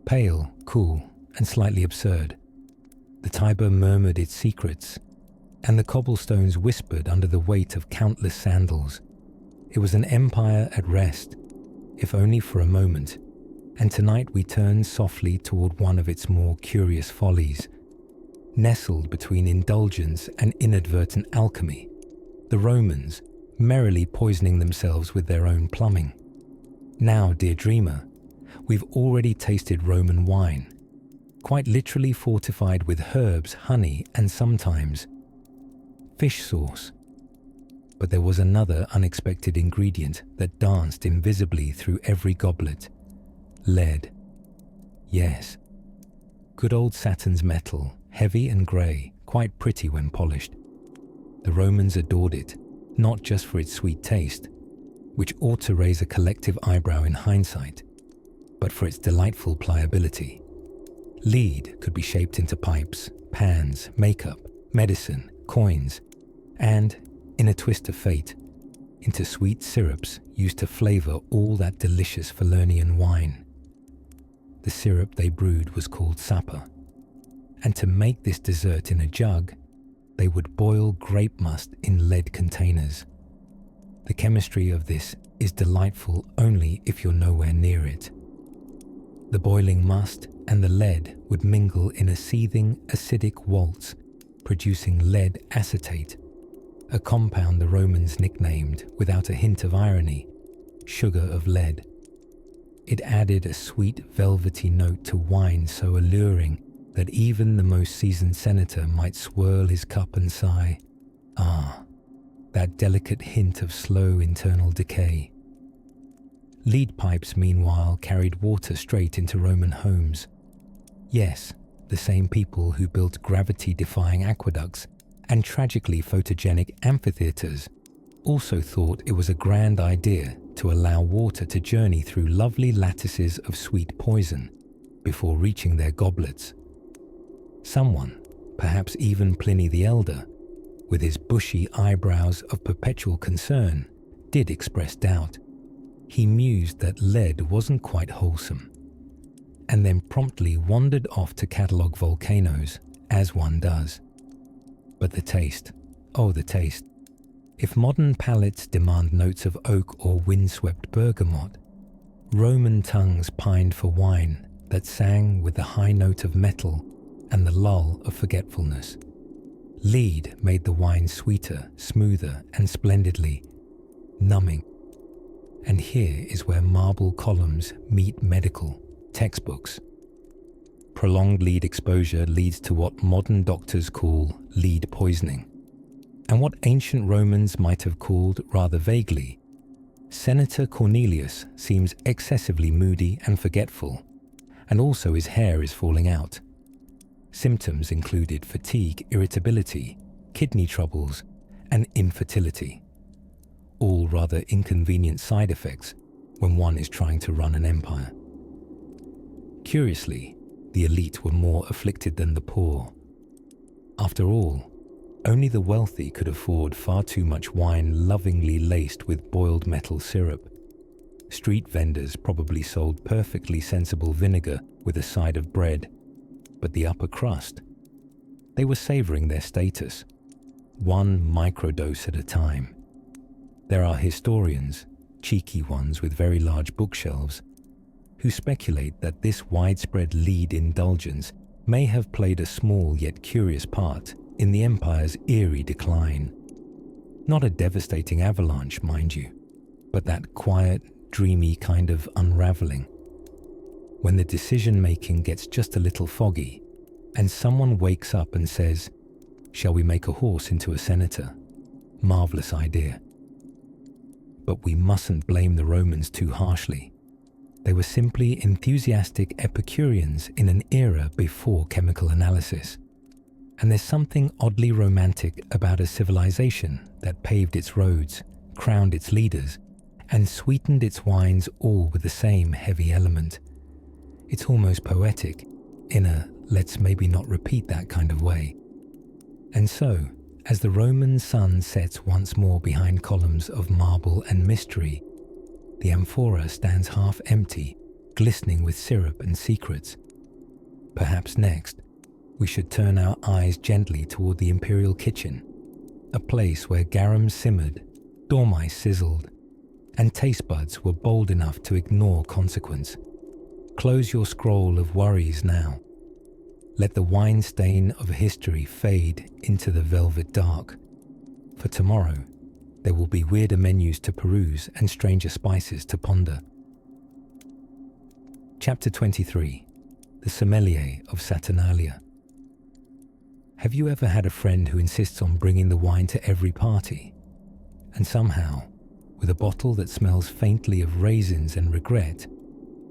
pale, cool, and slightly absurd. The Tiber murmured its secrets, and the cobblestones whispered under the weight of countless sandals. It was an empire at rest, if only for a moment, and tonight we turn softly toward one of its more curious follies. Nestled between indulgence and inadvertent alchemy, the Romans, merrily poisoning themselves with their own plumbing. Now, dear dreamer, we've already tasted Roman wine, quite literally fortified with herbs, honey, and sometimes fish sauce. But there was another unexpected ingredient that danced invisibly through every goblet. Lead. Yes. Good old Saturn's metal, heavy and grey, quite pretty when polished. The Romans adored it, not just for its sweet taste, which ought to raise a collective eyebrow in hindsight, but for its delightful pliability. Lead could be shaped into pipes, pans, makeup, medicine, coins, and, in a twist of fate, into sweet syrups used to flavour all that delicious Falernian wine. The syrup they brewed was called sapa, and to make this dessert in a jug, they would boil grape must in lead containers. The chemistry of this is delightful only if you're nowhere near it. The boiling must and the lead would mingle in a seething, acidic waltz, producing lead acetate, a compound the Romans nicknamed, without a hint of irony, sugar of lead. It added a sweet, velvety note to wine so alluring that even the most seasoned senator might swirl his cup and sigh, "Ah, that delicate hint of slow internal decay." Lead pipes, meanwhile, carried water straight into Roman homes. Yes, the same people who built gravity-defying aqueducts and tragically photogenic amphitheatres also thought it was a grand idea to allow water to journey through lovely lattices of sweet poison before reaching their goblets. Someone, perhaps even Pliny the Elder, with his bushy eyebrows of perpetual concern, did express doubt. He mused that lead wasn't quite wholesome, and then promptly wandered off to catalogue volcanoes, as one does. But the taste, oh the taste. If modern palates demand notes of oak or windswept bergamot, Roman tongues pined for wine that sang with the high note of metal and the lull of forgetfulness. Lead made the wine sweeter, smoother, and splendidly numbing. And here is where marble columns meet medical textbooks. Prolonged lead exposure leads to what modern doctors call lead poisoning, and what ancient Romans might have called, rather vaguely, Senator Cornelius seems excessively moody and forgetful, and also his hair is falling out. Symptoms included fatigue, irritability, kidney troubles, and infertility. All rather inconvenient side effects when one is trying to run an empire. Curiously, the elite were more afflicted than the poor. After all, only the wealthy could afford far too much wine lovingly laced with boiled metal syrup. Street vendors probably sold perfectly sensible vinegar with a side of bread, but the upper crust, they were savoring their status, one microdose at a time. There are historians, cheeky ones with very large bookshelves, who speculate that this widespread lead indulgence may have played a small yet curious part in the empire's eerie decline. Not a devastating avalanche, mind you, but that quiet, dreamy kind of unraveling. When the decision-making gets just a little foggy, and someone wakes up and says, "Shall we make a horse into a senator?" Marvelous idea. But we mustn't blame the Romans too harshly. They were simply enthusiastic Epicureans in an era before chemical analysis. And there's something oddly romantic about a civilization that paved its roads, crowned its leaders, and sweetened its wines all with the same heavy element. It's almost poetic, in a let's maybe not repeat that kind of way. And so, as the Roman sun sets once more behind columns of marble and mystery, the amphora stands half empty, glistening with syrup and secrets. Perhaps next, we should turn our eyes gently toward the imperial kitchen, a place where garum simmered, dormice sizzled, and taste buds were bold enough to ignore consequence. Close your scroll of worries now. Let the wine stain of history fade into the velvet dark. For tomorrow, there will be weirder menus to peruse and stranger spices to ponder. Chapter 23. The Sommelier of Saturnalia. Have you ever had a friend who insists on bringing the wine to every party? And somehow, with a bottle that smells faintly of raisins and regret,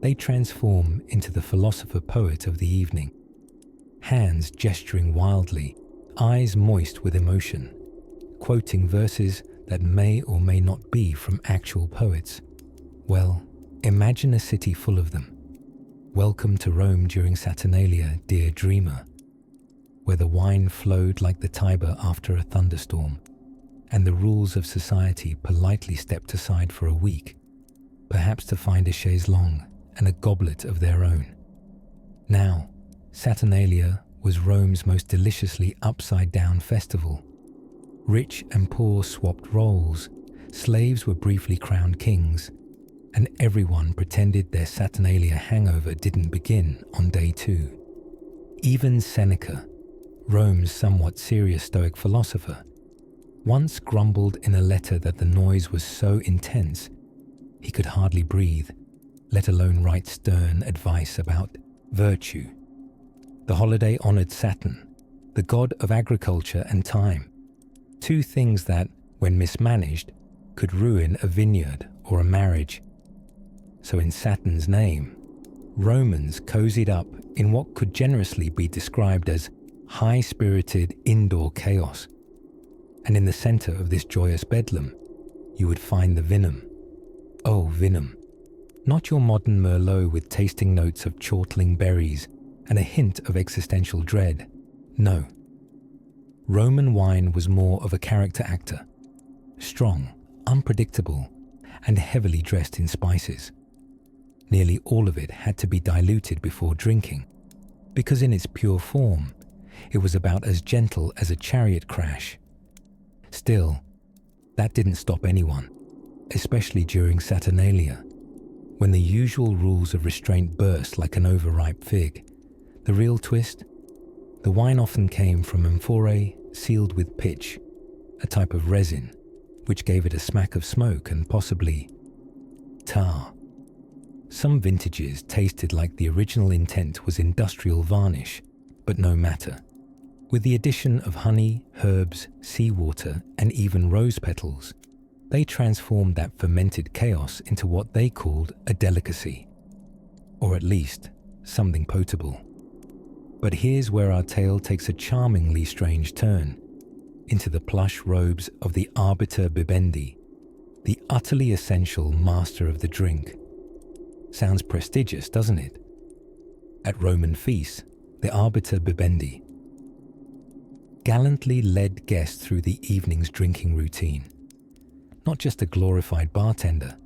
they transform into the philosopher-poet of the evening. Hands gesturing wildly, eyes moist with emotion, quoting verses that may or may not be from actual poets. Well, imagine a city full of them. Welcome to Rome during Saturnalia, dear dreamer, where the wine flowed like the Tiber after a thunderstorm, and the rules of society politely stepped aside for a week, perhaps to find a chaise longue and a goblet of their own. Now, Saturnalia was Rome's most deliciously upside-down festival. Rich and poor swapped roles, slaves were briefly crowned kings, and everyone pretended their Saturnalia hangover didn't begin on day 2. Even Seneca, Rome's somewhat serious Stoic philosopher, once grumbled in a letter that the noise was so intense he could hardly breathe, let alone write stern advice about virtue. The holiday-honored Saturn, the god of agriculture and time, two things that, when mismanaged, could ruin a vineyard or a marriage. So in Saturn's name, Romans cozied up in what could generously be described as high-spirited indoor chaos. And in the center of this joyous bedlam, you would find the vinum. Oh, vinum. Not your modern Merlot with tasting notes of chortling berries and a hint of existential dread. No. Roman wine was more of a character actor, strong, unpredictable, and heavily dressed in spices. Nearly all of it had to be diluted before drinking, because in its pure form, it was about as gentle as a chariot crash. Still, that didn't stop anyone, especially during Saturnalia, when the usual rules of restraint burst like an overripe fig. The real twist? The wine often came from amphorae sealed with pitch, a type of resin, which gave it a smack of smoke and possibly tar. Some vintages tasted like the original intent was industrial varnish, but no matter. With the addition of honey, herbs, seawater, and even rose petals, they transformed that fermented chaos into what they called a delicacy, or at least something potable. But here's where our tale takes a charmingly strange turn, into the plush robes of the arbiter bibendi, the utterly essential master of the drink. Sounds prestigious, doesn't it? At Roman feasts, the arbiter bibendi gallantly led guests through the evening's drinking routine. Not just a glorified bartender.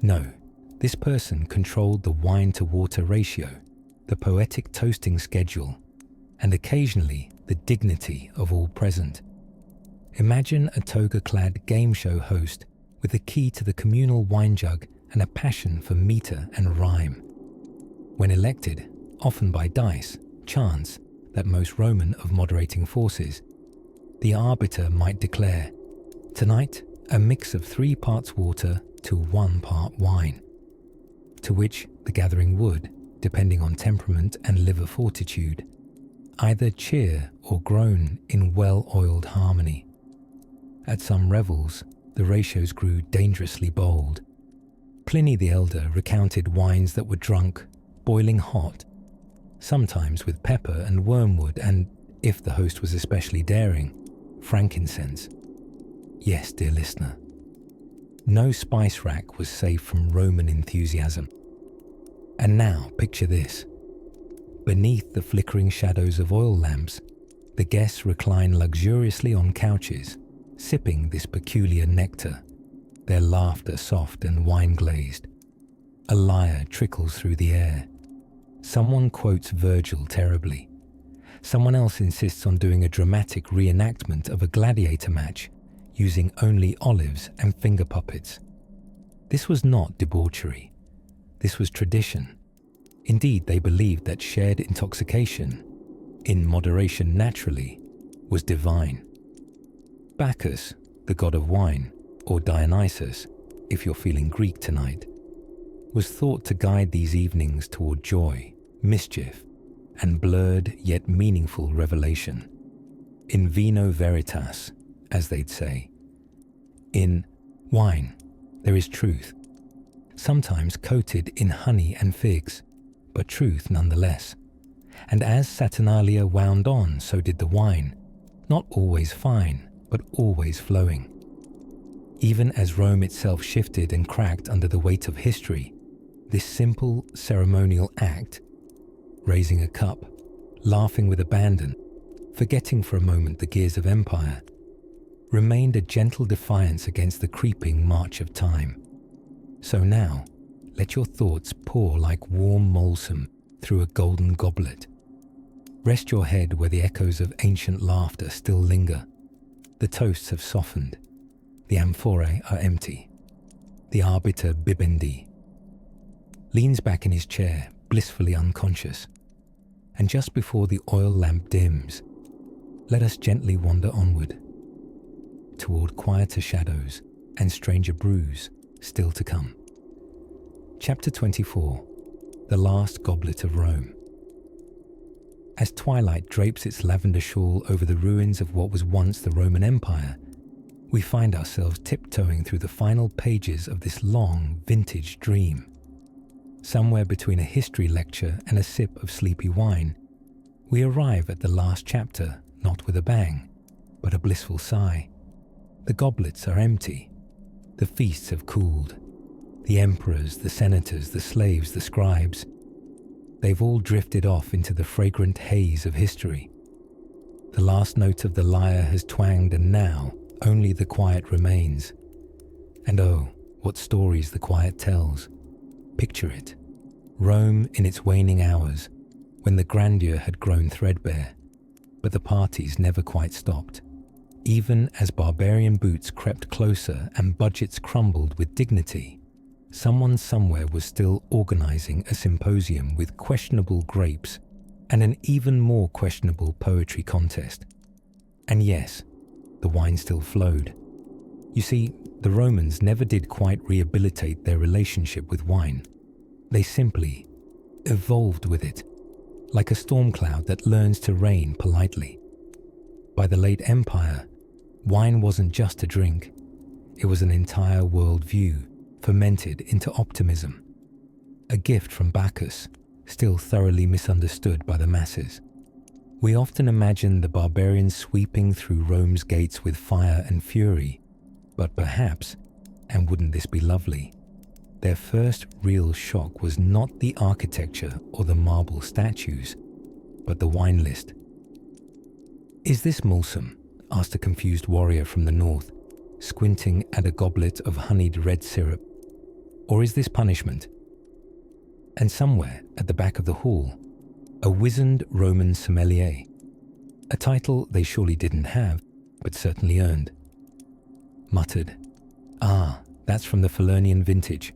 No, this person controlled the wine-to-water ratio, the poetic toasting schedule, and occasionally the dignity of all present. Imagine a toga-clad game show host with a key to the communal wine jug and a passion for meter and rhyme. When elected, often by dice, chance, that most Roman of moderating forces, the arbiter might declare, "Tonight, a mix of 3 parts water to 1 part wine," to which the gathering would, depending on temperament and liver fortitude, either cheer or groan in well-oiled harmony. At some revels, the ratios grew dangerously bold. Pliny the Elder recounted wines that were drunk boiling hot, sometimes with pepper and wormwood and, if the host was especially daring, frankincense. Yes, dear listener, no spice rack was safe from Roman enthusiasm. And now, picture this. Beneath the flickering shadows of oil lamps, the guests recline luxuriously on couches, sipping this peculiar nectar, their laughter soft and wine-glazed. A lyre trickles through the air. Someone quotes Virgil terribly. Someone else insists on doing a dramatic reenactment of a gladiator match using only olives and finger puppets. This was not debauchery. This was tradition. Indeed, they believed that shared intoxication, in moderation naturally, was divine. Bacchus, the god of wine, or Dionysus, if you're feeling Greek tonight, was thought to guide these evenings toward joy, mischief, and blurred yet meaningful revelation. In vino veritas, as they'd say. In wine, there is truth, sometimes coated in honey and figs, but truth nonetheless. And as Saturnalia wound on, so did the wine, not always fine, but always flowing. Even as Rome itself shifted and cracked under the weight of history, this simple ceremonial act, raising a cup, laughing with abandon, forgetting for a moment the gears of empire, remained a gentle defiance against the creeping march of time. So now, let your thoughts pour like warm molesome through a golden goblet. Rest your head where the echoes of ancient laughter still linger. The toasts have softened. The amphorae are empty. The arbiter bibendi leans back in his chair, blissfully unconscious. And just before the oil lamp dims, let us gently wander onward, toward quieter shadows and stranger brews still to come. Chapter 24. The Last Goblet of Rome. As twilight drapes its lavender shawl over the ruins of what was once the Roman Empire, we find ourselves tiptoeing through the final pages of this long, vintage dream. Somewhere between a history lecture and a sip of sleepy wine, we arrive at the last chapter, not with a bang, but a blissful sigh. The goblets are empty. The feasts have cooled. The emperors, the senators, the slaves, the scribes, they've all drifted off into the fragrant haze of history. The last note of the lyre has twanged, and now only the quiet remains. And oh, what stories the quiet tells. Picture it. Rome in its waning hours, when the grandeur had grown threadbare, but the parties never quite stopped. Even as barbarian boots crept closer and budgets crumbled with dignity, someone somewhere was still organizing a symposium with questionable grapes, and an even more questionable poetry contest. And yes, the wine still flowed. You see, the Romans never did quite rehabilitate their relationship with wine. They simply evolved with it, like a storm cloud that learns to rain politely. By the late Empire, wine wasn't just a drink. It was an entire worldview, fermented into optimism. A gift from Bacchus, still thoroughly misunderstood by the masses. We often imagine the barbarians sweeping through Rome's gates with fire and fury, but perhaps, and wouldn't this be lovely, their first real shock was not the architecture or the marble statues, but the wine list. "Is this Mulsum?" asked a confused warrior from the north, squinting at a goblet of honeyed red syrup. "Or is this punishment?" And somewhere at the back of the hall, a wizened Roman sommelier, a title they surely didn't have, but certainly earned, muttered, "Ah, that's from the Falernian vintage,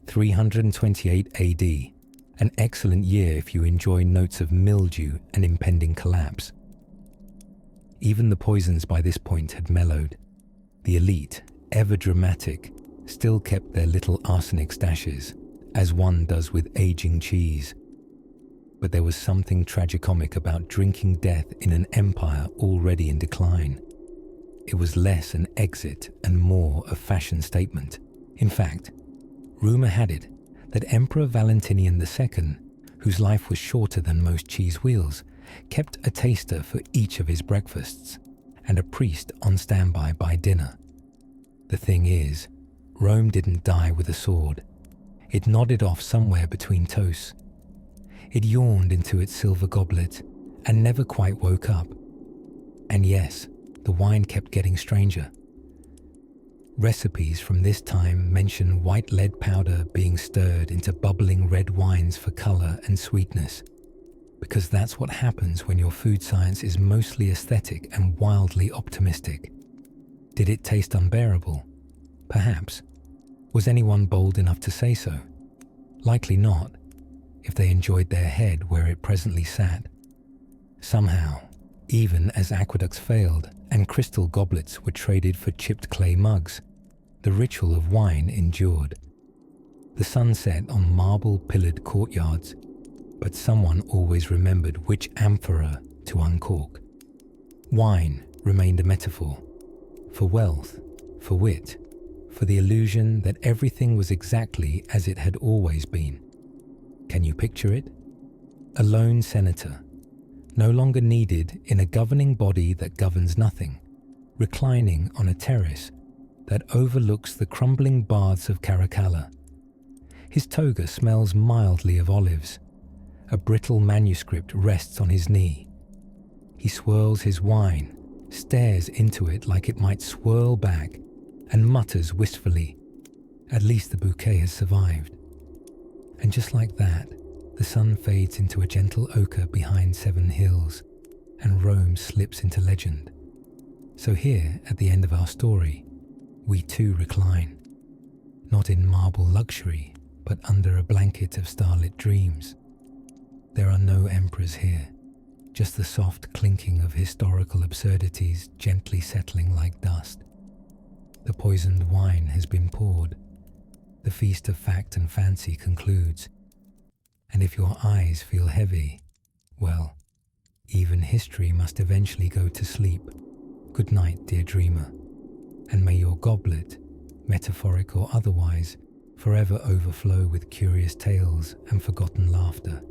328 AD, an excellent year if you enjoy notes of mildew and impending collapse." Even the poisons by this point had mellowed. The elite, ever dramatic, still kept their little arsenic stashes, as one does with aging cheese. But there was something tragicomic about drinking death in an empire already in decline. It was less an exit and more a fashion statement. In fact, rumour had it that Emperor Valentinian II, whose life was shorter than most cheese wheels, kept a taster for each of his breakfasts and a priest on standby by dinner. The thing is, Rome didn't die with a sword. It nodded off somewhere between toasts. It yawned into its silver goblet and never quite woke up. And yes, the wine kept getting stranger. Recipes from this time mention white lead powder being stirred into bubbling red wines for colour and sweetness, because that's what happens when your food science is mostly aesthetic and wildly optimistic. Did it taste unbearable? Perhaps. Was anyone bold enough to say so? Likely not, if they enjoyed their head where it presently sat. Somehow, even as aqueducts failed and crystal goblets were traded for chipped clay mugs, the ritual of wine endured. The sun set on marble-pillared courtyards, but someone always remembered which amphora to uncork. Wine remained a metaphor for wealth, for wit, for the illusion that everything was exactly as it had always been. Can you picture it? A lone senator, no longer needed in a governing body that governs nothing, reclining on a terrace that overlooks the crumbling baths of Caracalla. His toga smells mildly of olives. A brittle manuscript rests on his knee. He swirls his wine, stares into it like it might swirl back, and mutters wistfully, "At least the bouquet has survived." And just like that, the sun fades into a gentle ochre behind 7 hills, and Rome slips into legend. So here, at the end of our story, we too recline, not in marble luxury, but under a blanket of starlit dreams. There are no emperors here, just the soft clinking of historical absurdities gently settling like dust. The poisoned wine has been poured. The feast of fact and fancy concludes. And if your eyes feel heavy, well, even history must eventually go to sleep. Good night, dear dreamer, and may your goblet, metaphoric or otherwise, forever overflow with curious tales and forgotten laughter.